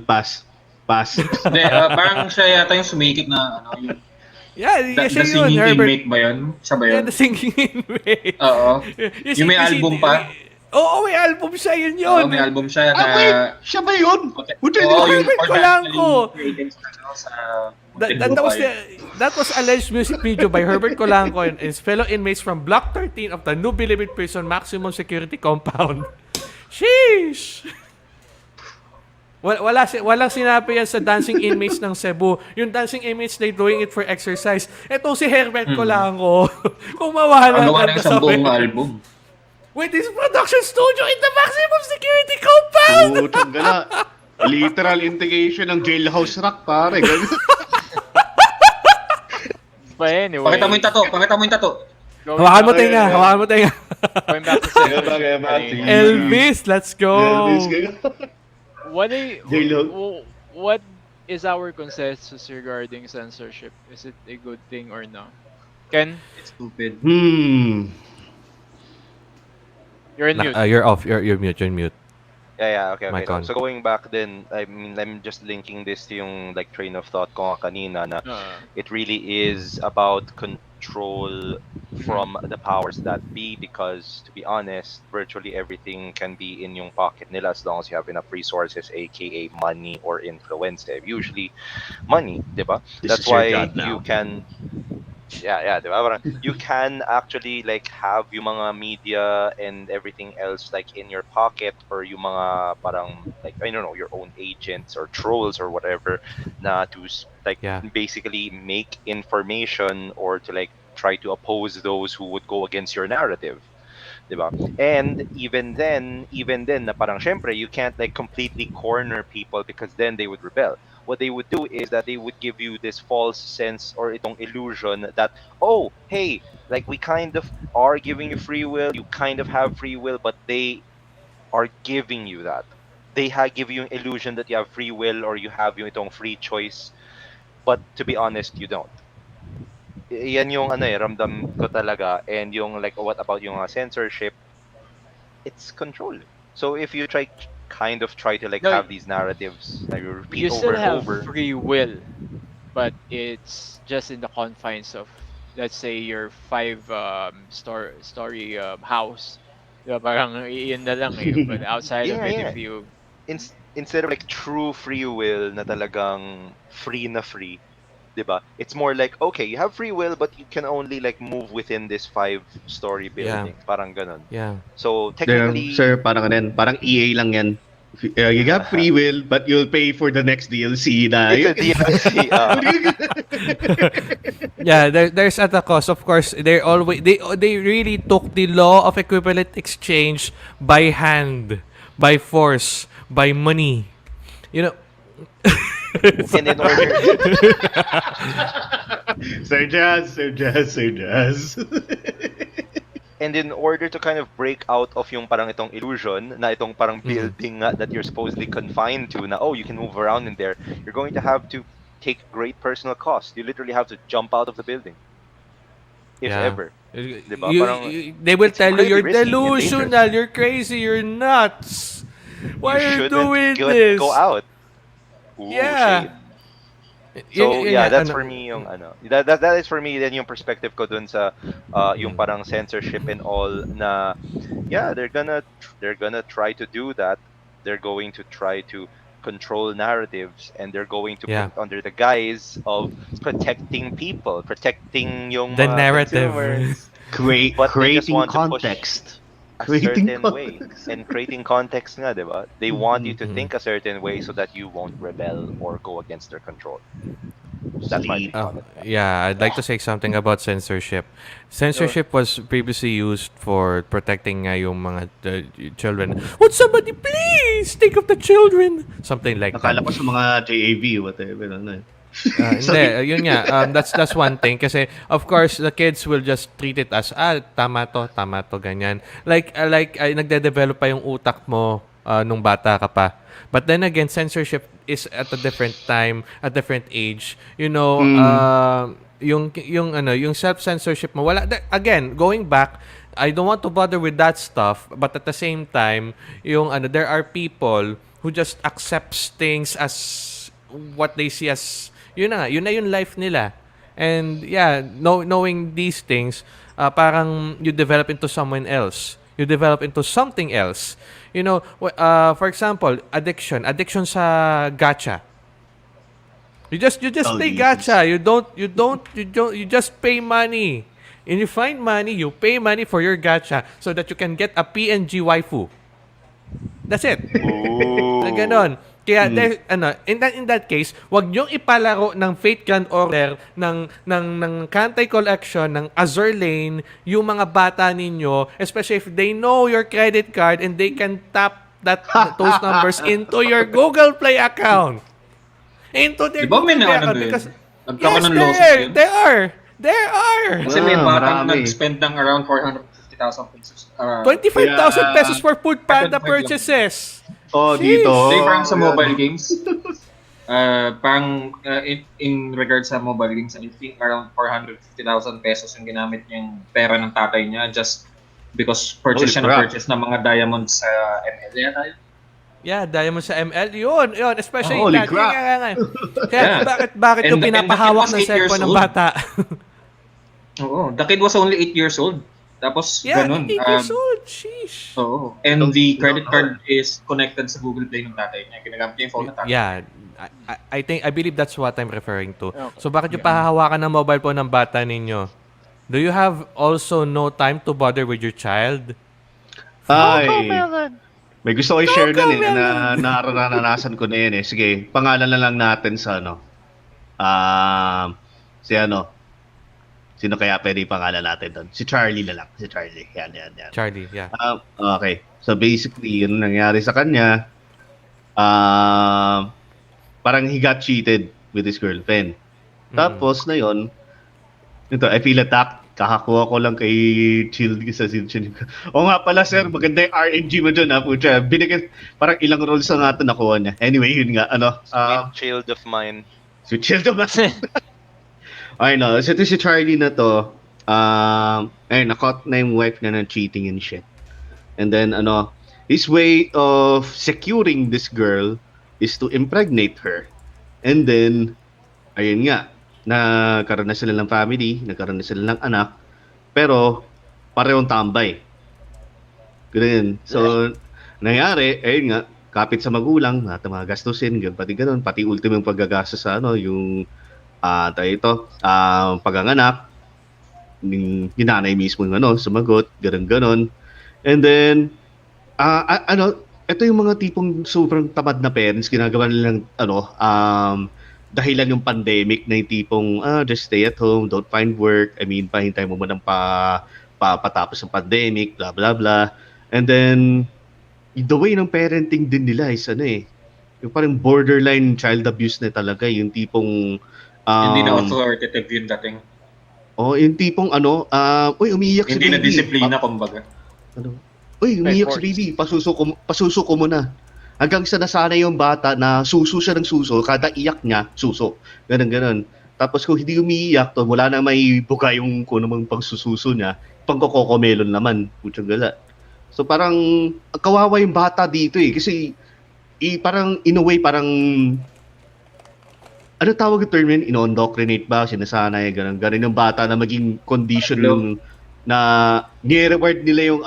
Pass. Hindi, parang siya yata yung sumikip na yung the singing inmate ba yun? Siya ba yun? Yeah, the singing inmate. Oo. Yung may album pa? Oo, may album siya, yun. Oo, may album siya na... wait! Siya ba yun? Oo, yung Colanco. That That was alleged music video by Herbert Colanco and his fellow inmates from Block 13 of the New Bilibid Prison Maximum Security Compound. Sheesh! Walang sinabi yan sa dancing inmates ng Cebu. Yung dancing inmates, they doing it for exercise. Etong si Herbert Colanco, kung mawala ka sa buong album. With his production studio in the maximum security compound! Gala. Literal integration ng jailhouse rock, pare. But anyway. Pakita mo yung tato. Going Hawakan back mo to tenga, hawakan mo tenga. going back to Kaya ba, censorship kaya ba? kanina. Elvis, let's go. Elvis, kaya. What a, J-Lo. what is our consensus regarding censorship? Is it a good thing or no? Ken, It's stupid. you're in mute. You're off. You're mute. You're mute. Yeah, okay. Mic So, on. so going back then, I mean, I'm just linking this to yung like train of thought ko nga kanina na it really is about control from the powers that be, because to be honest, virtually everything can be in yung pocket nila as long as you have enough resources, aka money or influence. Usually money, diba? That's why you can diba? Parang you can actually like have yung mga media and everything else like in your pocket, or yung mga parang like I don't know, your own agents or trolls or whatever na to basically make information or to like try to oppose those who would go against your narrative. Diba? And even then na parang syempre you can't like completely corner people, because then they would rebel. What they would do is that they would give you this false sense or itong illusion that, oh, hey, like we kind of are giving you free will, you kind of have free will, but they are giving you that. They give you an illusion that you have free will or you have yung itong free choice, but to be honest, you don't. Yan yung ramdam ko talaga. And yung like, what about yung censorship? It's control. So if you try to like have these narratives that you repeat You over still and have over. free will, but it's just in the confines of, let's say, your story house. Diba? Parang iyan na lang eh. But outside of it, if you... Instead of like true free will na talagang free na free, diba? It's more like, okay, you have free will, but you can only like move within this 5-story building. Parang ganun. Yeah. So technically, Sir, parang EA lang yan. You have free will, but you'll pay for the next DLC na. It's a DLC. Yeah, there's at a cost. Of course, they really took the law of equivalent exchange by hand, by force, by money. You know. And in order Sir Jazz. And in order to kind of break out of yung parang itong illusion na itong parang building nga that you're supposedly confined to na, oh, you can move around in there, you're going to have to take great personal cost. You literally have to jump out of the building. If ever. Diba? They will tell you you're risky and delusional, you're crazy, you're nuts. Why are you doing this? Go out. Ooh, yeah. Shade. So that's for me yung that is for me then yung perspective ko dun sa yung parang censorship and all na they're gonna try to do that. They're going to try to control narratives, and they're going to put under the guise of protecting people, protecting yung the narrative, creating context. Certain way. And creating context nga, diba? They want you to think a certain way so that you won't rebel or go against their control. That's my take on it. Yeah, I'd like to say something about censorship. Censorship was previously used for protecting yung mga children. Would somebody please think of the children? Something like that. Akala ko sa mga JAV, whatever. Hindi, yun nga. That's one thing. Kasi, of course, the kids will just treat it as, tama to, ganyan. Like nagde-develop pa yung utak mo nung bata ka pa. But then again, censorship is at a different time, a different age. You know, yung self-censorship mo, wala, again, going back, I don't want to bother with that stuff, but at the same time, there are people who just accepts things as what they see as, yun na yung life nila. And knowing these things, parang you develop into someone else. You develop into something else. You know, for example, addiction sa gacha. You just play gacha. You just pay money. And you find money, you pay money for your gacha so that you can get a PNG waifu. That's it. Ganon. Kaya in that case, wag niyong ipalaro ng Fate Grand Order, ng Kantai Collection, ng Azur Lane, yung mga bata ninyo, especially if they know your credit card and they can tap those numbers into your Google Play account. Into their Google Play account. Because, yes, they are. There are! Kasi may batang marami. nag-spend ng around 450,000 pesos. 25,000 pesos for Food Panda 25 lang. purchases. Oh, Sheesh. dito. Hindi, parang sa Yan. mobile games. Parang in regards sa mobile games, I think around 450,000 pesos yung ginamit niyang pera ng tatay niya just because purchase siya ng mga diamonds sa ML yata yun. Yeah, diamond sa ML. Yun. Especially Holy that. crap. Kaya bakit yung And the pinapahawak kid was ng 8 years cellphone ng old. bata? Oo, the kid was only 8 years old. Tapos Yeah, ganun. 8 years old. Sheesh. Oo. And the credit card is connected sa Google Play ng tatay niya. Ginagamit niya yung phone ng tatay. Yeah. I believe that's what I'm referring to. Okay. So bakit yung pahahawakan ng mobile phone ng bata ninyo? Do you have also no time to bother with your child? Ay, may gusto ko i-share dun na naranasan ko na yun eh. Sige, pangalan na lang natin sa sino kaya pwede pangalan natin doon? Si Charlie na lang. Si Charlie. Yan. Charlie, yeah. Okay. So basically, yun nangyari sa kanya. Parang he got cheated with his girlfriend. Tapos na yun, ito, I feel attacked. Kakakuha ko lang kay Chill sa Silchin. O nga pala sir, maganda yung RNG mo dyan ha. Pucha, binigyan, parang ilang rolls na nga ito nakuha niya. Anyway, yun nga, Sweet child of mine. Sweet child of mine. Okay, no. So, ito si Charlie na to. Nakot na yung wife na ng cheating and shit. And then, his way of securing this girl is to impregnate her. And then, ayun nga, nagkaroon na sila ng family, nagkaroon na sila ng anak, pero parehong tambay. Ganun. So, nangyari, ayun nga, kapit sa magulang, mga gastusin, pati ultimong paggagastos sa yung paganganak, yung nanay mismo yung sumagot, ganun. And then, ito yung mga tipong sobrang tamad na parents, ginagawa nilang, dahilan yung pandemic na yung tipong, just stay at home, don't find work, pahintay mo man ang patapos ng pandemic, blah, blah, blah. And then, the way ng parenting din nila is yung parang borderline child abuse na talaga, yung tipong, hindi na authoritative yung dating. Yung tipong umiiyak si baby. Hindi na disiplina, kumbaga. Umiiyak si baby, pasuso mo na. Hanggang sa nasanay yung bata na suso siya ng suso, kada iyak niya, suso. Ganun. Tapos kung hindi umiiyak, to wala na may buga yung kung namang pangsususo niya, pangkokomelon naman, putyang gala. So parang kawawa yung bata dito kasi parang in a way parang ano tawag yung term yun? Ino-indoctrinate ba? Sinasanay, ganun yung bata na maging condition yung na nire-reward nila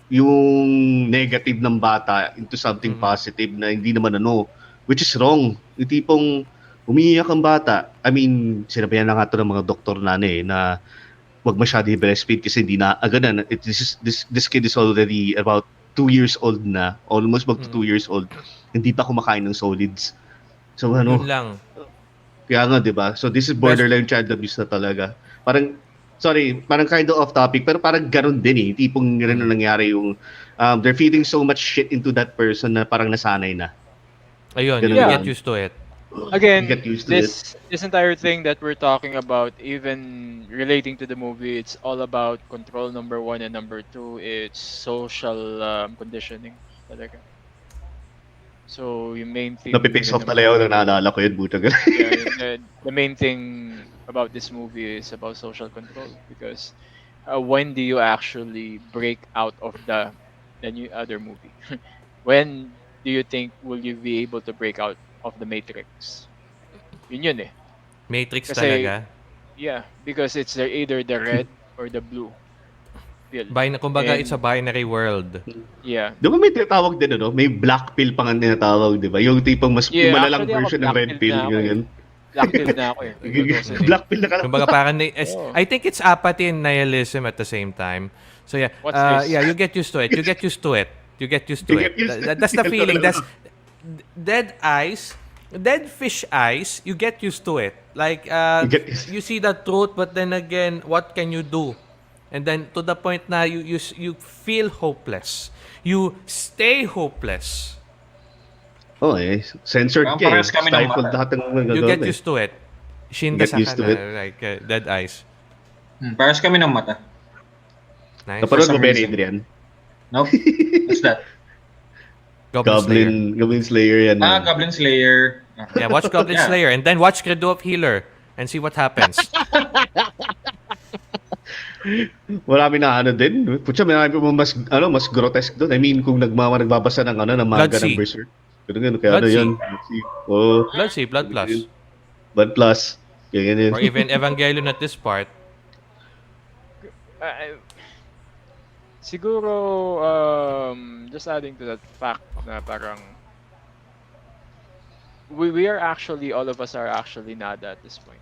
yung negative ng bata into something positive na hindi naman which is wrong. Yung tipong umiiyak ang bata. Sinabihan na nga ito ng mga doktor na wag masyado i-breastfeed kasi hindi na, this kid is already about 2 years old na, almost mag 2 years old, hindi pa kumakain ng solids. So Yun lang. Kaya nga, di ba? So this is borderline child abuse na talaga. Parang kind of off topic, pero parang ganun din tipong ganun na nangyari yung they're feeding so much shit into that person na parang nasanay na. Ayun, you get used to it. Again, this entire thing that we're talking about, even relating to the movie, it's all about control, number 1, and number 2, it's social conditioning talaga. So, yung main thing... Napipiss off talaga na naalala ko yun, buta. The main thing about this movie is about social control because when do you actually break out of the new other movie? When do you think will you be able to break out of the Matrix? Yun Matrix kasi, talaga? Yeah, because it's either the red or the blue pill. Kumbaga, it's a binary world. Yeah. Di ba may tinatawag din, may black pill pa nga tinatawag, di ba? Yung tipong mas malalang version ng red pill. Black pill na ako Black pill na ka. Kumbaga parang I think it's apathy and nihilism at the same time. So yeah, you get used to it. That's the feeling. That's dead eyes, dead fish eyes. You get used to it. Like you see the truth, but then again, what can you do? And then to the point na you feel hopeless. You stay hopeless. Censored ka. Stifled lahat ng You get used to it. Shinda Get sa used to it. like dead eyes. Paras kami ng mata. Nice. For Napanood some mo ba yun, reason. Adrian? Nope. What's that? Goblin Slayer. Goblin Slayer yan. Goblin Slayer. Yeah, watch Goblin Yeah. Slayer and then watch Credo of Healer and see what happens. Marami na ano din. Putya, marami pa mas grotesque doon. I mean, kung nagbabasa ng ng manga ng Bloodsea. Berserk. Ganun, kaya ano Bloodsea. yun. Oh, Bloodsea, Blood Plus. Blood Plus. Kaya ganyan. Or even Evangelion at this part. Siguro, just adding to that fact na parang we are actually, all of us are actually nada at this point.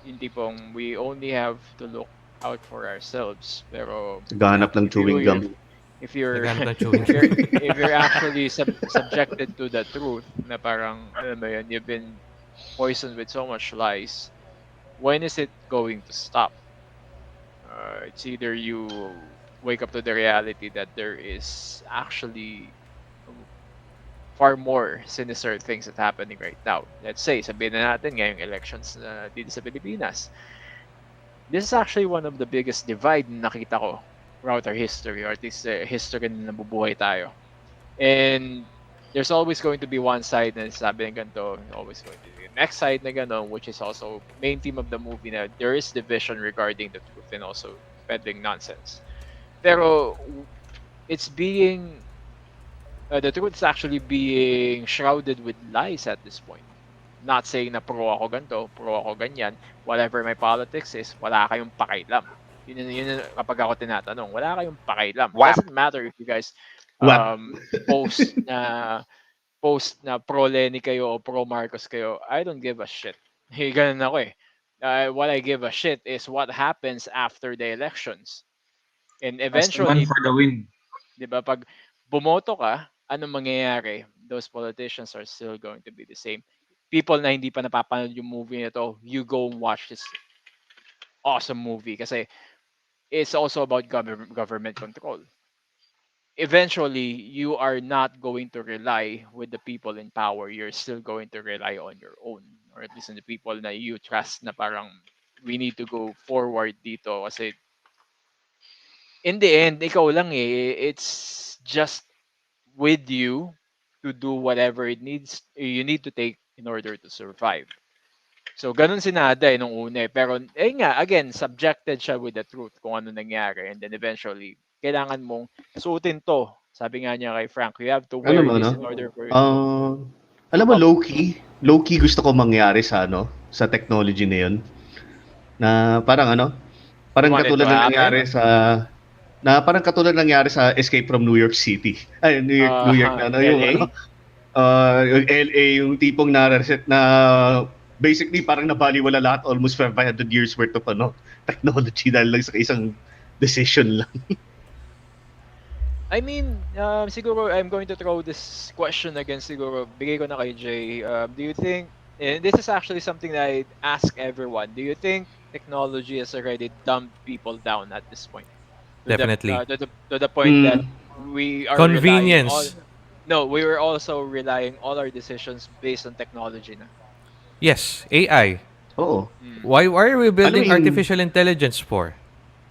Yung tipong we only have to look out for ourselves. Pero Naghahanap ng chewing gum. if you're Naghahanap ng chewing if you're actually subjected to the truth na parang alam mo yun, you've been poisoned with so much lies, when is it going to stop? It's either you wake up to the reality that there is actually far more sinister things that happening right now. Let's say, sabihin na natin ngayong elections dito sa Pilipinas. This is actually one of the biggest divide na nakita ko throughout our history, or at least history na nabubuhay tayo. And there's always going to be one side na sabi ng ganito, always going to be the next side na gano'n, which is also main theme of the movie na there is division regarding the truth and also peddling nonsense. Pero it's being the truth is actually being shrouded with lies at this point. Not saying na pro ako ganito, pro ako ganyan, whatever my politics is, wala kayong pakialam. Yun kapag ako tinatanong, wala kayong pakialam. Doesn't matter if you guys post na pro Lenny kayo o pro Marcos kayo. I don't give a shit. Ganun ako eh. What I give a shit is what happens after the elections. And eventually, for the win. diba, pag bumoto ka, anong mangyayari? Those politicians are still going to be the same. People na hindi pa napapanood yung movie na to, you go and watch this awesome movie kasi it's also about government control. Eventually, you are not going to rely with the people in power. You're still going to rely on your own, or at least on the people na you trust na parang we need to go forward dito kasi in the end, ikaw lang eh. It's just with you to do whatever you need to take in order to survive. So, ganun si Nada nung una eh. Pero, nga, again, subjected siya with the truth kung ano nangyari. And then eventually, kailangan mong suotin to. Sabi nga niya kay Frank, you have to wear this in order for it to... Alam mo, low-key gusto ko mangyari sa sa technology na yun. Na parang parang katulad ng nangyari parang katulad nangyari sa Escape from New York City. Ay, New York na yung yung LA, yung tipong na basically parang nabaliwala lahat, almost 500 years worth of technology dahil lang sa isang decision lang. I mean, siguro I'm going to throw this question again, siguro bigay ko na kay Jay. Do you think, and this is actually something that I ask everyone, do you think technology has already dumbed people down at this point? Definitely. To the point that we are convenience. We were also relying all our decisions based on technology na. Yes, AI. Oo. Why are we building artificial intelligence for?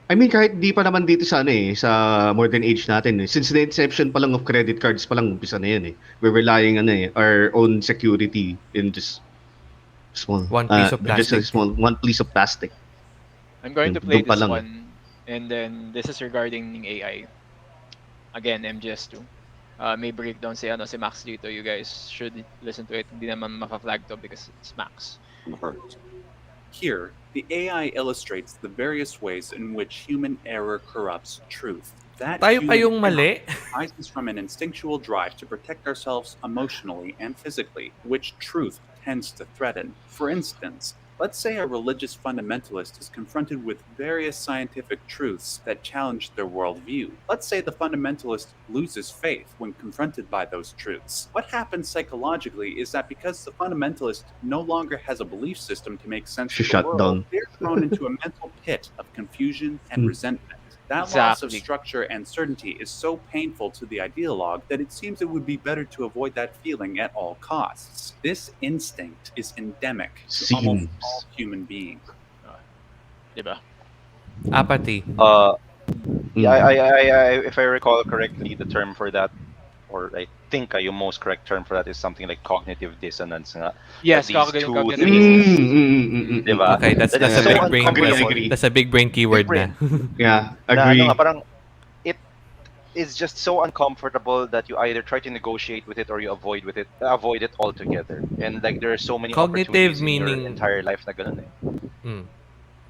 I mean, kahit di pa naman dito sa sa modern age natin eh. Since the inception pa lang of credit cards pa lang umpisa na yan eh. We're relying our own security in just small one piece of plastic. Just one piece of plastic. I'm going to play this one, and then this is regarding AI. Again, MGS2. May breakdown si Max dito. You guys should listen to it. Hindi naman mapa-flag to because it's Max. Here, the AI illustrates the various ways in which human error corrupts truth. That tayo pa yung mali arises from an instinctual drive to protect ourselves emotionally and physically, which truth tends to threaten. For instance, let's say a religious fundamentalist is confronted with various scientific truths that challenge their worldview. Let's say the fundamentalist loses faith when confronted by those truths. What happens psychologically is that because the fundamentalist no longer has a belief system to make sense of the world, they're thrown into a mental pit of confusion and resentment. That loss of Exactly. structure and certainty is so painful to the ideologue that it seems it would be better to avoid that feeling at all costs. This instinct is endemic to almost all Seems. human beings. Diba? Apathy. Yeah, Mm. if I recall correctly, the term for that, or I think yung most correct term for that is something like cognitive dissonance nga. Yes, That these two cognitive things, dissonance. diba? Okay, that's That that's is a so big brain. Agree, uncomfortable. agree. That's a big brain Big keyword na. brain. Yeah, Na ano nga, agree. parang it is just so uncomfortable that you either try to negotiate with it or you avoid it altogether. And like there are so many Cognitive opportunities in your meaning. entire life na ganun eh. Mm.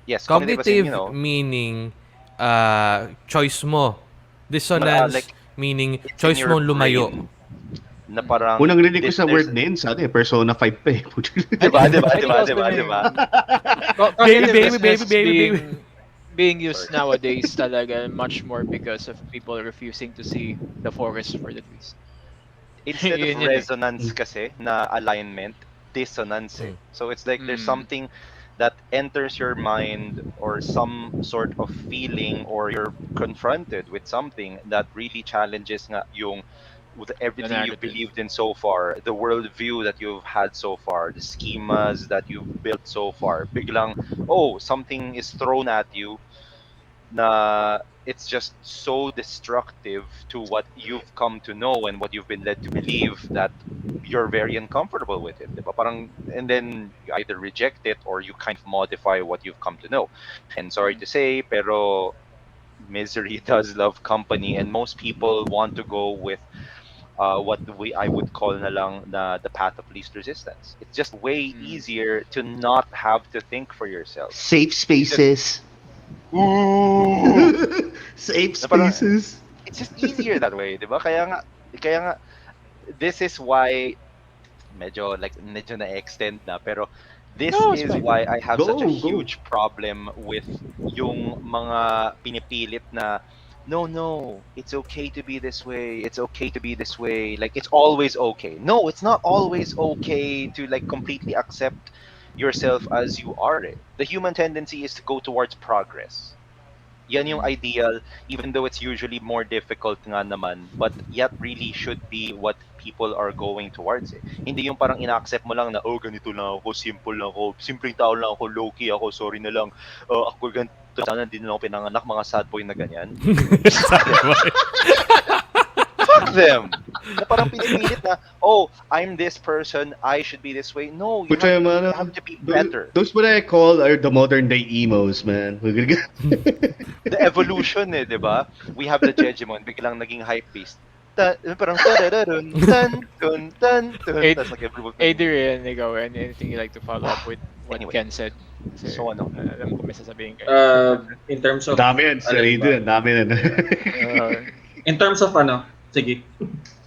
Yes, cognitive as in, Cognitive meaning choice mo. Dissonance like meaning it's in choice your mo lumayo. brain na parang Unang rinig ko sa there's word na yun, sa atin, Persona 5 pa eh. diba, diba, I think diba, also diba, yung diba? cognitive Baby, dissonance baby. being used nowadays talaga much more because of people refusing to see the forest for the trees. Instead of Yun yun eh. resonance kasi na alignment, dissonance eh. So it's like there's something that enters your mind or some sort of feeling or you're confronted with something that really challenges nga yung with everything you've narrative. believed in so far, the worldview that you've had so far, the schemas that you've built so far. Biglang, oh, something is thrown at you na it's just so destructive to what you've come to know and what you've been led to believe that you're very uncomfortable with it. Diba? Parang, and then you either reject it or you kind of modify what you've come to know. And sorry to say, pero misery does love company, and most people want to go with what I would call na lang na the path of least resistance. It's just way easier to not have to think for yourself. Safe spaces. Safe Na parang, spaces. it's just easier that way, di ba? Kaya nga, this is why medyo na-extend na, pero this No, it's is fine. why I have such a Go. huge problem with yung mga pinipilit na no, it's okay to be this way. It's okay to be this way. Like it's always okay. No, it's not always okay to like completely accept yourself as you are. The human tendency is to go towards progress. Yan yung ideal, even though it's usually more difficult nga naman, but yet really should be what people are going towards eh. Hindi yung parang ina-accept mo lang na, oh, ganito lang ako, simple lang ako, simpleng tao lang ako, low-key ako, sorry na lang, ako ganito, sana hindi na ako pinanganak, mga sad boy na ganyan. Fuck them! Na parang pinipilit na, oh, I'm this person, I should be this way. No, you have to be better. Those what I call are the modern day emos, man. The evolution eh, di ba? We have the Jejimon, biglang naging hype beast. Parang tarararun, tan, tas like everyone. Adrian, ikaw, anything you like to follow up with what Ken said? Kasi, So ano? alam ko may sasabihin kayo. In terms of Dami yan, Sir Adrian, dami yan. in terms of ano, sige.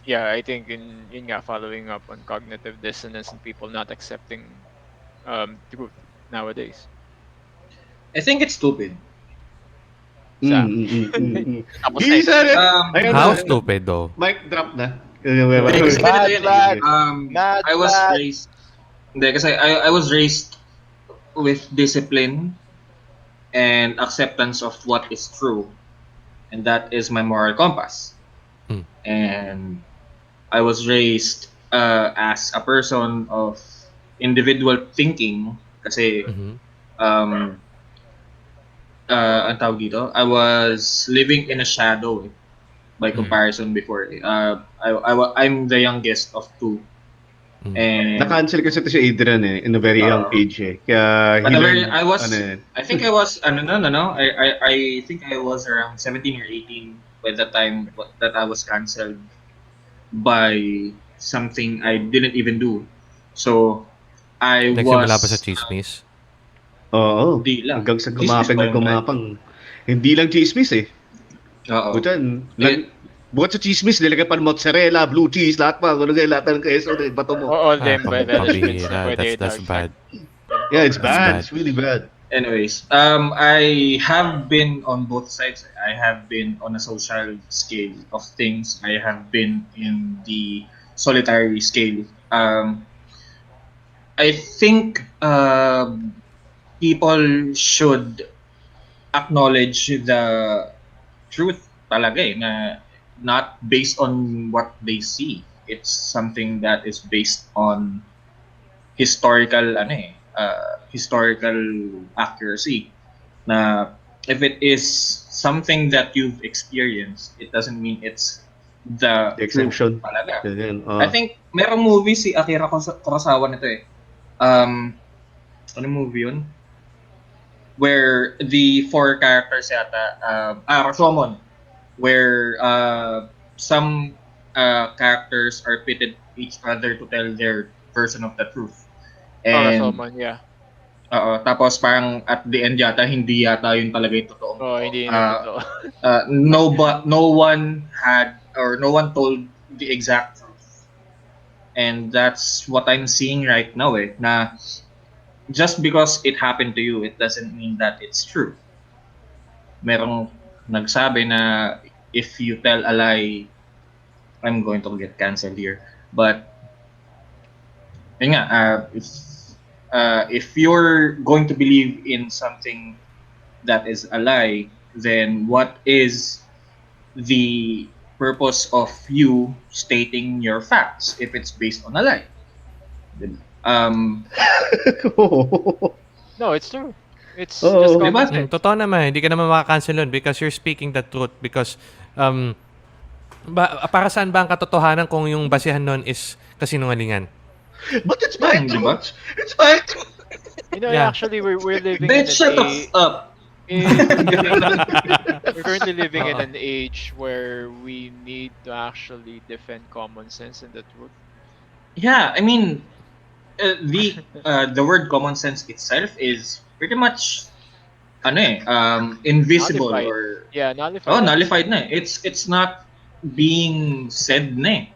Yeah, I think yun nga, following up on cognitive dissonance and people not accepting truth nowadays. I think it's stupid. Tapos He said it! How stupid though? Mic drop na. Kasi ganito yun eh. Mad I was lad. raised hindi kasi I was raised with discipline and acceptance of what is true, and that is my moral compass. And I was raised as a person of individual thinking kasi ang tawag dito, I was living in a shadow by comparison before. I'm the youngest of two. And Na-cancel kasi ito si Adrian eh, in a very young age eh. Kaya but he I think I was I think I was around 17 or 18 by the time that I was cancelled by something I didn't even do. So I Nagsimula was pa sa chismis? Oo. Hindi lang. Hanggang sa Chismis ba yun, gumapang. Hindi lang chismis eh. Oo. Bukod sa chismis, nilagay pa ng mozzarella, blue cheese, lahat pa. Lahat ng queso, bato mo. All them embellishments. That's bad. Yeah, it's bad. It's really bad. Anyways, I have been on both sides. I have been on a social scale of things. I have been in the solitary scale. I think people should acknowledge the truth talaga na not based on what they see. It's something that is based on historical historical accuracy. Na if it is something that you've experienced, it doesn't mean it's the truth exemption. talaga. I Uh, think merong movie si Akira Kurosawa nito eh. Ano movie yun? Where the four characters yata, Rashomon, where some characters are pitted each other to tell their version of the truth. And Rashomon, yeah. tapos parang at the end yata hindi yata yun talaga yung totoong. Hindi yun yung totoo. No one had or no one told the exact truth. And that's what I'm seeing right now na just because it happened to you, it doesn't mean that it's true. Merong nagsabi na if you tell a lie, I'm going to get canceled here. But yun nga, if you're going to believe in something that is a lie, then what is the purpose of you stating your facts if it's based on a lie? No, it's true. It's just common sense. Totoo naman, hindi ka naman makakancel nun because you're speaking the truth because para saan ba ang katotohanan kung yung basihan nun is kasinungalingan? But it's my truth. It's my truth. Actually, we're living Bitch, shut the up. We're currently living in an age where we need to actually defend common sense and the truth. Yeah, I mean, the word common sense itself is pretty much invisible nullified. Nullified. Nullified na. It's not being said na.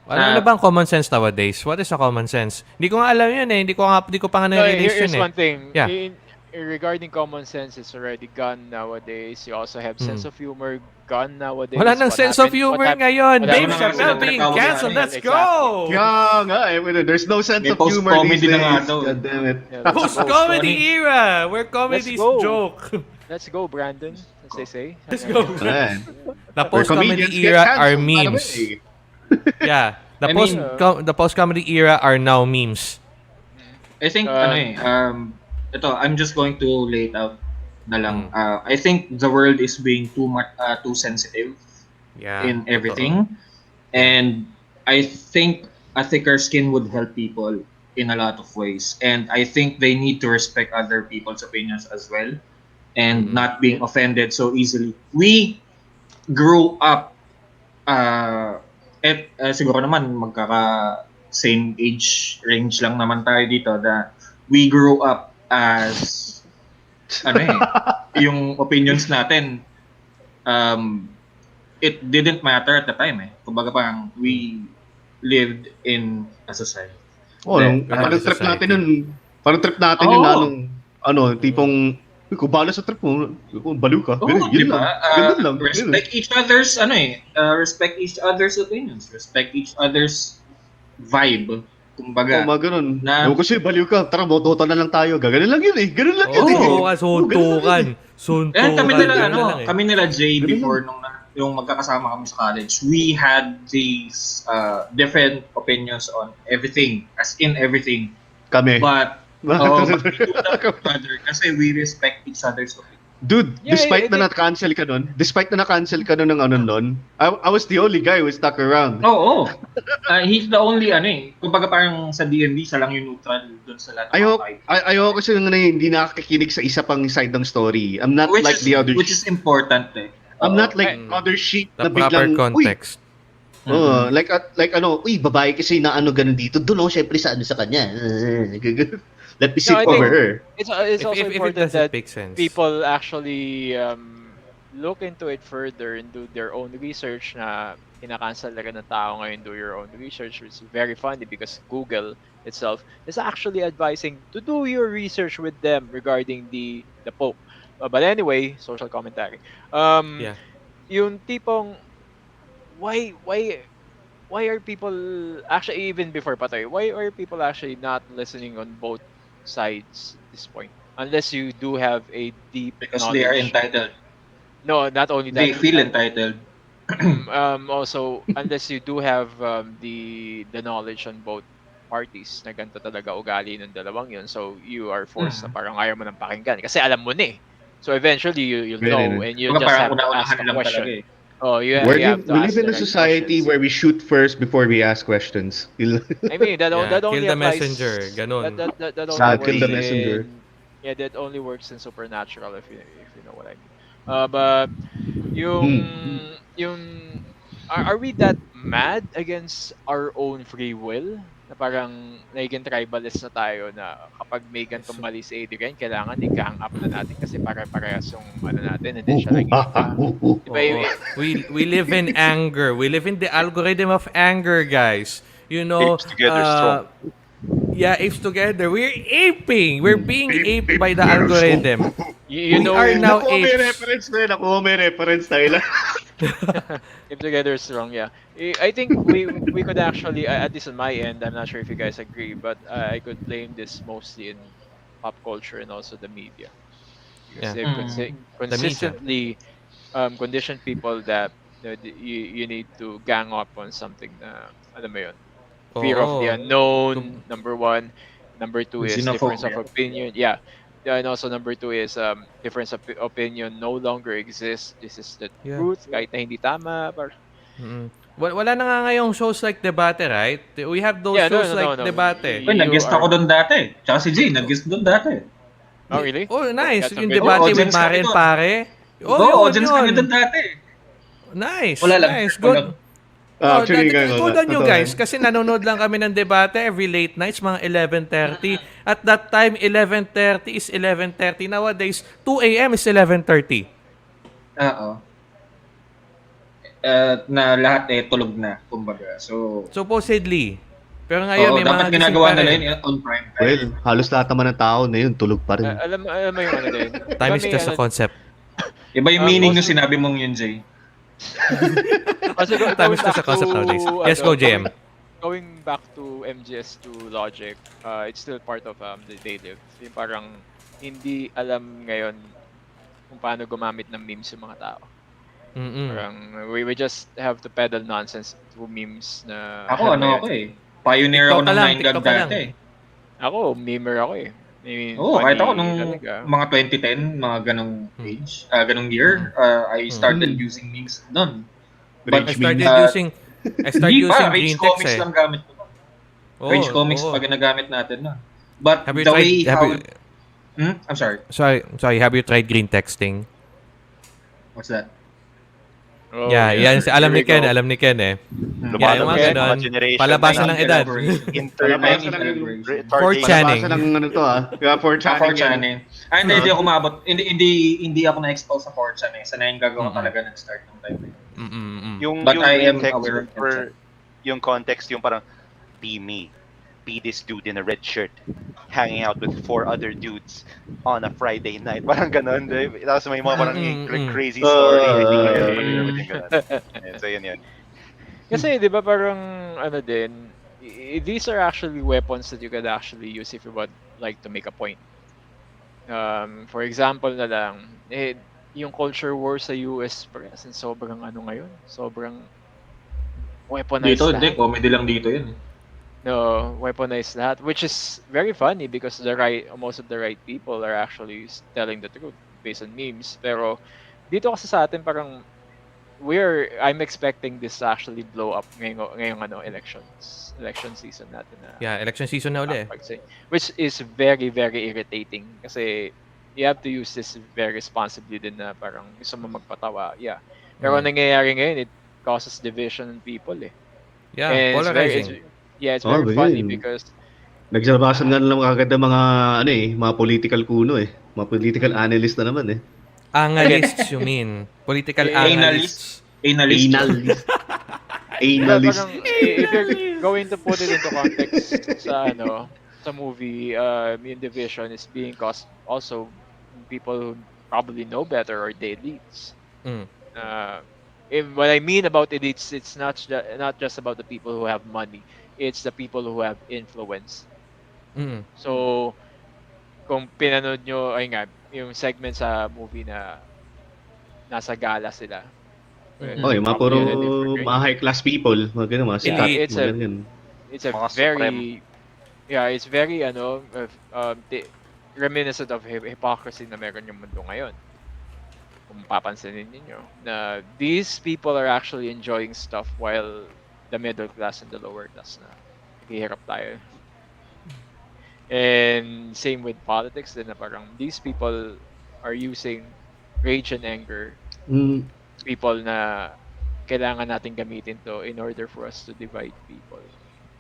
Ano na bang common sense nowadays? What is a common sense? Hindi ko nga alam yun eh. Hindi ko pa nga na-realize yun Here's eh. one thing. Yeah. Regarding common sense, it's already gone nowadays. You also have sense of humor gone nowadays. Wala nang sense of humor ngayon. Dave Chappelle being canceled. Let's go! Yeah, there's no sense of humor these days. God damn it. Post-comedy era where comedies joke. Let's go, Brandon, as they say. Let's go. The post-comedy era are memes. Yeah, the post-comedy era are now memes. I think ito, I'm just going to lay it out na lang. I think the world is being too sensitive in everything. And I think a thicker skin would help people in a lot of ways. And I think they need to respect other people's opinions as well and not being offended so easily. We grew up siguro naman magkaka same age range lang naman tayo dito that we grew up as yung opinions natin it didn't matter at the time kumbaga parang we lived in a society. Parang trip natin yun tipong kung bala sa trip mo, baliw ka. Yun lang. Respect each other's respect each other's opinions, respect each other's vibe. Kumbaga. Ganun. Ewan ko siya, baliw ka. Tara, bototan na lang tayo. Ganun lang yun eh. Suntukan. Kami nila Jay before yung magkakasama kami sa college, we had these different opinions on everything. As in everything. Kami. But we do that together kasi we respect each other's opinion. Dude, despite na na-cancel ka nun ng nun, I was the only guy who stuck around. Oo. He's the only kumbaga parang sa D&D siya lang yung neutral doon sa lahat. Ayoko kasi hindi nakakakinig sa isa pang side ng story. I'm not like the other which is important I'm not like other sheep na biglang context. Like babae kasi na ganun dito. Doon syempre sa kanya. Let me sit over her. It's also important that people actually look into it further and do their own research na kinakancel na rin ng tao ngayon. Do your own research, which is very funny because Google itself is actually advising to do your research with them regarding the Pope. But anyway, social commentary. Yung tipong why are people actually, even before patay, why are people actually not listening on both sides at this point? Unless you do have a deep because knowledge. they are entitled. No, not only that. They feel entitled. Also, unless you do have the knowledge on both parties na ganito talaga ugali ng dalawang yun, so you are forced na parang ayaw mo nang pakinggan kasi alam mo na eh. So eventually you'll know and you just Parang have to ask una-unahan a lang talaga question. eh. Oh, you We have to ask live in the a right society questions. where we shoot first before we ask questions. I mean that Yeah, that kill only the applies messenger, ganon. that only Kill works the messenger. in that only works in supernatural if you know what I mean. But yung yung are we that mad against our own free will? Na parang naging tribalist na tayo na kapag may gantong mali si Adrian, kailangan i-gang up na natin kasi pare-parehas yung ano natin, hindi siya lang iba. Diba, We live in anger. We live in the algorithm of anger, guys. You know, Apes together strong. Yeah, apes together. We're aping. We're being aped by the algorithm. You know, we are now Nakuha may apes. reference na yun. Nakuha may reference tayo lang. If together is strong, yeah. I think we could actually, at least on my end, I'm not sure if you guys agree, but I could blame this mostly in pop culture and also the media. Because Yeah. they've The media. consistently conditioned people that you need to gang up on something na, alam mo yun, fear of the Oo. unknown, number one. Number two is difference of Xenophobia. opinion. Yeah. Yeah, and also number two is difference of opinion no longer exists. This is the Yeah. truth, kahit na hindi tama. Wala na nga ngayong shows like Debate, right? We have those Yeah, no, shows no, no, like no. Debate. Uy, nag-guest ako doon dati. Tsaka si Jay, nag-guest doon dati. Oh, really? Oh, nice. That's a Yung good Debate with audience Mare kami and doon. Pare. Oh, Oo, yun, audience yun. kami doon dati. Nice. Wala lang. Nice. Good. Actually, Good on you guys kasi nanonood lang kami ng Debate every late nights, mga 11:30. At that time, 11:30 is 11:30. Nowadays, 2 a.m. is 11:30. Oo. Na lahat tulog na, kumbaga. So, supposedly. Pero ngayon, may dapat mga ginagawa gising pa nila rin. yun on prime time. Well, halos lahat naman ng tao na yun, tulog pa rin. Alam mo yung ano din. Time is just a concept. Iba yung meaning nung sinabi mong yun, Jay. Time is just a concept nowadays. Yes, go, JM. Going back to MGS2 logic, it's still part of the they live. Yung parang hindi alam ngayon kung paano gumamit ng memes yung mga tao. Parang we just have to peddle nonsense through memes na... Ako, pioneer ako ng 9gag dati. Ako, memer ako eh. I mean, kahit ako nung talaga. mga 2010, mga ganong age, ganong year, I started using memes nun. But I started using Rage green Comics text eh. lang gamit ko. Rage Comics pa ginagamit natin na. But the way how... I'm sorry. Sorry, have you tried green texting? What's that? Oh, yeah, yan. Alam ni Ken eh. Yeah, yung mga ganon. Palabasan ng edad. Internet. 4channing. Palabasan ng ano to Kaya 4channing. Hindi ako maabot. Hindi ako na-expose sa 4chan eh. Sanayin gagawa talaga ng start ng time. But I am aware of yung context, yung parang, be me. Be this dude in a red shirt hanging out with 4 other dudes on a Friday night. Parang ganon. Tapos may mga parang crazy story. So yun. Kasi di ba parang ano din, these are actually weapons that you could actually use if you would like to make a point. For example na lang, yung culture war sa US present sobrang ano ngayon, sobrang weaponized dito, hindi, comedy lang dito yun. No, weaponized lahat, which is very funny because most of the right people are actually telling the truth based on memes. Pero dito kasi sa atin parang I'm expecting this to actually blow up ngayong election season natin na. Yeah, election season na uli. Which is very very irritating kasi you have to use this very responsibly din na parang gusto mo magpatawa. Yeah. Pero nangyayari ngayon, it causes division in people eh. Yeah, and polarizing. It's very funny because naglabasan nga lang kagad ng mga mga political kuno mga political analyst na naman Analysts you mean? Political analysts. Analyst. If you're going to put it into context sa movie, yung division is being caused also people who probably know better or the elites. What I mean about elites, it's not just about the people who have money. It's the people who have influence. So, kung pinanood nyo, yung segment sa movie na nasa gala sila. Oh, yung mga puro Community for mga high class people, mga ganun, mga Yeah, sikat, mga ganyan. it's a Mga very it's very reminiscent of hypocrisy na meron yung mundo ngayon. Kung papansinin niyo na these people are actually enjoying stuff while the middle class and the lower class na naghihirap tayo. And same with politics din na parang these people are using rage and anger people na kailangan natin gamitin to in order for us to divide people.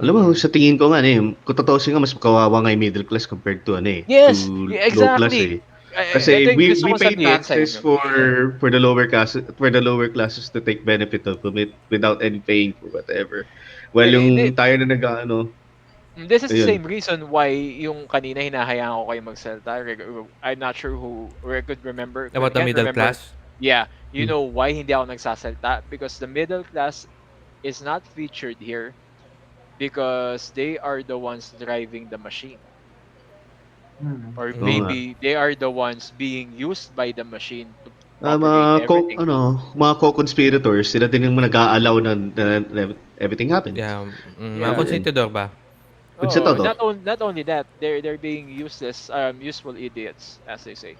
Alam mo, sa tingin ko nga kung totoosin nga, mas kawawa nga yung middle class compared to Yes, to exactly. low class Kasi we pay taxes for the lower classes to take benefit of it without any paying for whatever. Well, yung tayo na this is the same reason why yung kanina hinahayaan ko kayo magsalita. I'm not sure who could remember. About the middle class? Yeah. You know why hindi ako nagsasalita? Because the middle class is not featured here because they are the ones driving the machine. Or maybe they are the ones being used by the machine to propagate everything. Mga co-conspirators, sila din yung nag-a-allow na everything happens. Yeah. Mga konsentidor ba? Not only that, they're being useless, useful idiots, as they say.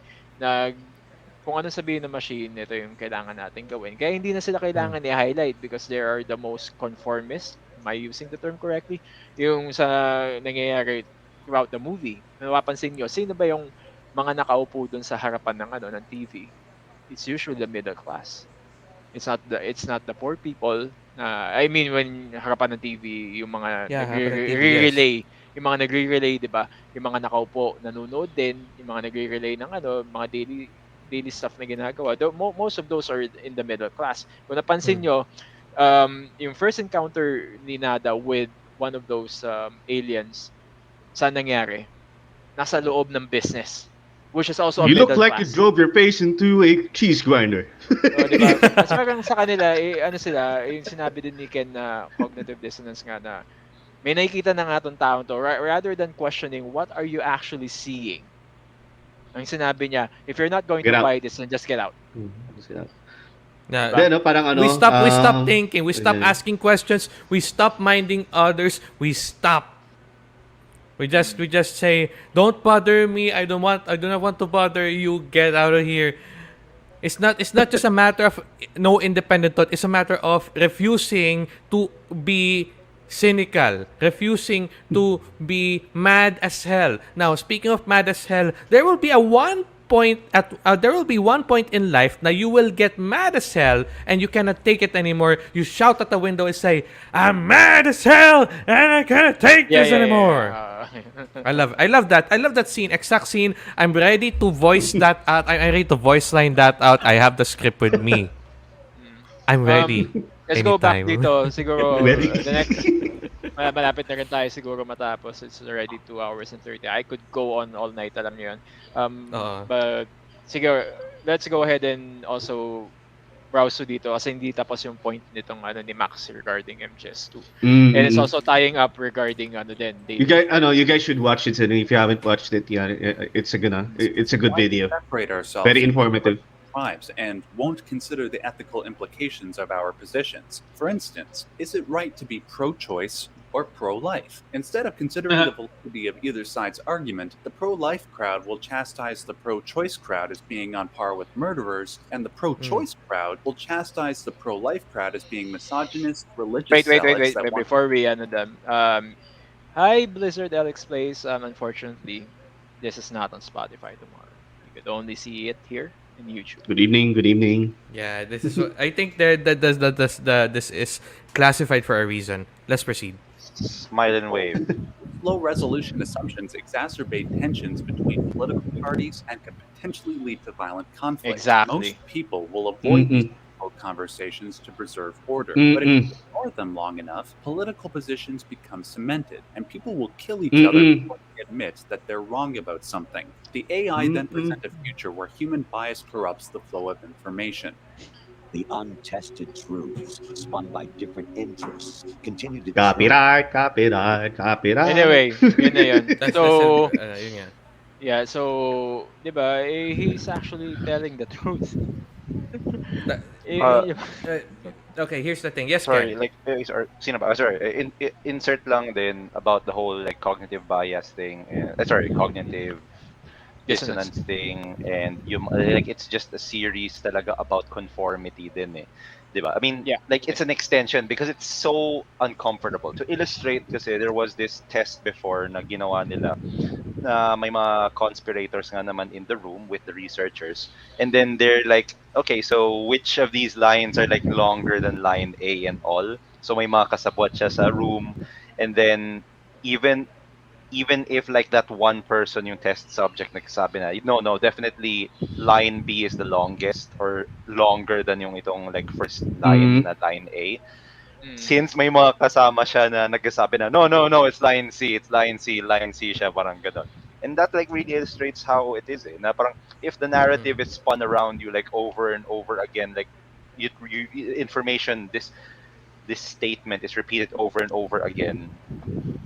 Kung ano sabihin ng machine, ito yung kailangan natin gawin. Kaya hindi na sila kailangan i-highlight because they are the most conformist. Am I using the term correctly? Yung sa nangyayari throughout the movie. Napapansin nyo, sino ba yung mga nakaupo dun sa harapan ng TV? It's usually the middle class. It's not the poor people. I mean, when harapan ng TV, yung mga nagre-relay, yung mga nagre-relay, 'di ba? Yung mga nakaupo, nanonood din, yung mga nagre-relay ng mga daily stuff na ginagawa. Most of those are in the middle class. Kung napansin nyo, yung first encounter ni Nada with one of those aliens, saan nangyari? Nasa loob ng business. Which is also a You middle look like class. you drove your face into a cheese grinder. Diba? Mas parang sa kanila, yung sinabi din ni Ken na cognitive dissonance nga na may nakikita na nga itong taong to, rather than questioning what are you actually seeing. Ang sinabi niya, if you're not going to buy this, then just get out. Just get out. Parang we stop thinking, we stop asking questions, we stop minding others, we stop. We just say, don't bother me, I do not want to bother you, get out of here. It's not just a matter of no independent thought, it's a matter of refusing to be cynical, refusing to be mad as hell. Now, speaking of mad as hell, there will be one point in life na you will get mad as hell and you cannot take it anymore. You shout at the window and say, "I'm mad as hell and I cannot take this anymore." I love that. I love that scene. Exact scene. I'm ready to voice that out. I'm ready to voice line that out. I have the script with me. I'm ready. Let's go back anytime. dito. Siguro, the next, malapit na rin tayo siguro matapos. It's already 2 hours and 30. I could go on all night, alam niyo yun. But, siguro, let's go ahead and also browse dito kasi hindi tapos yung point nitong ni Max regarding MGS2. And it's also tying up regarding You guys should watch it, and if you haven't watched it, it's a good video. Very informative. Tribes and won't consider the ethical implications of our positions. For instance, is it right to be pro-choice or pro-life? Instead of considering the validity of either side's argument, the pro-life crowd will chastise the pro-choice crowd as being on par with murderers, and the pro-choice crowd will chastise the pro-life crowd as being misogynist, religious Wait. Before we end them. Hi, Blizzard Alex Plays. Unfortunately, this is not on Spotify tomorrow. You could only see it here in YouTube. Good evening. Yeah, this is what I think this is classified for a reason. Let's proceed. Smile and wave. Low resolution assumptions exacerbate tensions between political parties and can potentially lead to violent conflict. Exactly. Most people will avoid these difficult conversations to preserve order, but if you ignore them long enough, political positions become cemented, and people will kill each other before they admit that they're wrong about something. The AI then present a future where human bias corrupts the flow of information. The untested truths spun by different interests continue to Copyright. Anyway, yun na yun. So, yun nga. yeah, so, di ba, he's actually telling the truth. Uh, Okay, here's the thing. Yes, sorry, Ken. like, sino ba? Sorry, insert lang din about the whole like cognitive bias thing. Sorry, cognitive Dissonance. dissonance thing, and like it's just a series talaga about conformity din eh. Diba? I mean, Yeah. like it's an extension because it's so uncomfortable. To illustrate kasi there was this test before na ginawa nila na may mga conspirators nga naman in the room with the researchers, and then they're like, okay, so which of these lines are like longer than line A and all? So may mga kasabwat siya sa room, and then even even if like that one person yung test subject nagsabi na no, definitely line B is the longest or longer than yung itong like first line na line A, since may mga kasama siya na nagsasabi na no, it's line C, line C siya, parang ganun. And that like really illustrates how it is na parang if the narrative is spun around you like over and over again, like you information, this statement is repeated over and over again,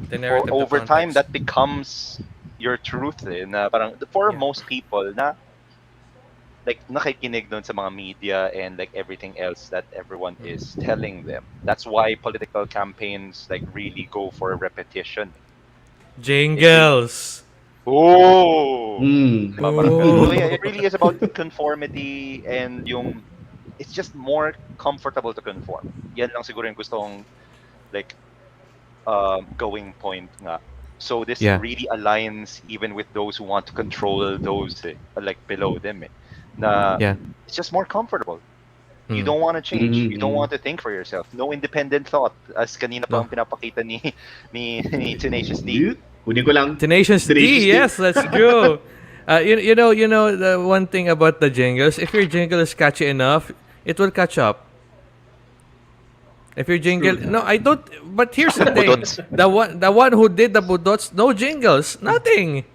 The narrative, the over time context. that becomes your truth na parang for most people na like nakikinig doon sa mga media and like everything else that everyone is telling them. That's why political campaigns like really go for repetition. Jingles. Oh! Diba? Parang Oh. so yeah, it really is about conformity, and yung it's just more comfortable to conform. Yan lang siguro yung gusto kong like going point nga. So this Yeah. really aligns even with those who want to control those like below them. Na Yeah. it's just more comfortable. You don't want to change. You don't want to think for yourself. No independent thought. As kanina pa ang pinapakita ni Tenacious D. Kunin ko lang. Tenacious D, yes, let's go. You know, the one thing about the jingles, if your jingle is catchy enough, it will catch up. If your jingle, no, I don't. But here's the thing: the one who did the budots, no jingles, nothing.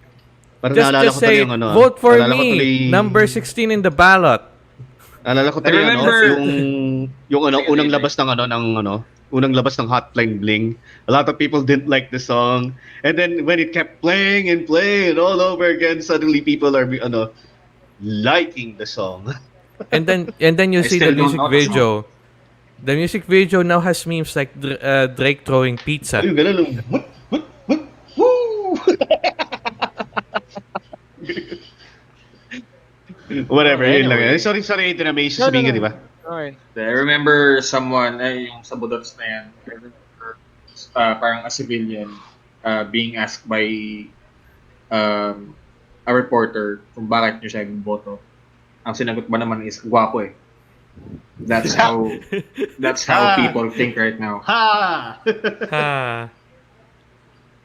Parang Just naalala ko tuloy say, yung ano, vote for naalala ko me, tuloy- number 16 in the ballot. Alala ko tuloy yung unang labas ng unang labas ng Hotline Bling. A lot of people didn't like the song, and then when it kept playing and playing all over again, suddenly people are liking the song. And then you I see still the music don't know the video. The music video now has memes like Drake throwing pizza. Yung ganun, whatever, yun lang. Anyway. Sorry, Adrian, may sasabihin ka, di ba? Alright. I remember someone, yung sa budots na yan, I remember, parang a civilian being asked by a reporter kung bakit niyo siya boto. Ang sinagot ba naman is, gwapo eh. That's how people think right now. Ha! Ha.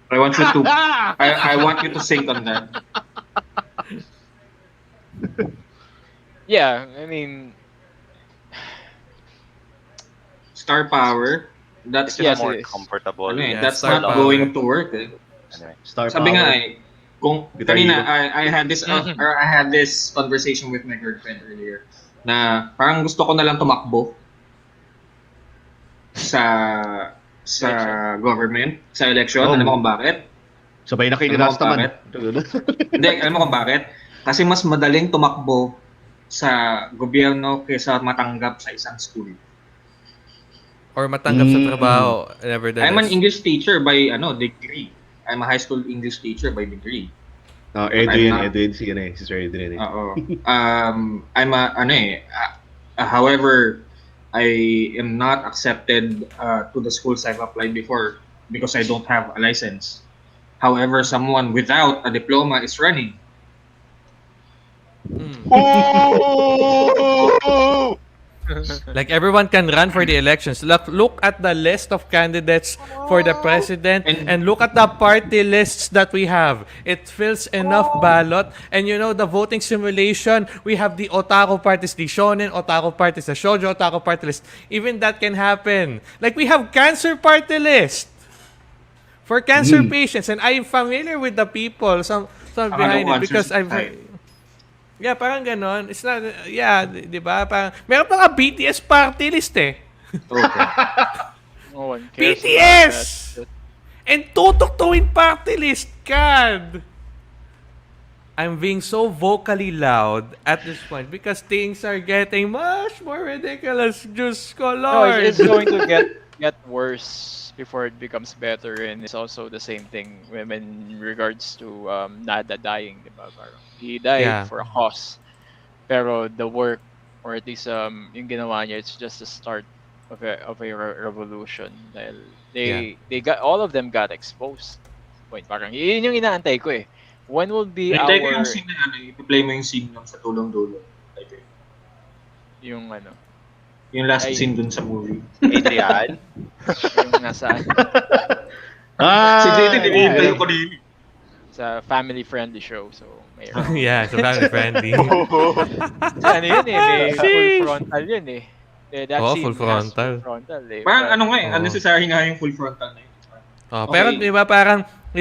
I want you to I want you to think on that. Yeah, I mean, Star power, that's It's just not more comfortable. that's star not power. going to work eh. Anyway. Star Sabi power. nga eh, kung Guitar kanina Hero. I had this or I had this conversation with my girlfriend earlier na parang gusto ko na lang tumakbo sa government, sa election. Oh. Alam mo kung bakit? Sabay na kayo ni Alam mo kung Rastaman. Hindi, alam mo kung bakit? Kasi mas madaling tumakbo sa gobyerno kaysa matanggap sa isang school. Or matanggap sa trabaho, nevertheless. I'm an English teacher by degree. I'm a high school English teacher by degree. Adrian, si Sir Adrian. Oo. I'm however, I am not accepted to the schools I've applied before because I don't have a license. However, someone without a diploma is running. Like everyone can run for the elections. Look at the list of candidates for the president and look at the party lists that we have. It fills enough ballot. And you know, the voting simulation, we have the otaku parties, the shonen otaku parties, the shoujo otaku party list. Even that can happen. Like we have cancer party list for cancer patients. And I'm familiar with the people, some behind it because I've... Yeah, parang ganon. It's not, di ba? Parang, meron pa nga BTS party list eh. Okay. no one cares BTS! about that. And tutok to win party list, God! I'm being so vocally loud at this point because things are getting much more ridiculous. Diyos ko, No, it's Lord. going to get worse before it becomes better, and it's also the same thing in regards to Nada dying, diba? Parang he died Yeah. for a cause, pero the work or at least yung ginawa niya, it's just the start of a revolution dahil Yeah. they got all of them got exposed. Point parang yun yung inaantay ko eh. When will be Hintay ko our yung scene na i-play mo yung scene nung sa tulong dulo. Hintay ko yun. yung ano Yung last ay scene dun sa movie. Adrian? yung nasa Si JT, yeah, dinihintay ko din. sa family friendly show so may Yeah, it's a family friendly. ano yun eh, may full frontal yun eh. That Oh, scene full has frontal. full frontal eh. Parang ano nga eh, Oo. unnecessary nga yung full frontal na yun. Oh, pero Okay. 'di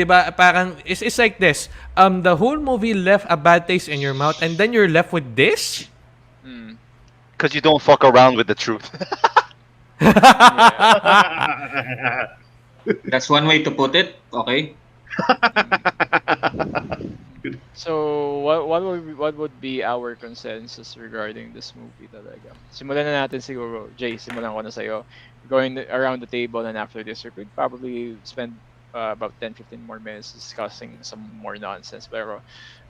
ba parang it's like this. The whole movie left a bad taste in your mouth and then you're left with this? Because you don't fuck around with the truth. That's one way to put it. Okay. So what would be our consensus regarding this movie talaga? Simulan na natin siguro. Jay, simulan ko na sa'yo. Going around the table and after this we could probably spend about 10-15 more minutes discussing some more nonsense. Pero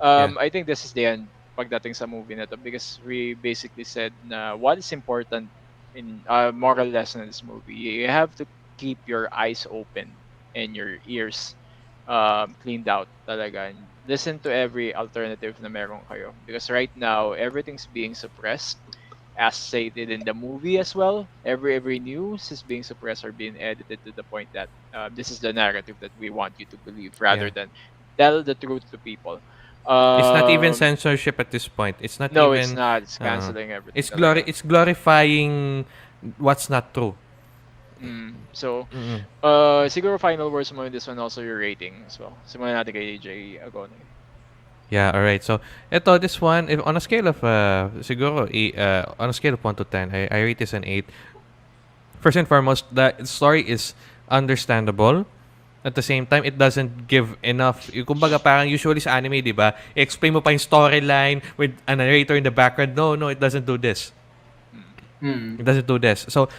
I think this is the end pagdating sa movie na to because we basically said na what is important in moral lesson in this movie. You have to keep your eyes open and your ears cleaned out talaga. And listen to every alternative na meron kayo because right now everything's being suppressed as stated in the movie as well. Every news is being suppressed or being edited to the point that this is the narrative that we want you to believe rather than tell the truth to people. It's not even censorship at this point. It's not No, even it's not. It's canceling everything. It's glorifying what's not true. So, siguro final words mo in this one, also your rating as well. Simulan natin kay AJ Agonoy. Yeah, all right. So, this one, if on a scale of siguro on a scale of 1 to 10, I rate this an 8. First and foremost, the story is understandable. At the same time, it doesn't give enough. Kumbaga parang usually sa anime, 'di ba? I-explain mo pa yung storyline with a narrator in the background. No, it doesn't do this. It doesn't do this. So,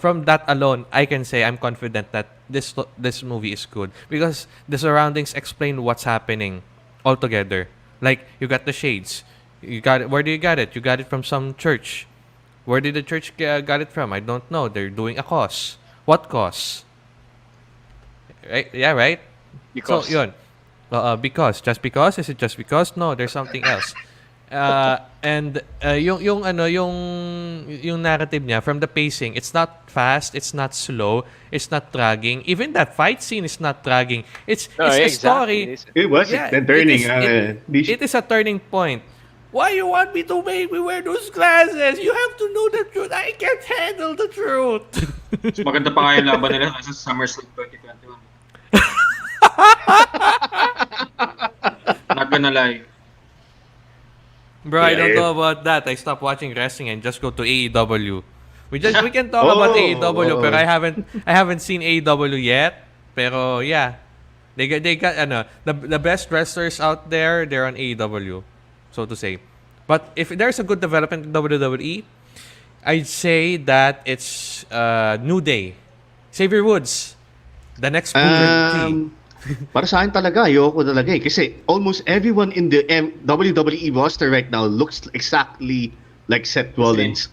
from that alone, I can say I'm confident that this movie is good because the surroundings explain what's happening altogether. Like, you got the shades. You got it. Where do you got it? You got it from some church. Where did the church got it from? I don't know. They're doing a cause. What cause? Right? Yeah, right? Because. So, yun. Because. Just because? Is it just because? No, there's something else. And yung narrative niya from the pacing, it's not fast, it's not slow, it's not dragging. Even that fight scene is not dragging. It's a story. It was turning. It is a turning point. Why you want me to make me wear those glasses? You have to know the truth. I can't handle the truth. Mas maganda pa nga yung laban nila kasi sa SummerSlam 2021. Not gonna lie. Bro, I don't know about that. I stopped watching wrestling and just go to AEW. We can talk about AEW, pero I haven't seen AEW yet. Pero yeah, they got the best wrestlers out there. They're on AEW, so to say. But if there's a good development in WWE, I'd say that it's New Day, Xavier Woods, the next Booker T. Para sa akin talaga, ayoko talaga eh. Kasi almost everyone in the WWE roster right now looks exactly like Seth Rollins.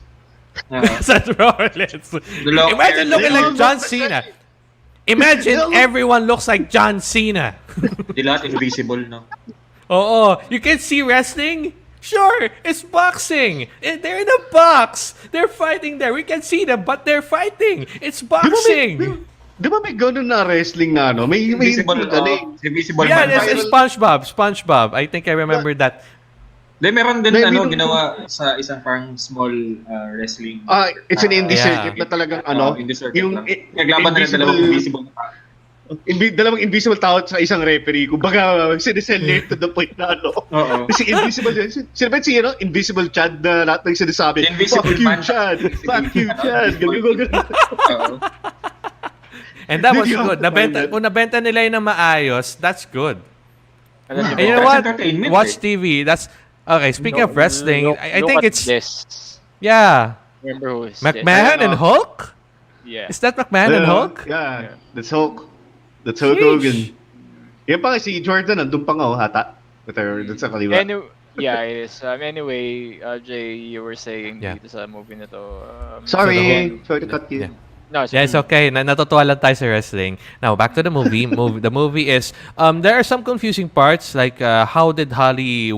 Seth Rollins. Imagine looking like John Cena. Imagine everyone looks like John Cena. Di lahat invisible, no? Oo. You can see wrestling? Sure, it's boxing. They're in a box. They're fighting there. We can see them, but they're fighting. It's boxing. Di ba may ganun na wrestling na ano? May Invisible yeah, man. it's SpongeBob. I think I remember that. Meron din ginawa sa isang parang small wrestling. It's an indie circuit na talagang indie circuit yung naglaban na dalawang invisible tao. Dalawang invisible tao sa isang referee. Kumbaga, sinesell to the point na Oo. Kasi invisible yun. Sino ba si Invisible Chad na lahat ng sinasabi? Invisible Fuck you, man. Chad. Fuck you, Chad. Ganun. Oo. And that was good. Kung nabenta nila yun na maayos, that's good. Alam niyo And ba you yung know That's what? entertainment Watch eh. TV. That's okay. Speaking no, of wrestling, I look think at it's this. yeah, Remember who is this? Ayan, McMahon and oh. Hulk. Yeah. Is that McMahon and Hulk? Yeah, Yeah. that's Hulk. That's Hulk Sheesh. Hogan. Yan pa si Jordan, nandun pa nga, oh, hata. Dun sa kaliwa. Yeah, it is. Anyway, Jay, you were saying Yeah. dito sa movie na to. Sorry to cut you. Yeah. No, it's Yeah, it's okay. Natutuwa lang tayo sa wrestling. Now, back to the movie. The movie is there are some confusing parts like how did Holly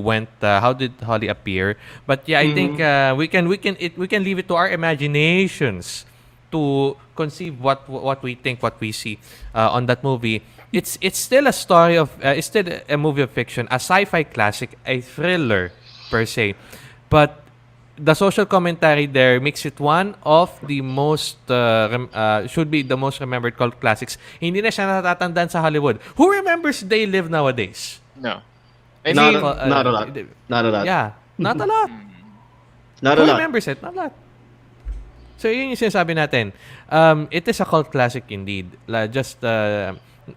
appear? But yeah, I think we can leave it to our imaginations to conceive what we think, what we see on that movie. It's still a story of it's still a movie of fiction, a sci-fi classic, a thriller per se. But the social commentary there makes it one of the most should be the most remembered cult classics. Hindi na siya natatandaan sa Hollywood. Who remembers They Live nowadays? No. Not a lot. Not a lot. Yeah, not a lot. Not a Who lot. remembers it? Not a lot. So yun yung sinasabi natin. It is a cult classic indeed. Just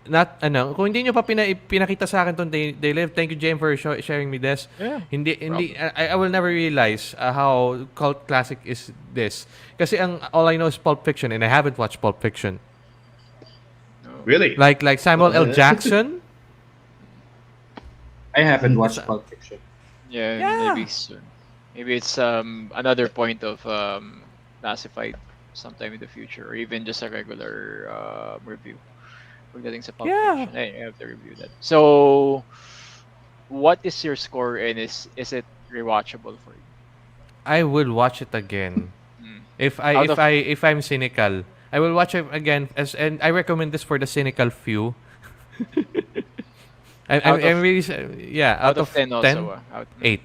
not kung hindi nyo pa pinakita sa akin tong They Live, thank you James for sharing me this. Yeah, Hindi I will never realize how cult classic is this. Kasi all I know is Pulp Fiction and I haven't watched Pulp Fiction. Really? Like Samuel L. Jackson? I haven't watched Pulp Fiction. Yeah, maybe soon. Maybe it's another point of classified sometime in the future, or even just a regular review. Pagdating sa Pulp Fiction, I have to review that. So, what is your score, and is it rewatchable for you? I will watch it again. If I'm cynical, I will watch it again and I recommend this for the cynical few. I'm really out of 10 also, 8.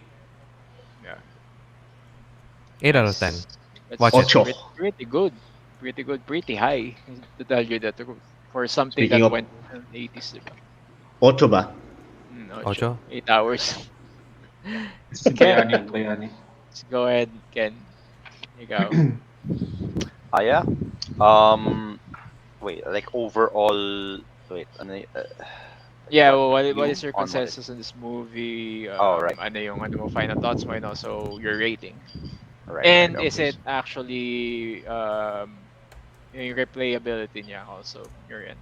Yeah. 8 out of 10. That's Watch it. pretty good, pretty high, to tell you the truth. For something Speaking that of- went in the 80s, diba? 8 ba? 8? 8 hours. Bayani. Let's go ahead, Ken. You go. Yeah. Wait, like overall. Wait, Yeah, well, what you is your on what it- consensus on this movie? right. Ano yung mo final thoughts mo, and also your rating. Right, And right, is okay. it actually yung replayability niya also your end?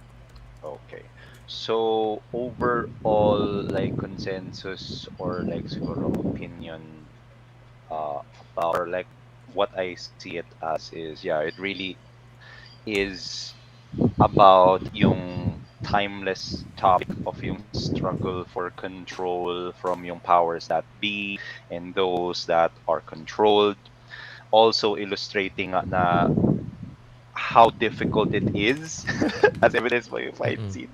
Okay. So overall, like consensus or like siguro opinion about, or like what I see it as is, yeah, it really is about yung timeless topic of yung struggle for control from yung powers that be and those that are controlled. Also illustrating na how difficult it is, as evidenced by yung fight scene,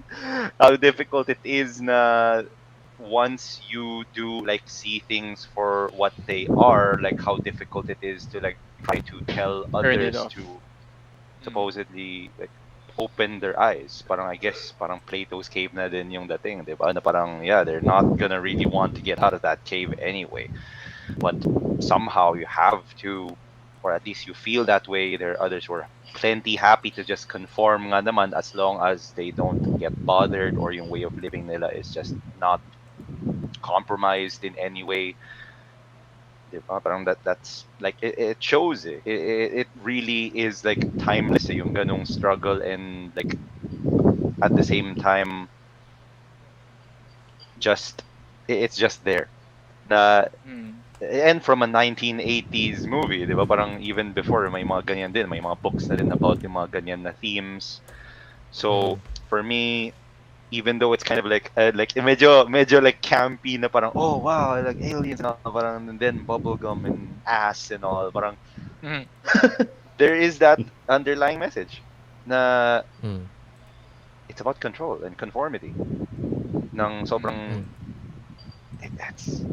how difficult it is na once you do like see things for what they are, like how difficult it is to like try to tell Turn it others off. to supposedly like open their eyes. Parang I guess parang Plato's cave na din yung dating, di ba? Na parang yeah, they're not gonna really want to get out of that cave anyway. But somehow you have to, or at least you feel that way. There are others who are plenty happy to just conform nga naman as long as they don't get bothered or yung way of living nila is just not compromised in any way. Diba? Parang that's like it shows it. It really is like timeless yung ganong struggle, and like at the same time just it's just there. Na and from a 1980s movie, di ba? Parang even before, may mga ganyan din. May mga books na din about yung mga ganyan na themes. So, for me, even though it's kind of like medyo like campy na parang, oh wow, like aliens na parang, and then bubblegum and ass and all, parang, there is that underlying message na it's about control and conformity. Nang sobrang, it's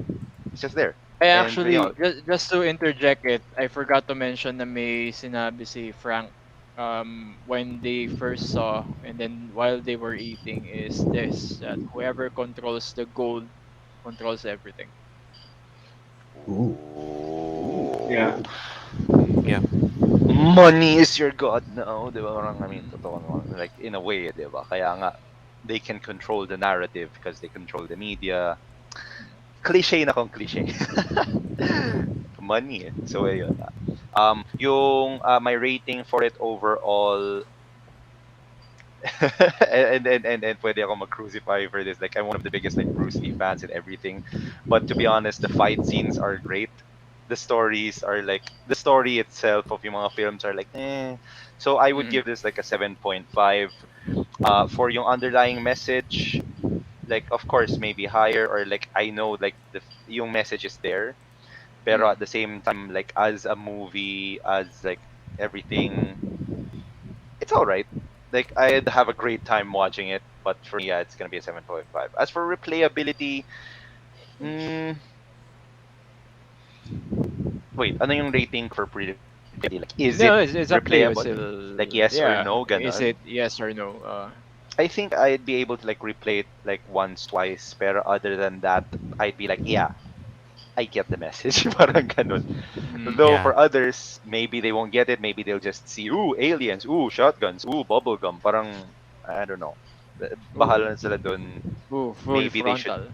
just there. I And, actually, you know, just to interject it, I forgot to mention na may sinabi si Frank when they first saw, and then while they were eating, is this, that whoever controls the gold controls everything. Yeah. Yeah. Money is your god now, di ba? Parang, I mean, totoo naman. Like, in a way, di ba? Kaya nga, they can control the narrative because they control the media. Cliche na kung cliche. Money. So ayun. Yung my rating for it overall, and pwede ako mag-crucify for this. Like, I'm one of the biggest like Bruce Lee fans and everything, but to be honest, the fight scenes are great. The stories are like, the story itself of yung mga films are like, eh. So I would give this like a 7.5. For yung underlying message, like, of course, maybe higher, or like, I know like yung message is there, pero at the same time, like, as a movie, as like everything, it's all right. Like, I'd have a great time watching it, but for me, yeah, it's gonna be a 7.5. As for replayability, wait, ano yung rating for replayability? Like, is No, it it's up to you. replayable? Still, Like, yes or no? Is Ganon. it yes or no? I think I'd be able to like replay it like once, twice, pero other than that, I'd be like, yeah, I get the message. Parang ganun. Though Yeah. for others, maybe they won't get it. Maybe they'll just see, ooh, aliens, ooh, shotguns, ooh, bubblegum. Parang, I don't know. Bahala na sila dun. Ooh, full Maybe they should. frontal.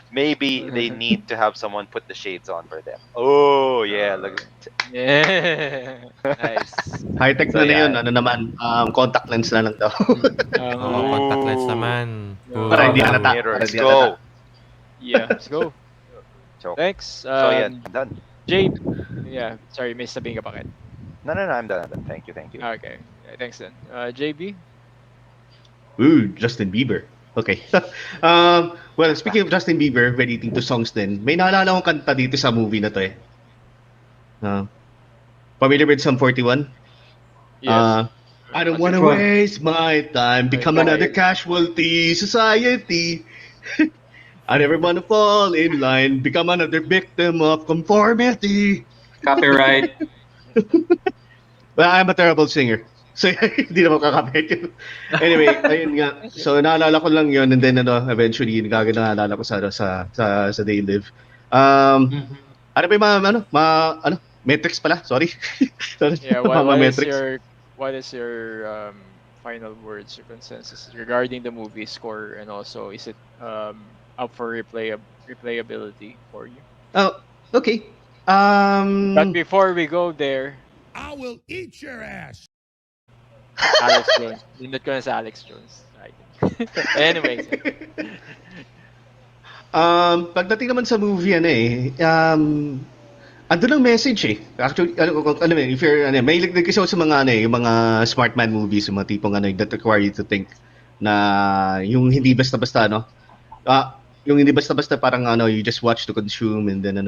Maybe they need to have someone put the shades on for them. Oh, yeah. Look. Yeah. Nice. High-tech So, na yeah. yun. Ano naman, contact lens na lang daw. Oo, contact lens naman. Para hindi halata. Mirror. Para Let's hindi halata. go. Yeah, let's go. So, Thanks. So, yeah, I'm done. Jay, yeah, sorry, may sabihin ka pa, Ken. No, I'm done. I'm done. Thank you. Okay, thanks then. JB? Ooh, Justin Bieber. Okay. Well, speaking of Justin Bieber relating to songs din, may naalala akong kanta dito sa movie na to eh. Familiar with Sum 41? Yes. I don't want to waste my time, become another casualty, society. I never want to fall in line, become another victim of conformity. Copyright. Well, I'm a terrible singer. So, hindi naman kakapit yun. Anyway, ayun nga. So, naalala ko lang yun, and then, eventually, naalala ko sa They Live. Ano ba yung metrics pala? Sorry. Yeah, metrics. what is your final words or consensus regarding the movie score, and also is it up for replayability for you? Oh, okay. But before we go there, I will eat your ass. Alex Jones. Nindot ko na sa Alex Jones. Anyway. Pagdating naman sa movie, andun ang message eh. Actually, if you're, may ligdag kasi sa mga, yung mga smart man movies, yung mga tipong, that require you to think na yung hindi basta-basta, yung hindi basta-basta parang, you just watch to consume, and then, at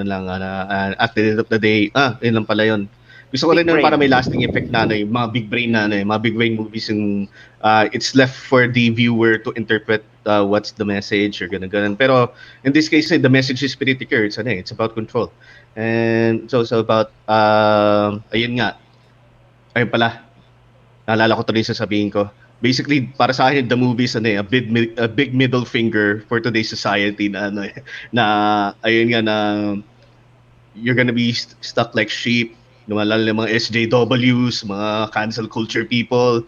the end of the day, yun lang pala yun. Gusto ko rin na para may lasting effect na, yung mga big brain na, mga big brain movies, yung, it's left for the viewer to interpret what's the message or ganun. Pero, in this case, the message is pretty clear. It's about control. And it's also about, ayun pala, naalala ko tuloy sasabihin ko. Basically, para sa akin, the movie is a big middle finger for today's society na, you're gonna be stuck like sheep, lalo ng mga SJWs, mga cancel culture people,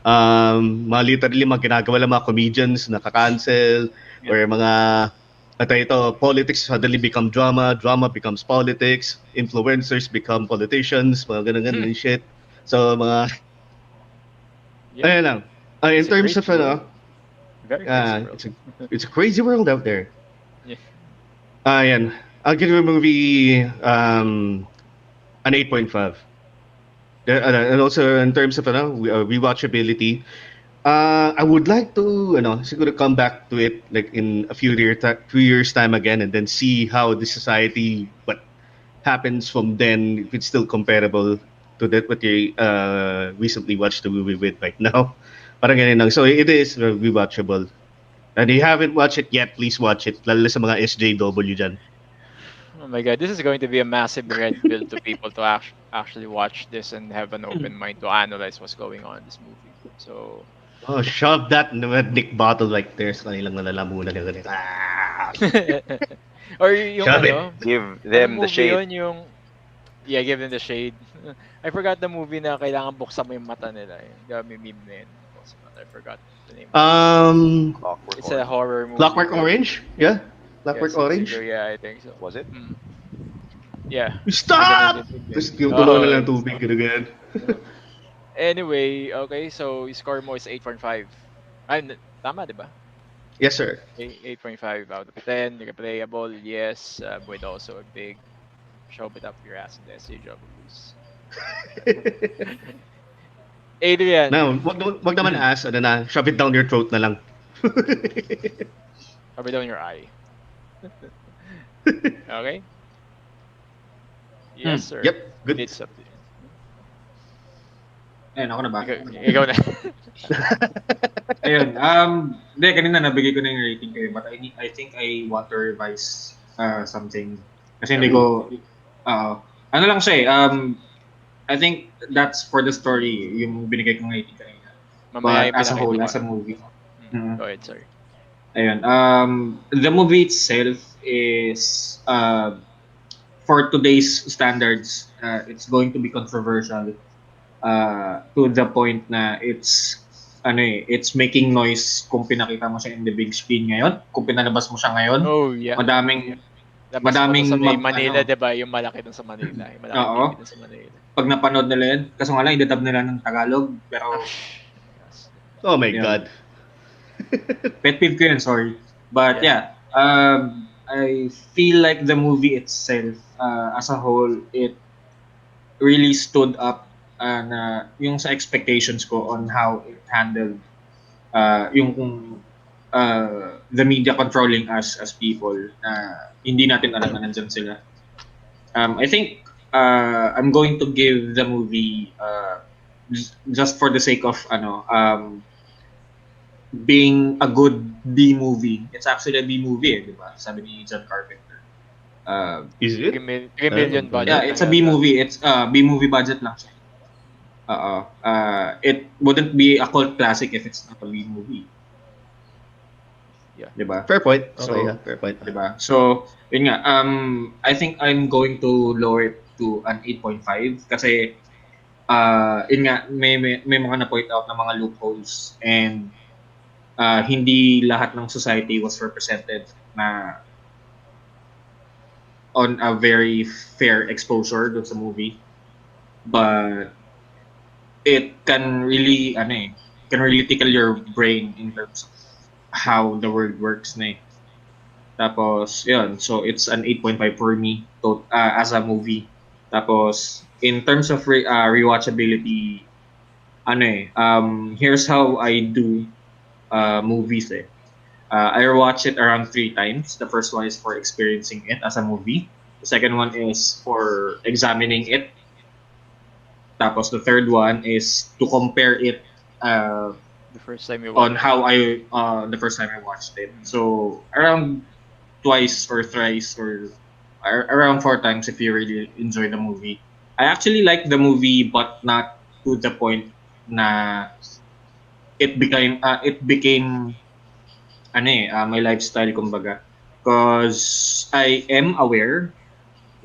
mga literally mga ginagawa lang mga comedians naka-cancel, or mga politics suddenly become drama becomes politics, influencers become politicians, mga ganun shit. So mga ayun lang. In terms of it's a crazy world out there. Yeah. Ayan. I'll give the movie an 8.5. And also in terms of rewatchability, I would like to siguro come back to it like in a few years time again, and then see how the society, what happens from then, if it's still comparable to that what you recently watched the movie with right now. Parang ganun lang. So it is rewatchable. And if you haven't watched it yet, please watch it. Lalo sa mga SJW dyan. Oh my god, this is going to be a massive red pill to people to actually watch this and have an open mind to analyze what's going on in this movie. So, shove that Nick bottle right there sa kanilang nalalamunan na ganito. Or yung give them the shade. Give them the shade. I forgot the movie na kailangan buksan mo yung mata nila. May meme na yun. I forgot the name. Clockwork It's a horror movie. Clockwork Orange? Yeah. Clockwork Yes, Orange? yeah, I think so. Was it? Yeah. Stop! Recommended. Tapos yung tulo na lang tubig, ganun. Anyway, okay, so yung score mo is 8.5. Ay, tama, di ba? Yes, sir. 8.5 out of 10. Replayable, yes. With also a big shove it up your ass in the SJWs. Adrian. Now, wag naman ass, ano na, shove it down your throat na lang. Shove it down your eye. Okay? Yes, sir. Yep, good. It's up to you. Ayun, ako na ba? Ikaw na. Ayun, hindi, kanina nabigay ko na yung rating kayo, but I think I want to revise something. Kasi hindi ko, ano lang siya I think that's for the story, yung binigay kong rating kanina. But as a whole, as a movie. Go ahead, sorry. Ayun, the movie itself is, for today's standards, it's going to be controversial to the point na it's making noise kung pinakita mo siya in the big screen ngayon, kung pinalabas mo siya ngayon. Oh, yeah. Madaming sa Manila, 'di ba? Yung malaki dun sa Manila. Yung malaki dun sa Manila. Pag napanood nila yun, kaso nga lang, idadab nila ng Tagalog, pero... Oh my God. Pet peeve ko yun, sorry. But yeah, I feel like the movie itself, as a whole, it really stood up na yung sa expectations ko on how it handled the media controlling us as people na hindi natin alam na nandyan sila. I think I'm going to give the movie just for the sake of being a good B movie. It's actually a B movie, di ba? Sabi ni John Carpenter. Is it? 3 million budget. Yeah, it's a B movie. It's B movie budget lang siya. It wouldn't be a cult classic if it's not a B movie. Yeah. Diba? Fair point. Okay, So, yeah, fair point. Diba? So, yun nga, I think I'm going to lower it to an 8.5 kasi yun nga, may mga na-point out na mga loopholes and hindi lahat ng society was represented na on a very fair exposure dun sa movie. But it can really tickle your brain in terms of how the world works na eh. Tapos, yun. So, it's an 8.5 for me as a movie. Tapos, in terms of rewatchability, here's how I do movies eh. I watch it around 3 times. The first one is for experiencing it as a movie. The second one is for examining it. Tapos, the third one is to compare it The first time you on watched how the first time I watched it. So around twice or thrice or around 4 times if you really enjoy the movie. I actually like the movie but not to the point na it became my lifestyle kumbaga, because I am aware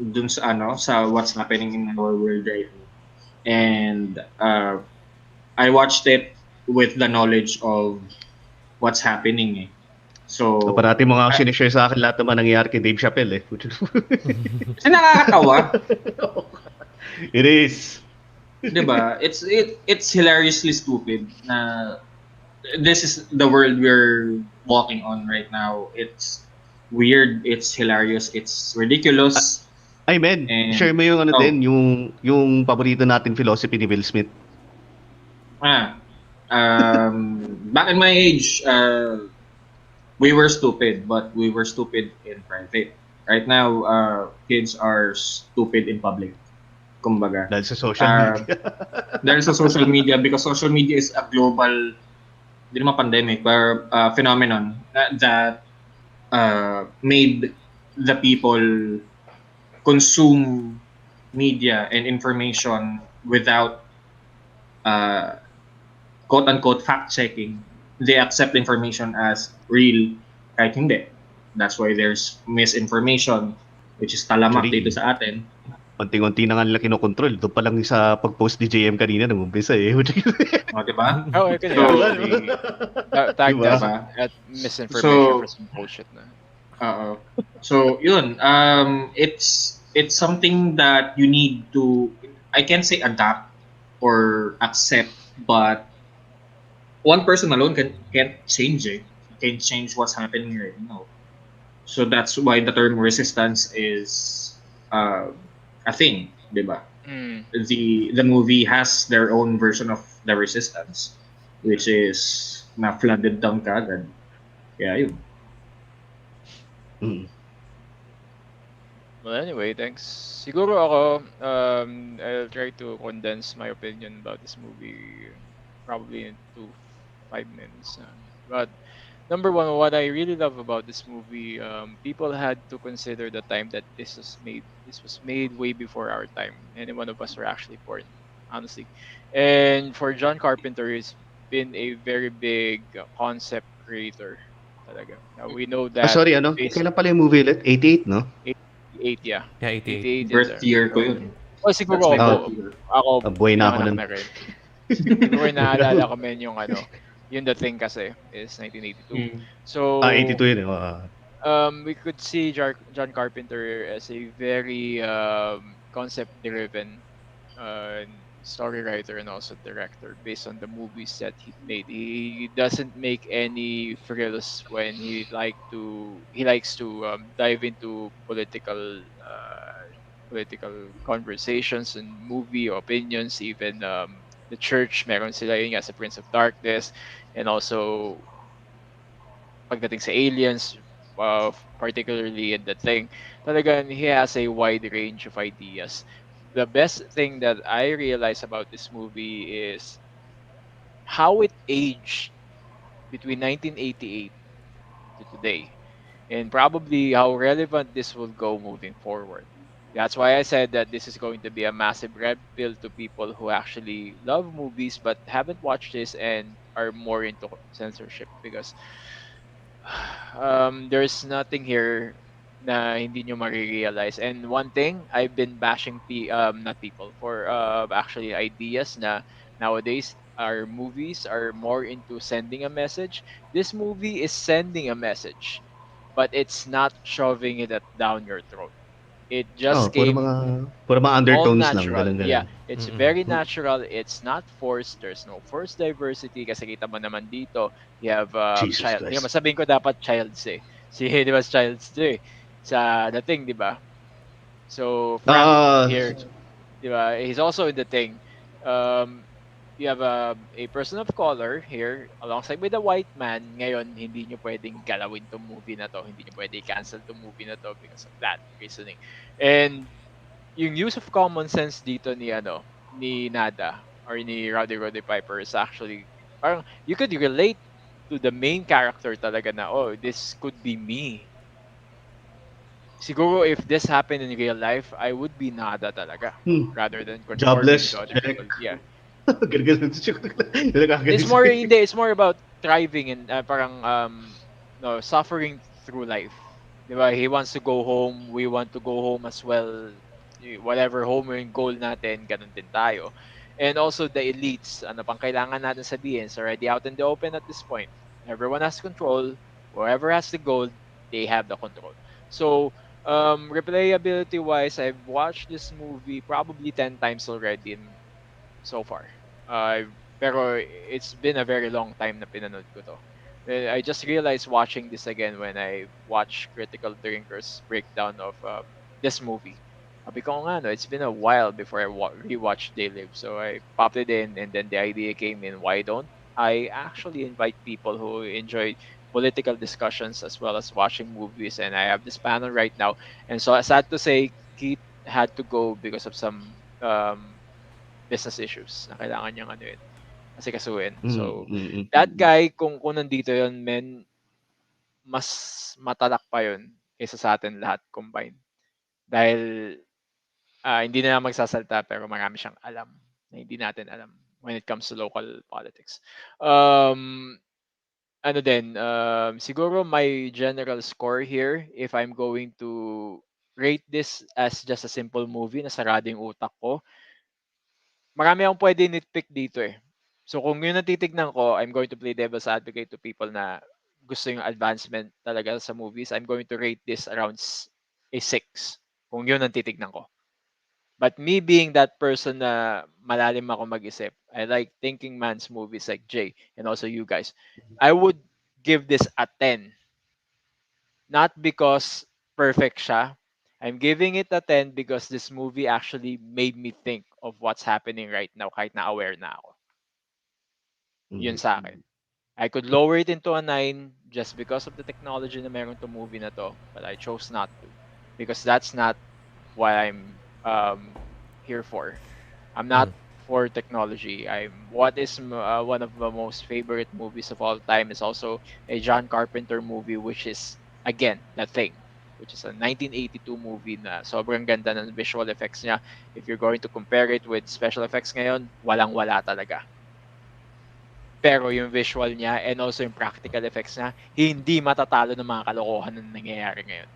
dun sa sa what's happening in our world right now. And I watched it with the knowledge of what's happening eh. So parati mo nga sinishare sa akin lahat naman nangyayari kay Dave Chappelle eh. Kasi nakakatawa. It is. Diba? It's hilariously stupid na this is the world we're walking on right now. It's weird, it's hilarious, it's ridiculous. Ay men, share mo yung din, yung paborito natin philosophy ni Will Smith. Back in my age, we were stupid, but we were stupid in private. Right now, kids are stupid in public. Kumbaga. Dahil sa social media. Dahil sa social media, because social media is a global, hindi naman pandemic, but phenomenon that made the people consume media and information without quote-unquote fact-checking. They accept information as real kahit hindi. That's why there's misinformation, which is talamak dito sa atin. Unti-unti na nga nila kinokontrol. Doon pa lang sa pag-post ni JM kanina nung umpisa eh. O, di ba? Oh, I can So, actually Di tag ba? that diba? at misinformation for So, some bullshit na. So, yun. It's something that you need to, I can't say adapt or accept, but one person alone can't change it. Can't change what's happening right now. So that's why the term resistance is a thing, diba? Mm. The movie has their own version of the resistance, which is na flooded down kagad. Yeah, yun. Well, anyway, thanks. Siguro ako, I'll try to condense my opinion about this movie probably into 5 minutes. But number one, what I really love about this movie, people had to consider the time that this was made. This was made way before our time. Any one of us were actually born, honestly. And for John Carpenter, he's been a very big concept creator. Talaga. Now we know that Sorry, ano? based Kailan pala yung movie ulit? 88, no? 88, yeah. Yeah, 88. 88 is Birth there. year ko So, yun. well, siguro That's my birth ako, year. ako Buhay na ako pinanganak nun. na rin. Siguro yung naalala ko men yung ano, yung The Thing kasi is 1982. So, 82 yun eh. we could see John Carpenter as a very concept-driven uh, story writer and also director based on the movies that he made. He doesn't make any frills when he likes to dive into political conversations and movie opinions, even the church meron sila yun nga sa Prince of Darkness, and also pagdating sa aliens, particularly in The Thing, talagang he has a wide range of ideas. The best thing that I realize about this movie is how it aged between 1988 to today, and probably how relevant this will go moving forward. That's why I said that this is going to be a massive red pill to people who actually love movies but haven't watched this and are more into censorship, because there's nothing here na hindi nyo marirealize. And one thing, I've been bashing not people for actually ideas na nowadays our movies are more into sending a message. This movie is sending a message, but it's not shoving it down your throat. It Oh, just came puro mga all undertones lang, natural. ganun Yeah, ganun. it's very natural. It's not forced. There's no forced diversity kasi kita mo naman dito, you have Jesus child. Di ba, Christ. sabihin ko dapat childs eh. Si di ba childs to eh. Sa The Thing, di ba? So Frank Ah, here, di ba? He's also in The Thing. Um, you have a person of color here alongside with a white man. Ngayon, hindi nyo pwedeng galawin tong movie na to. Hindi nyo pwede cancel tong movie na to because of that reasoning. And yung use of common sense dito ni Nada or ni Rowdy Roddy Piper is actually parang you could relate to the main character talaga na, oh, this could be me. Siguro if this happened in real life, I would be Nada talaga rather than conforming jobless, to other check. people. Yeah. Ganun It's more hindi, it's more about thriving and parang no, suffering through life. 'Di ba? He wants to go home, we want to go home as well. Whatever home yung goal natin, ganun din tayo. And also the elites, ano pang kailangan natin sabihin? It's already out in the open at this point. Everyone has control. Whoever has the gold, they have the control. So, replayability wise, I've watched this movie probably 10 times already so far. Pero it's been a very long time na pinanood ko to. I just realized watching this again when I watched Critical Drinkers breakdown of this movie. Sabi ko nga, no, it's been a while before I rewatched They Live. So I popped it in and then the idea came in, why don't I actually invite people who enjoy political discussions as well as watching movies, and I have this panel right now. And so sad to say, Keith had to go because of some business issues na kailangan niyang ano yun, kasi kasuin. So, that guy, kung nandito yun, men, mas matalak pa yun kaysa sa atin lahat combined. Dahil, hindi na lang magsasalta pero marami siyang alam na hindi natin alam when it comes to local politics. Siguro my general score here, if I'm going to rate this as just a simple movie na sarado yung utak ko, marami akong pwede nitpick dito eh. So kung yun ang titignan ko, I'm going to play devil's advocate to people na gusto yung advancement talaga sa movies. I'm going to rate this around a 6. Kung yun ang titignan ko. But me being that person na malalim ako mag-isip, I like thinking man's movies like Jay and also you guys. I would give this a 10. Not because perfect siya. I'm giving it a 10 because this movie actually made me think of what's happening right now kahit na aware na ako. Yun sa akin. I could lower it into a 9 just because of the technology na meron to movie na to, but I chose not to because that's not what I'm here for. I'm not for technology. What is one of the most favorite movies of all time is also a John Carpenter movie, which is again The Thing, which is a 1982 movie na sobrang ganda ng visual effects niya. If you're going to compare it with special effects ngayon, walang-wala talaga. Pero yung visual niya and also yung practical effects niya, hindi matatalo ng mga kalokohan na nangyayari ngayon.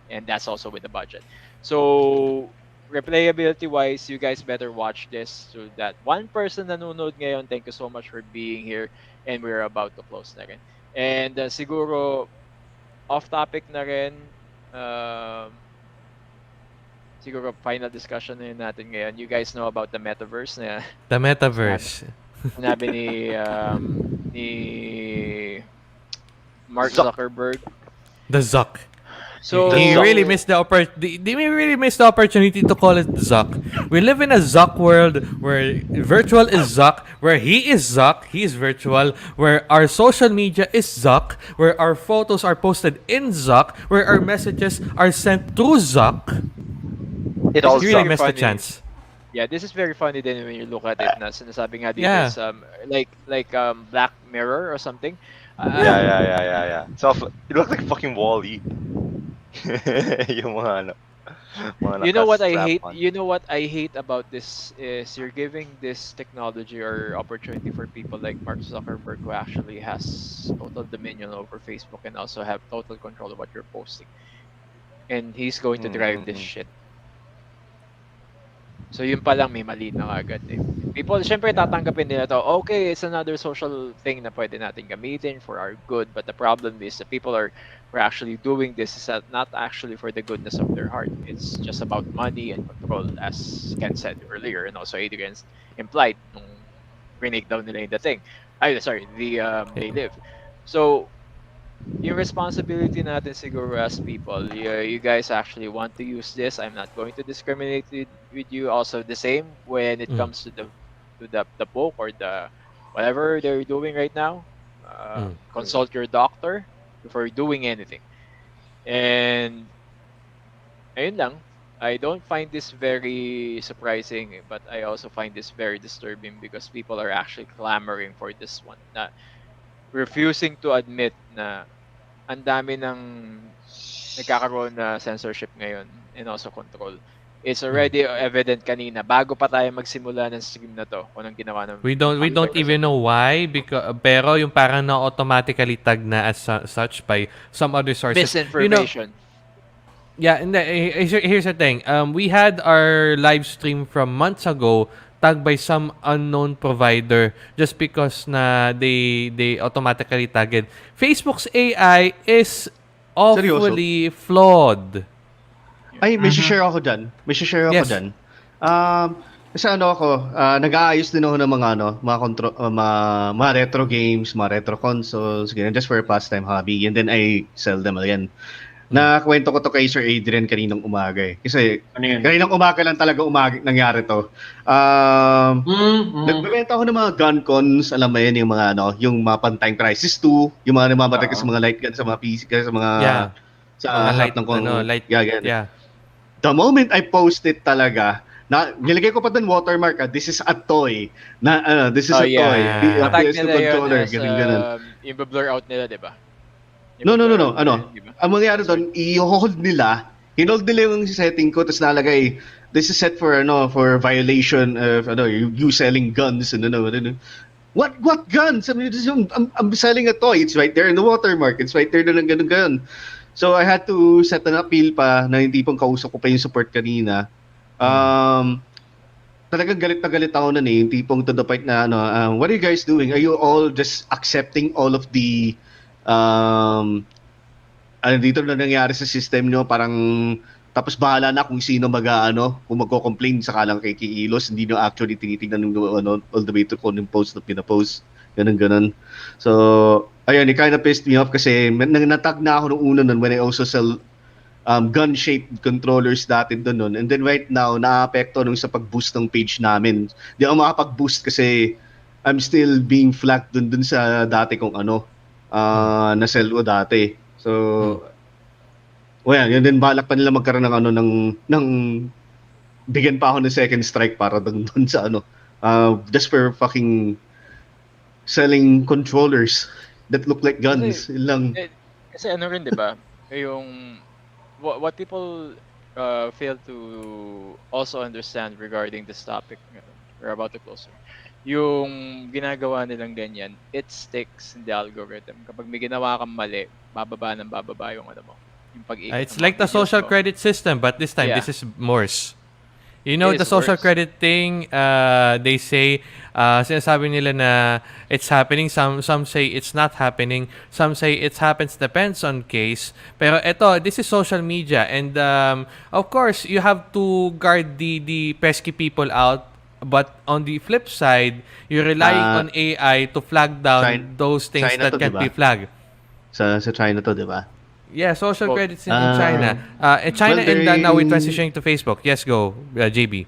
And that's also with the budget. So, replayability-wise, you guys better watch this. So that one person nanonood ngayon, thank you so much for being here. And we're about to close na rin. And siguro, off-topic na rin, siguro final discussion na yun natin ngayon. You guys know about the metaverse na... The metaverse. Sinabi ni Mark Zuckerberg. The Zuck. So he really missed the opportunity. They really missed the opportunity to call it Zuck. We live in a Zuck world where virtual is Zuck, where he is Zuck, he is virtual, where our social media is Zuck, where our photos are posted in Zuck, where our messages are sent through Zuck. It all really missed the chance. Yeah, this is very funny then when you look at it na sinasabi nga dito is like Black Mirror or something. Yeah. So it looks like fucking Wall-E. Yung mga ano. You know what I hate? You know what I hate about this is you're giving this technology or opportunity for people like Mark Zuckerberg who actually has total dominion over Facebook and also have total control of what you're posting. And he's going to drive this shit. So yun pa lang may mali na agad eh. People, syempre tatanggapin nila to, okay, it's another social thing na pwede natin gamitin for our good, but the problem is the people are actually doing this is not actually for the goodness of their heart. It's just about money and control, as Ken said earlier, and also Adrian's implied nung break down nila yung The Thing. They Live. So, yung responsibility natin siguro as people, you guys actually want to use this. I'm not going to discriminate with you. Also the same when it comes to the book or the whatever they're doing right now. Consult your doctor before doing anything. And ayun lang. I don't find this very surprising, but I also find this very disturbing because people are actually clamoring for this one. Na refusing to admit na ang dami ng nagkakaroon na censorship ngayon and also control. It's already evident kanina bago pa tayo magsimula ng stream na to kung anong ginawa ng We don't even know why pero yung parang na automatically tag na as such by some other sources. Misinformation. Yeah, and here's the thing. We had our live stream from months ago tagged by some unknown provider just because na they automatically tagged. Facebook's AI is awfully flawed. Ay, may share ako dyan. Kasi nag-aayos din ako ng mga retro games, mga retro consoles, ganyan, just for a pastime hobby. And then I sell them again. Nakwento ko to kay Sir Adrian kaninang umaga eh. Kasi kaninang umaga lang talaga nangyari to. Nagbebenta ako ng mga gun cons, alam mo yun, yung mga yung mga Pantime Crisis 2, yung mga namamatay sa mga light gun sa mga PC, sa mga light ng The moment I post it talaga, nilagay ko pa doon watermark, this is a toy. This is a toy. PS2 controller, ganun. Yung blur out nila, di ba? No. Ang mangyari doon, i-hold nila, hinold nila yung setting ko, tapos nalagay, this is set for violation of you selling guns and What guns? I mean, I'm selling a toy. It's right there in the watermark. It's right there na ganun. So I had to set an appeal pa na hindi pong kausap ko pa yung support kanina. Talagang galit na galit ako nun eh. Yung tipong to the point na what are you guys doing? Are you all just accepting all of the dito na nangyari sa system nyo? Parang tapos bahala na kung sino kung magko-complain saka lang kay Kiilos, hindi nyo actually tinitingnan yung all the way to kung yung post na pinapost. Ganun. So, ayun, it kind of pissed me off kasi natag na ako nung una nun when I also sell gun-shaped controllers dati doon nun. And then right now, na-apekto nung sa pag-boost ng page namin. Di ako makapag-boost kasi I'm still being flagged dun sa dati kong na-sell ko dati. So, yun din balak pa nila magkaroon ng bigyan pa ako ng second strike para dun sa just for fucking selling controllers that look like guns. Kasi rin, di ba? Yung what people fail to also understand regarding this topic, we're about to close. Yung ginagawa nilang ganyan, it sticks in the algorithm. Kapag may ginawa kang mali, bababa yung mo. Yung pag-ikot It's like the social credit system, but this time, this is Morse. You know, the social credit thing, they say, sinasabi nila na it's happening. Some say it's not happening. Some say it happens, depends on case. Pero this is social media. And, of course, you have to guard the pesky people out. But on the flip side, you're relying on AI to flag down those things China that can't be flagged. Sa China to, di ba? Yeah, social credits in China. China and now we're transitioning to Facebook. Yes, go, JB.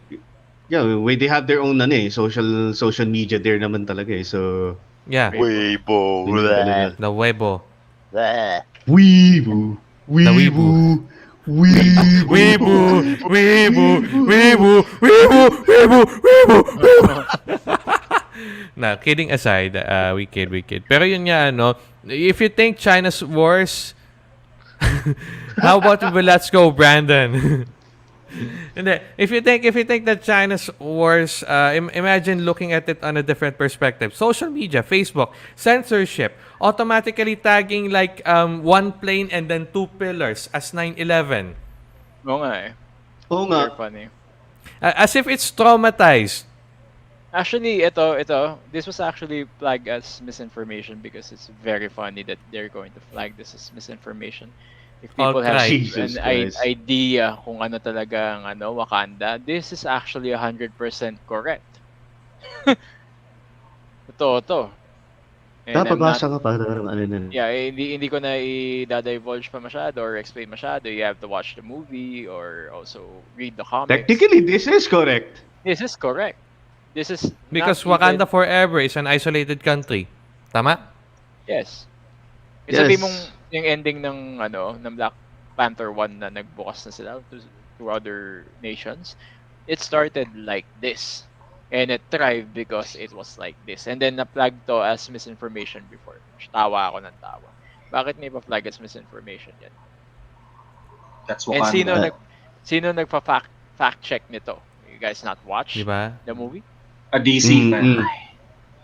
Yeah, they have their own social media there naman talaga eh. So yeah. Weibo. The Weibo. Weibo. Weibo. Nah, kidding aside, we kid. Pero yun nga, if you think China's wars, how about let's go, Brandon? If you think that China's wars, imagine looking at it on a different perspective. Social media, Facebook, censorship, automatically tagging like one plane and then two pillars as 9/11. Oo nga eh. Oo nga. Very funny. As if it's traumatized. Actually, this was actually flagged as misinformation because it's very funny that they're going to flag this as misinformation. If people have an idea kung ano talaga ang Wakanda, this is actually 100% correct. Totoo to. Napabasa ka pa Yeah, hindi ko na i-divulge pa masyado or explain masyado. You have to watch the movie or also read the comics. Technically, this is correct. This is correct. This is because Wakanda Forever is an isolated country. Tama? Yes. Sabi mong yung ending ng Black Panther 1 na nagbukas na sila to other nations. It started like this. And it thrived because it was like this. And then na-flag to as misinformation before. Tawa ako ng tawa. Bakit may pa-flag as misinformation yan? That's Wakanda. And sino nagpa-fact check nito? You guys not watch diba? The movie? A DC fan.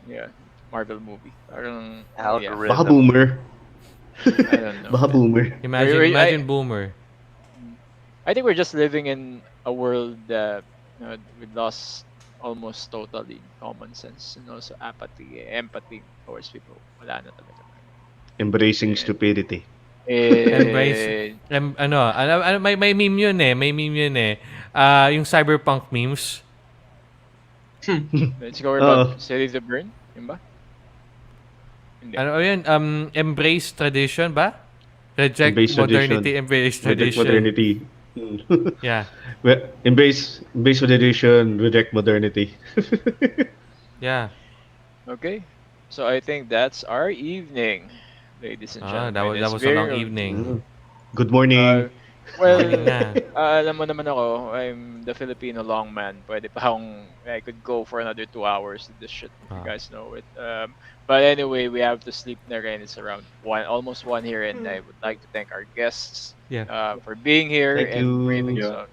Yeah, Marvel movie. Parang algorithm. Baka boomer. I don't know. Baka boomer. Imagine boomer. I think we're just living in a world that we lost almost totally common sense and also empathy towards people. Wala na talaga. Embracing stupidity. Embrace. May meme yun eh. Yung cyberpunk memes. Let's go about City to Burn. Yun ba? Hindi. Ano yun? Embrace tradition ba? Reject modernity, embrace tradition. Reject modernity. Yeah. Embrace tradition, reject modernity. Yeah. Okay. So I think that's our evening, ladies and gentlemen. That was a long evening. Good morning. Well, alam mo naman ako, I'm the Filipino long man. Pwede pa I could go for another 2 hours with this shit. You guys know it. But anyway, we have to sleep na rin. It's around almost 1 here, and I would like to thank our guests for being here and braving so.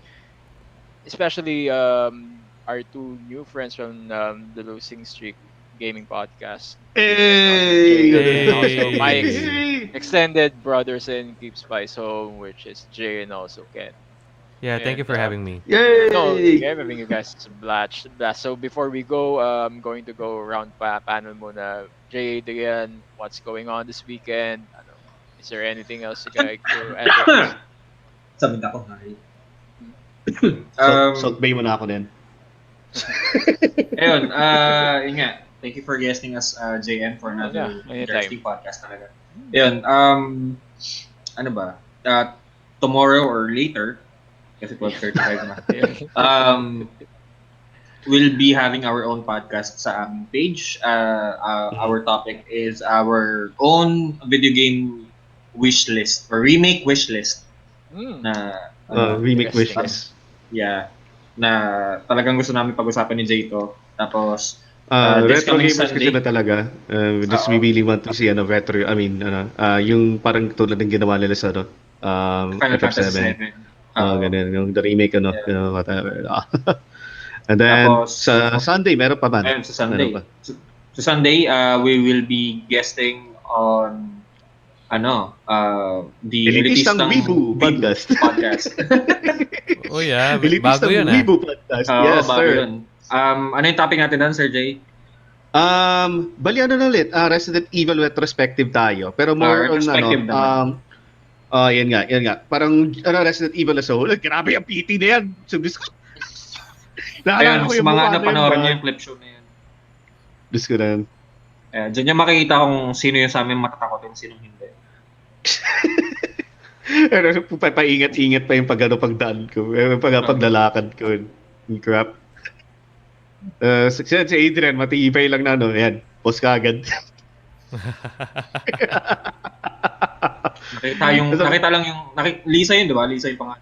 Especially our 2 new friends from the Losing Streak Gaming Podcast. Hey! And also extended brothers in Keep Spice Home, which is Jay and also Ken. Yeah, thank you And for having me. no, Yay! yeah, having you guys is a blast. So before we go, I'm going to go around panel muna. Jay, Adrian, what's going on this weekend? Ano, is there anything else you guys to advertise? Sabi na ako, hi. Salt Bay mo na ako din. Ayun, yun nga. Thank you for guesting us, JM, for another interesting podcast talaga. Ayun, ano ba? Tomorrow or later, kasi 12:35 na. We'll be having our own podcast sa aming page. Our topic is our own video game wish list or remake wish list. Remake wish list. Yeah. Na talagang gusto namin pag-usapan ni Jay to. Tapos retro gamers kasi na talaga. We really want to see retro, yung parang tulad ng ginawa nila sa Final Fantasy 7. Ganun, yung the remake whatever. And then tapos, sa Sunday meron pa man. Sa Sunday. Sa Sunday, we will be guesting on the Elitistang Weibo podcast. Oh yeah, bago yun Weibo podcast. Yes, bago sir. Yun. Ano yung topic natin doon, Sir Jay? Bali ulit, Resident Evil retrospective tayo. Pero more on yan nga. Parang Resident Evil as a whole. Grabe ang PT na yan. So, ayun, sa mga panoorin niyo yung clip show na yan. Diyos ko na yan. Diyan niya makikita kung sino yung sa amin matatakotin, sinong hindi. Paingat-ingat pa yung pagdaan ko. Paglalakad ko. Crap. Si Adrian, matibay lang na, Yan, post ka agad. Nakita lang yung, Lisa yun, di ba? Lisa yung pangalan.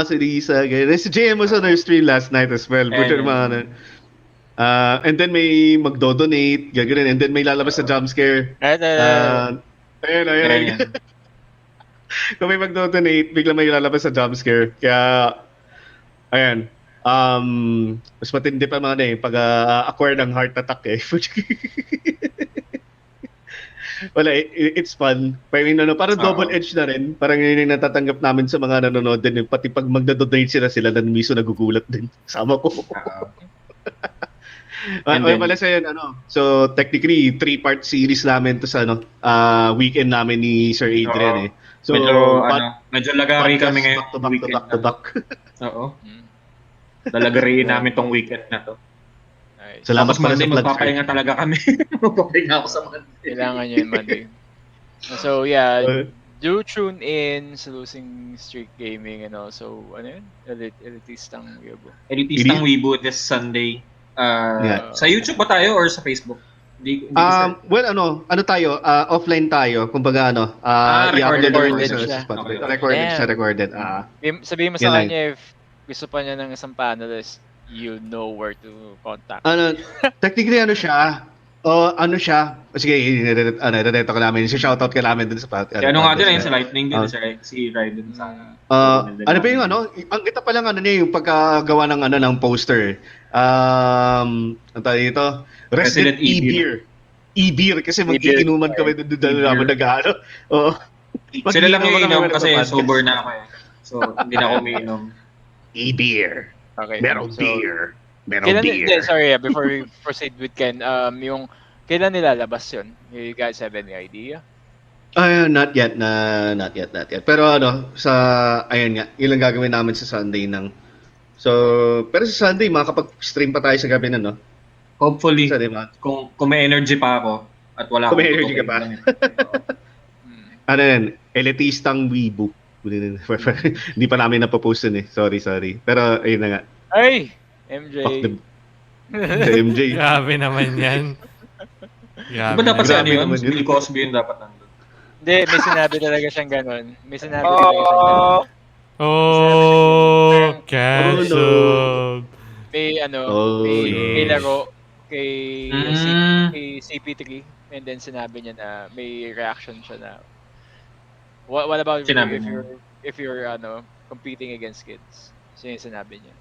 Si Lisa. Si JM was on our stream last night as well. And then may magdo-donate, gagawin. And then may lalabas sa jump scare. Ayun. Kung may magdo-donate, bigla may lalabas sa jump scare. Kaya, ayan. Mas matindi pa pag-acquire ng heart attack Wala, it's fun. Parang double-edged na rin. Parang yun yung natatanggap namin sa mga nanonood din. Pati pag magdodonate sila na miso nagugulat din. Sama ko. Pala sa yan, So, technically, 3-part series namin to sa weekend namin ni Sir Adrian So, medyo lagari kami ngayon. Back to back. Oo. Lalagariin namin tong weekend na to. Salamat pala sa plug. Magpapahinga talaga kami. Magpapahinga ako sa Monday. Kailangan nyo yung Monday. So, yeah. Do tune in sa Losing Streak Gaming and also, Elitistang Weibo. Elitistang Weibo this Sunday. Sa YouTube ba tayo or sa Facebook? Tayo, offline tayo. Kumbaga, recorded. Sabihin mo sa kanya if gusto pa niya ng isang panelist, you know where to contact. Technically, sige, reto ko namin. Shoutout ka namin dun sa podcast. Ano nga din, sa Lightning din, si Raiden sa... ang kita pa lang, yung pagkagawa ng poster. Ang tayo dito, Resident E-Beer. E-Beer, kasi mag-iinuman kami doon naman nag-ano. Sila lang yung inom kasi sober na ako So, hindi na ako umiinom. E-Beer. Okay. Meron beer. Sorry, before we proceed with Ken, yung kailan nilalabas yun? You guys have any idea? Not yet. Pero ayun nga, ilang gagawin namin sa Sunday nang. So, pero sa Sunday, makakapag-stream pa tayo sa gabi na, Hopefully, kung may energy pa ako at wala akong may energy ka pa. Elitistang Weibo. Hindi pa namin napopost yun Sorry. Pero, ayun na nga. Ay! MJ. MJ. Grabe naman yan. Diba dapat sa yun? Bill Cosby yun dapat nandun. Hindi, may sinabi talaga siyang ganun. Cancelled. May laro kay CP3 and then sinabi niya na may reaction siya na what about if you're competing against kids? So yung sinabi niya.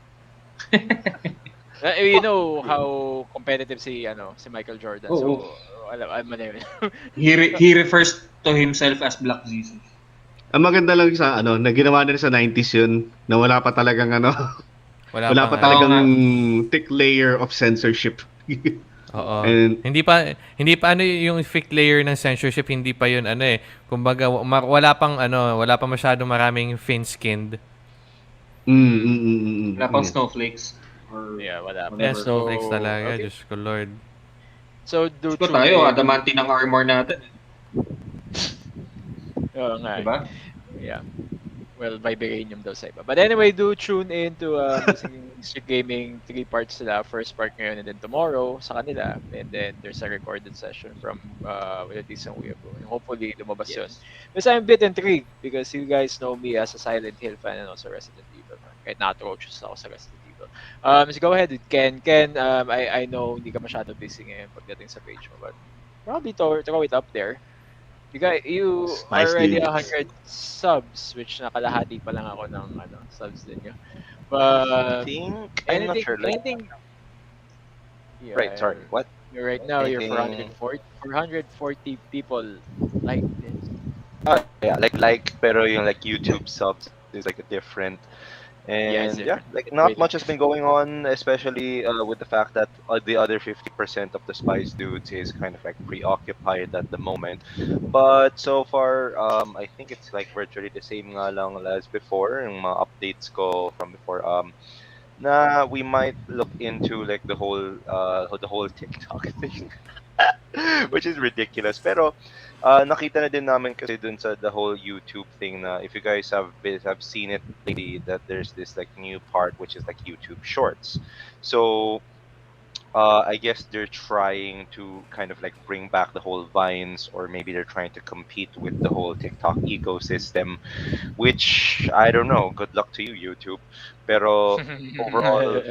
You know how competitive si Michael Jordan. So mali yun. He refers to himself as Black Jesus. Ang maganda lang sa na ginawa nila sa 90s yun, na wala pa talagang Wala wala pang pa ano. talagang thick layer of censorship. Oo. And Hindi pa yung fake layer ng censorship, hindi pa yun kumbaga wala pang masyadong maraming thin-skinned. Wala pang snowflakes. Or wala pa. Yeah, snowflakes So, talaga, okay. Diyos ko Lord. So, do Ito tune tayo, in. adamante ng armor natin. Oo nga. Diba? Yeah. Well, vibranium daw sa iba. But anyway, do tune in to Street Gaming 3 parts sila. First part ngayon and then tomorrow sa kanila. And then there's a recorded session from with isang Weeaboo. And hopefully lumabas yun. Because I'm a bit intrigued because you guys know me as a Silent Hill fan and also Resident Evil. Kahit na-atrocious ako sa Resident Evil. So go ahead with Ken. Ken, I know hindi ka masyado busy ngayon pagdating sa page mo. But probably throw it up there. You are Spice already Dudez. 100 subs, which nakalahati pa lang ako ng subs ninyo. But I'm not sure. anything. Yeah, Right, sorry. What? Right now, you're Anything- 440 people like this. Yeah, like pero yung like YouTube subs is like a different. And it's yeah, different. like not Wait. much has been going on, especially with the fact that the other 50% of the Spice Dudes is kind of like preoccupied at the moment. But so far, I think it's like virtually the same nga lang as before. Yung mga updates ko from before. Na we might look into like the whole TikTok thing. Which is ridiculous. Pero nakita na din namin kasi dun sa the whole YouTube thing na if you guys have seen it lately that there's this like new part which is like YouTube Shorts. So I guess they're trying to kind of like bring back the whole Vines, or maybe they're trying to compete with the whole TikTok ecosystem, which I don't know. Good luck to you, YouTube. Pero overall,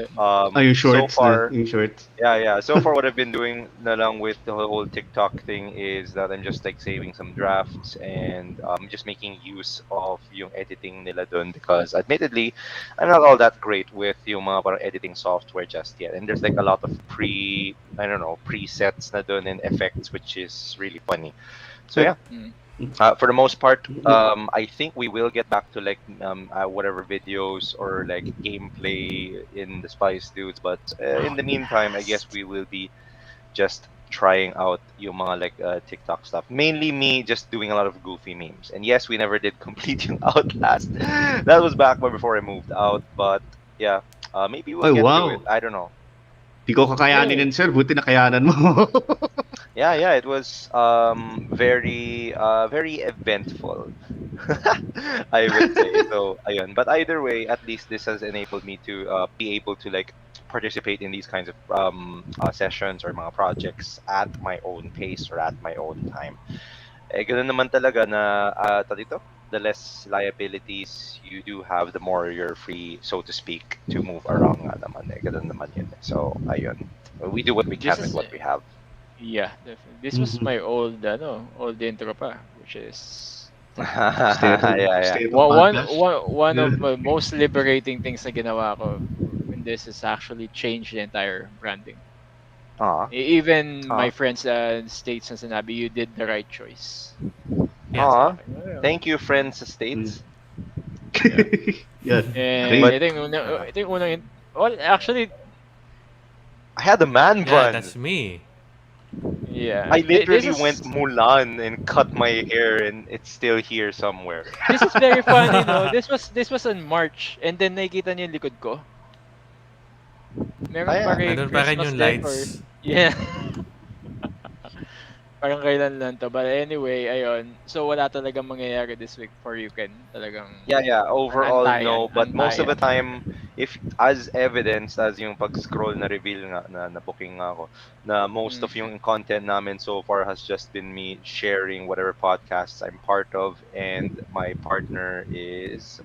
yung so shorts far, yung shorts. yeah. So far, what I've been doing along with the whole TikTok thing is that I'm just like saving some drafts and just making use of yung editing nila dun because admittedly, I'm not all that great with yung mga parang editing software just yet. And there's like a lot of presets na dun and effects, which is really funny. So yeah. For the most part, I think we will get back to like whatever videos or like gameplay in the Spice Dudes. But in the meantime, I guess we will be just trying out yung mga like TikTok stuff. Mainly me just doing a lot of goofy memes. And yes, we never did complete yung Outlast. That was back before I moved out. But yeah, maybe we'll get through it. I don't know. Di ko kakayanin din, sir. Buti nakayanan mo. Yeah, it was very eventful. I would say. So, ayun. But either way, at least this has enabled me to be able to like participate in these kinds of sessions or mga projects at my own pace or at my own time. Ganun naman talaga na the less liabilities you do have, the more you're free, so to speak, to move around nga naman. Ganun naman yun. So, ayun. We do what we can with what we have. Yeah, definitely. This was my old intro pa, which is one of my most liberating things na ginawa ko in this is actually change the entire branding. Even my friends states na sinabi, you did the right choice. Thank you, friends states. Yeah. And I think well, actually, I had a man bun. Yeah, that's me. Yeah. I literally went Mulan and cut my hair, and it's still here somewhere. This is very funny, no? This was in March, and then nakikita niyo yung likod ko. Meron pa rin Nandun pa rin Christmas yung decor. lights. Yeah. Parang kailan lang to. But anyway, ayun. So wala talagang mangyayari this week for you, Ken. Talagang Yeah. Overall, antayan, no. But most of the antayan. time, if as evidenced as yung pag-scroll na reveal nga na booking nga ako, na most of yung content namin so far has just been me sharing whatever podcasts I'm part of, and my partner is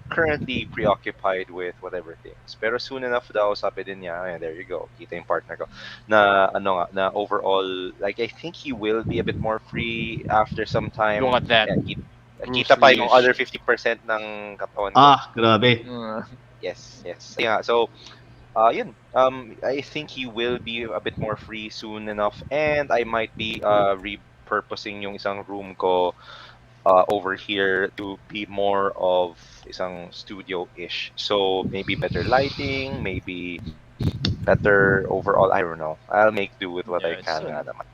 currently preoccupied with whatever things. Pero soon enough daw, sabi din niya, there you go, kita yung partner ko, na na overall, like I think he will be a bit more free after some time. Look at that. Yeah, kita pa yung other 50% ng katawan ko. Grabe. Yes. Yeah, so Yun. I think he will be a bit more free soon enough, and I might be repurposing yung isang room ko over here to be more of isang studio-ish. So maybe better lighting, maybe better overall. I don't know. I'll make do with what I Yeah, can nga naman.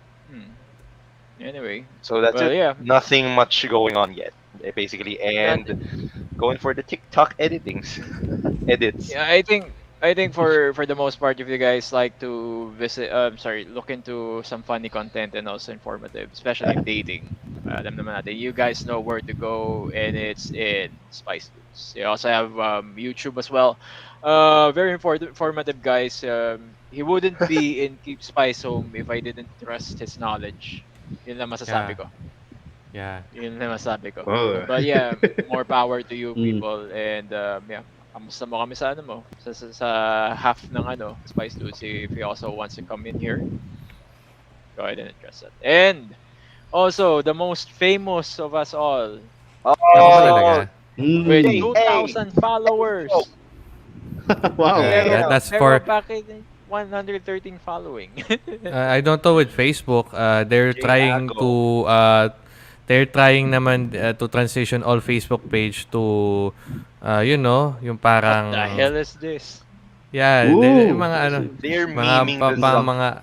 Anyway, So that's well, it. yeah. Nothing much going on yet, basically, and going for the TikTok edits. Yeah, I think for the most part, if you guys like to visit, sorry, look into some funny content and also informative, especially in dating. Alam naman natin, you guys know where to go, and it's in Spice Dudes. They also have YouTube as well. Very informative guys. He wouldn't be in Keep Spice Home if I didn't trust his knowledge. Yun lang masasabi Yeah. ko. Yeah. Yun lang masasabi ko. Oh. But yeah, more power to you Mm. people, and yeah. Kamusta mo kami sa ano mo? Sa half ng ano, Spice Dudes, if he also wants to come in here, go ahead and address that. And also, the most famous of us all, Ako Oh, talaga. with Hey, 2,000 followers. Wow. That's Pero for bakit 113 following? I don't know with Facebook. They're trying to they're trying naman to transition all Facebook page to you know, yung parang What the hell is this? yeah, yung mga ano, They're mga memeing the Zuck. mga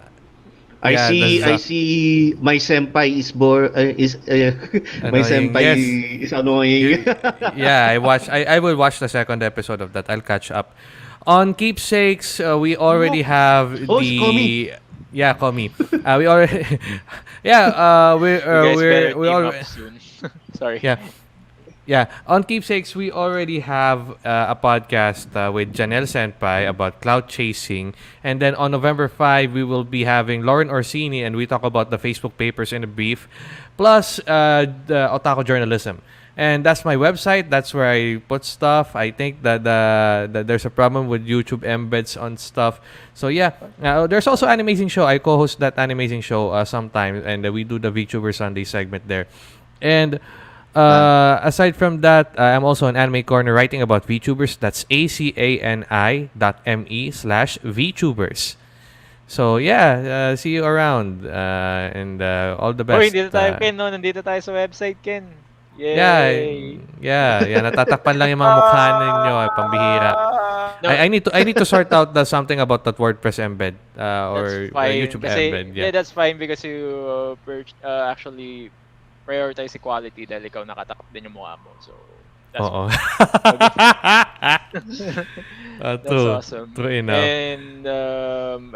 I yeah, the see Zuck. my senpai my Annoying. senpai Yes. is annoying. Yeah, I will watch the second episode of that. I'll catch up. On keepsakes, we already have Oh, si Komi. yeah, Komi. We already yeah, You guys better we team already up soon. Sorry. yeah. Yeah, on keepsakes, we already have a podcast with Janelle Senpai about cloud chasing, and then on November 5, we will be having Lauren Orsini, and we talk about the Facebook papers in a brief, plus the otaku journalism. And that's my website. That's where I put stuff. I think that there's a problem with YouTube embeds on stuff. So yeah, there's also an amazing show. I co-host that amazing show sometimes, and we do the VTuber Sunday segment there. And aside from that, I'm also an Anime Corner writing about VTubers. That's acani.me/VTubers. So yeah, see you around and all the Oh, best. hindi na tayo, Ken, no? Nandito tayo sa website, Ken. Yeah, Yay! natatakpan lang yung mga mukha ninyo, pambihira. No. I need to sort out something about that WordPress embed or That's fine. YouTube Kasi, embed. yeah, Yeah. that's fine because you actually prioritize equality dahil ikaw nakatakap din yung mukha mo. So, that's Oo. that's True. awesome. True enough. And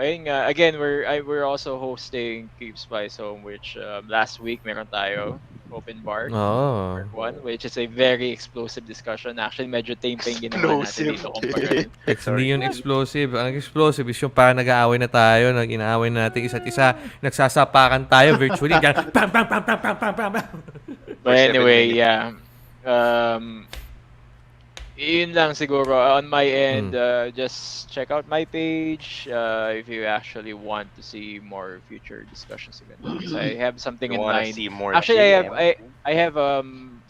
ayun nga, again, we're also hosting Keep Spice Home, which last week meron tayo open bar. Oh. Part 1, which is a very explosive discussion. Actually, medyo tame pa yung ginawa natin dito kumpara. Hindi yun explosive. Ang explosive is yung parang nag-aaway na tayo, nag-inaaway na natin isa't isa, nagsasapakan tayo virtually. Bam, bam, bam, bam, bam, bam, bam, bam. But anyway, yeah. Yun lang siguro. On my end, just check out my page if you actually want to see more future discussions again. Because I have something You in wanna mind. see more Actually, GM? I have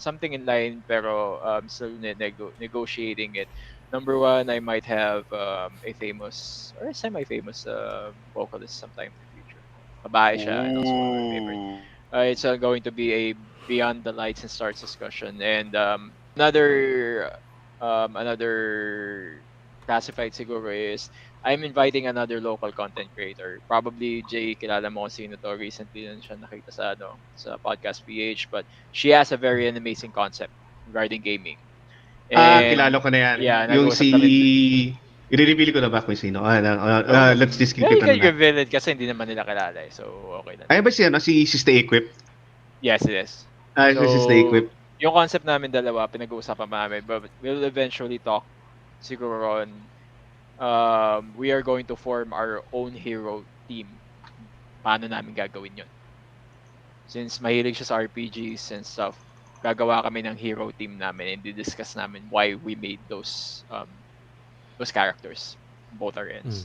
something in line, pero still negotiating it. Number one, I might have a famous or semi-famous vocalist sometime in the future. Babae siya, and also one of my favorite. It's going to be a Beyond the Lights and Stars discussion, and another classified siguro is I'm inviting another local content creator. Probably Jay, kilala mo kung sino to. Recently lang siya nakita sa Podcast PH, but she has a very amazing concept regarding gaming. Kilala ko na yan. Yeah, Yung nag-usap kami. i-reveal ko na ba kung sino? Let's just keep Yeah, it you on can that. reveal it kasi hindi naman nila kilala eh. So, okay na. Ay ba si Stay Equip? Yes, it is. Si Stay Equip. Yung concept namin dalawa, pinag-uusapan namin, but we'll eventually talk siguro on we are going to form our own hero team. Paano namin gagawin yun? Since mahilig siya sa RPGs and stuff, gagawa kami ng hero team namin and discuss namin why we made those characters, both our ends.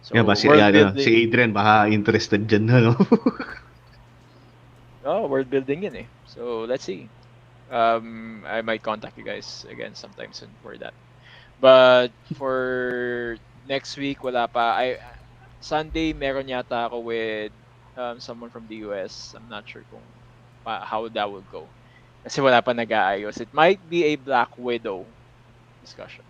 So, Yeah, ba si Adrian baka interested dyan, ano? World building yun eh. So, let's see. I might contact you guys again sometime soon for that. But for Next week, wala pa. Sunday, meron yata ako with someone from the US. I'm not sure kung how that will go. Kasi wala pa nag-aayos. It might be a Black Widow discussion.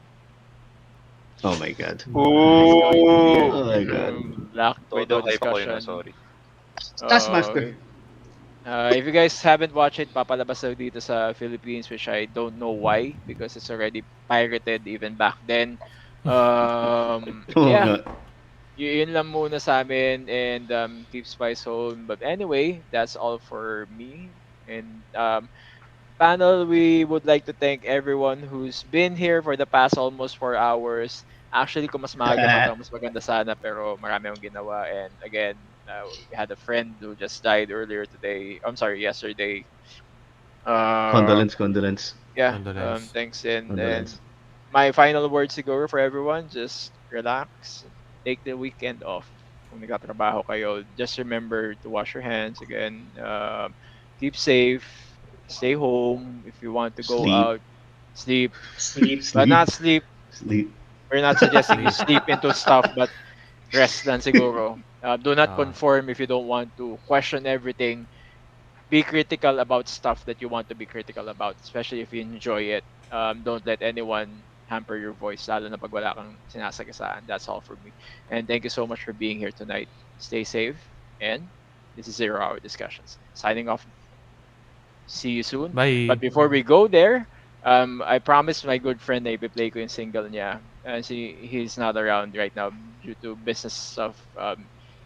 Oh my God. Oh my God. Black Widow Todo hype ako discussion. yun, sorry. Taskmaster. If you guys haven't watched it, papalabas daw dito sa Philippines, which I don't know why, because it's already pirated even back then. Yeah. God. Yun lang muna sa amin, and keep Spice home. But anyway, that's all for me. And panel, we would like to thank everyone who's been here for the past almost 4 hours. Actually, kung mas maaga pa, mas maganda sana, pero marami akong ginawa. And again, we had a friend who just died earlier today. I'm sorry, yesterday. Condolence. Yeah, Condolence. thanks. And Condolence. my final words siguro for everyone, just relax. Take the weekend off. Kung nagtatrabaho kayo, just remember to wash your hands again. Keep safe. Stay home. If you want to go Sleep. out, sleep. Sleep. But not sleep. Sleep. We're not suggesting you sleep into stuff, but rest lang siguro. Do not conform if you don't want to. Question everything. Be critical about stuff that you want to be critical about, especially if you enjoy it. Don't let anyone hamper your voice, lalo na pag wala kang sinasagasaan. That's all for me. And thank you so much for being here tonight. Stay safe, and this is 0 Hour Discussions. Signing off. See you soon. Bye. But before we go there, I promised my good friend na ipi-play ko yung single niya. He's not around right now due to business stuff.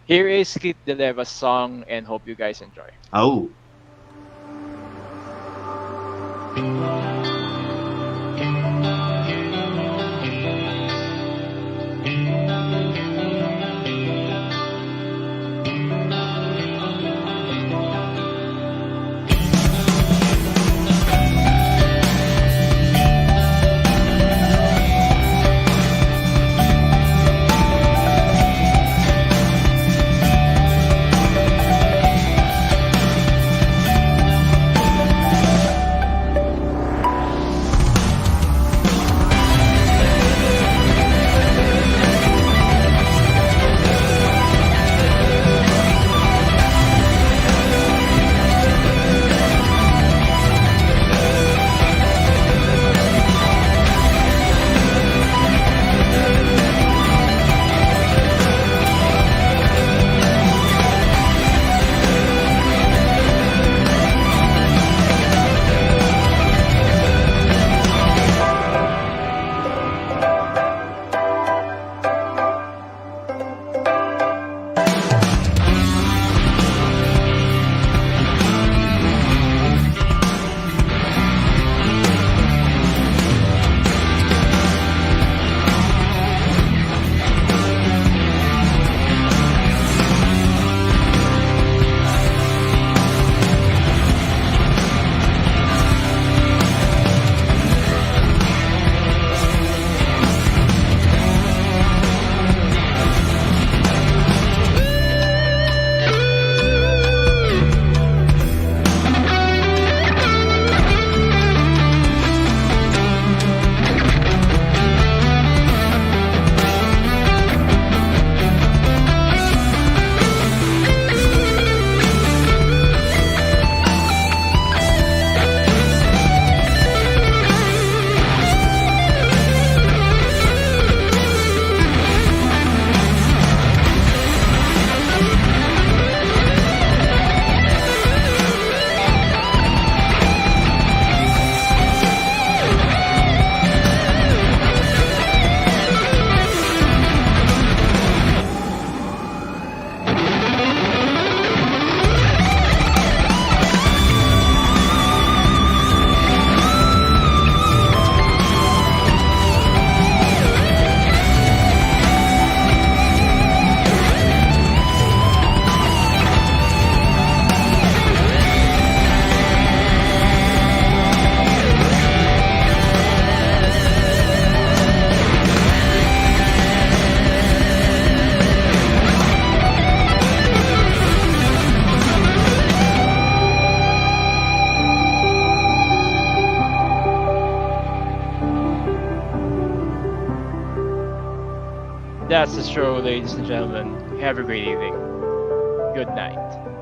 Here is Delleva's song, and hope you guys enjoy. Oh. That's the show, ladies and gentlemen. Have a great evening. Good night.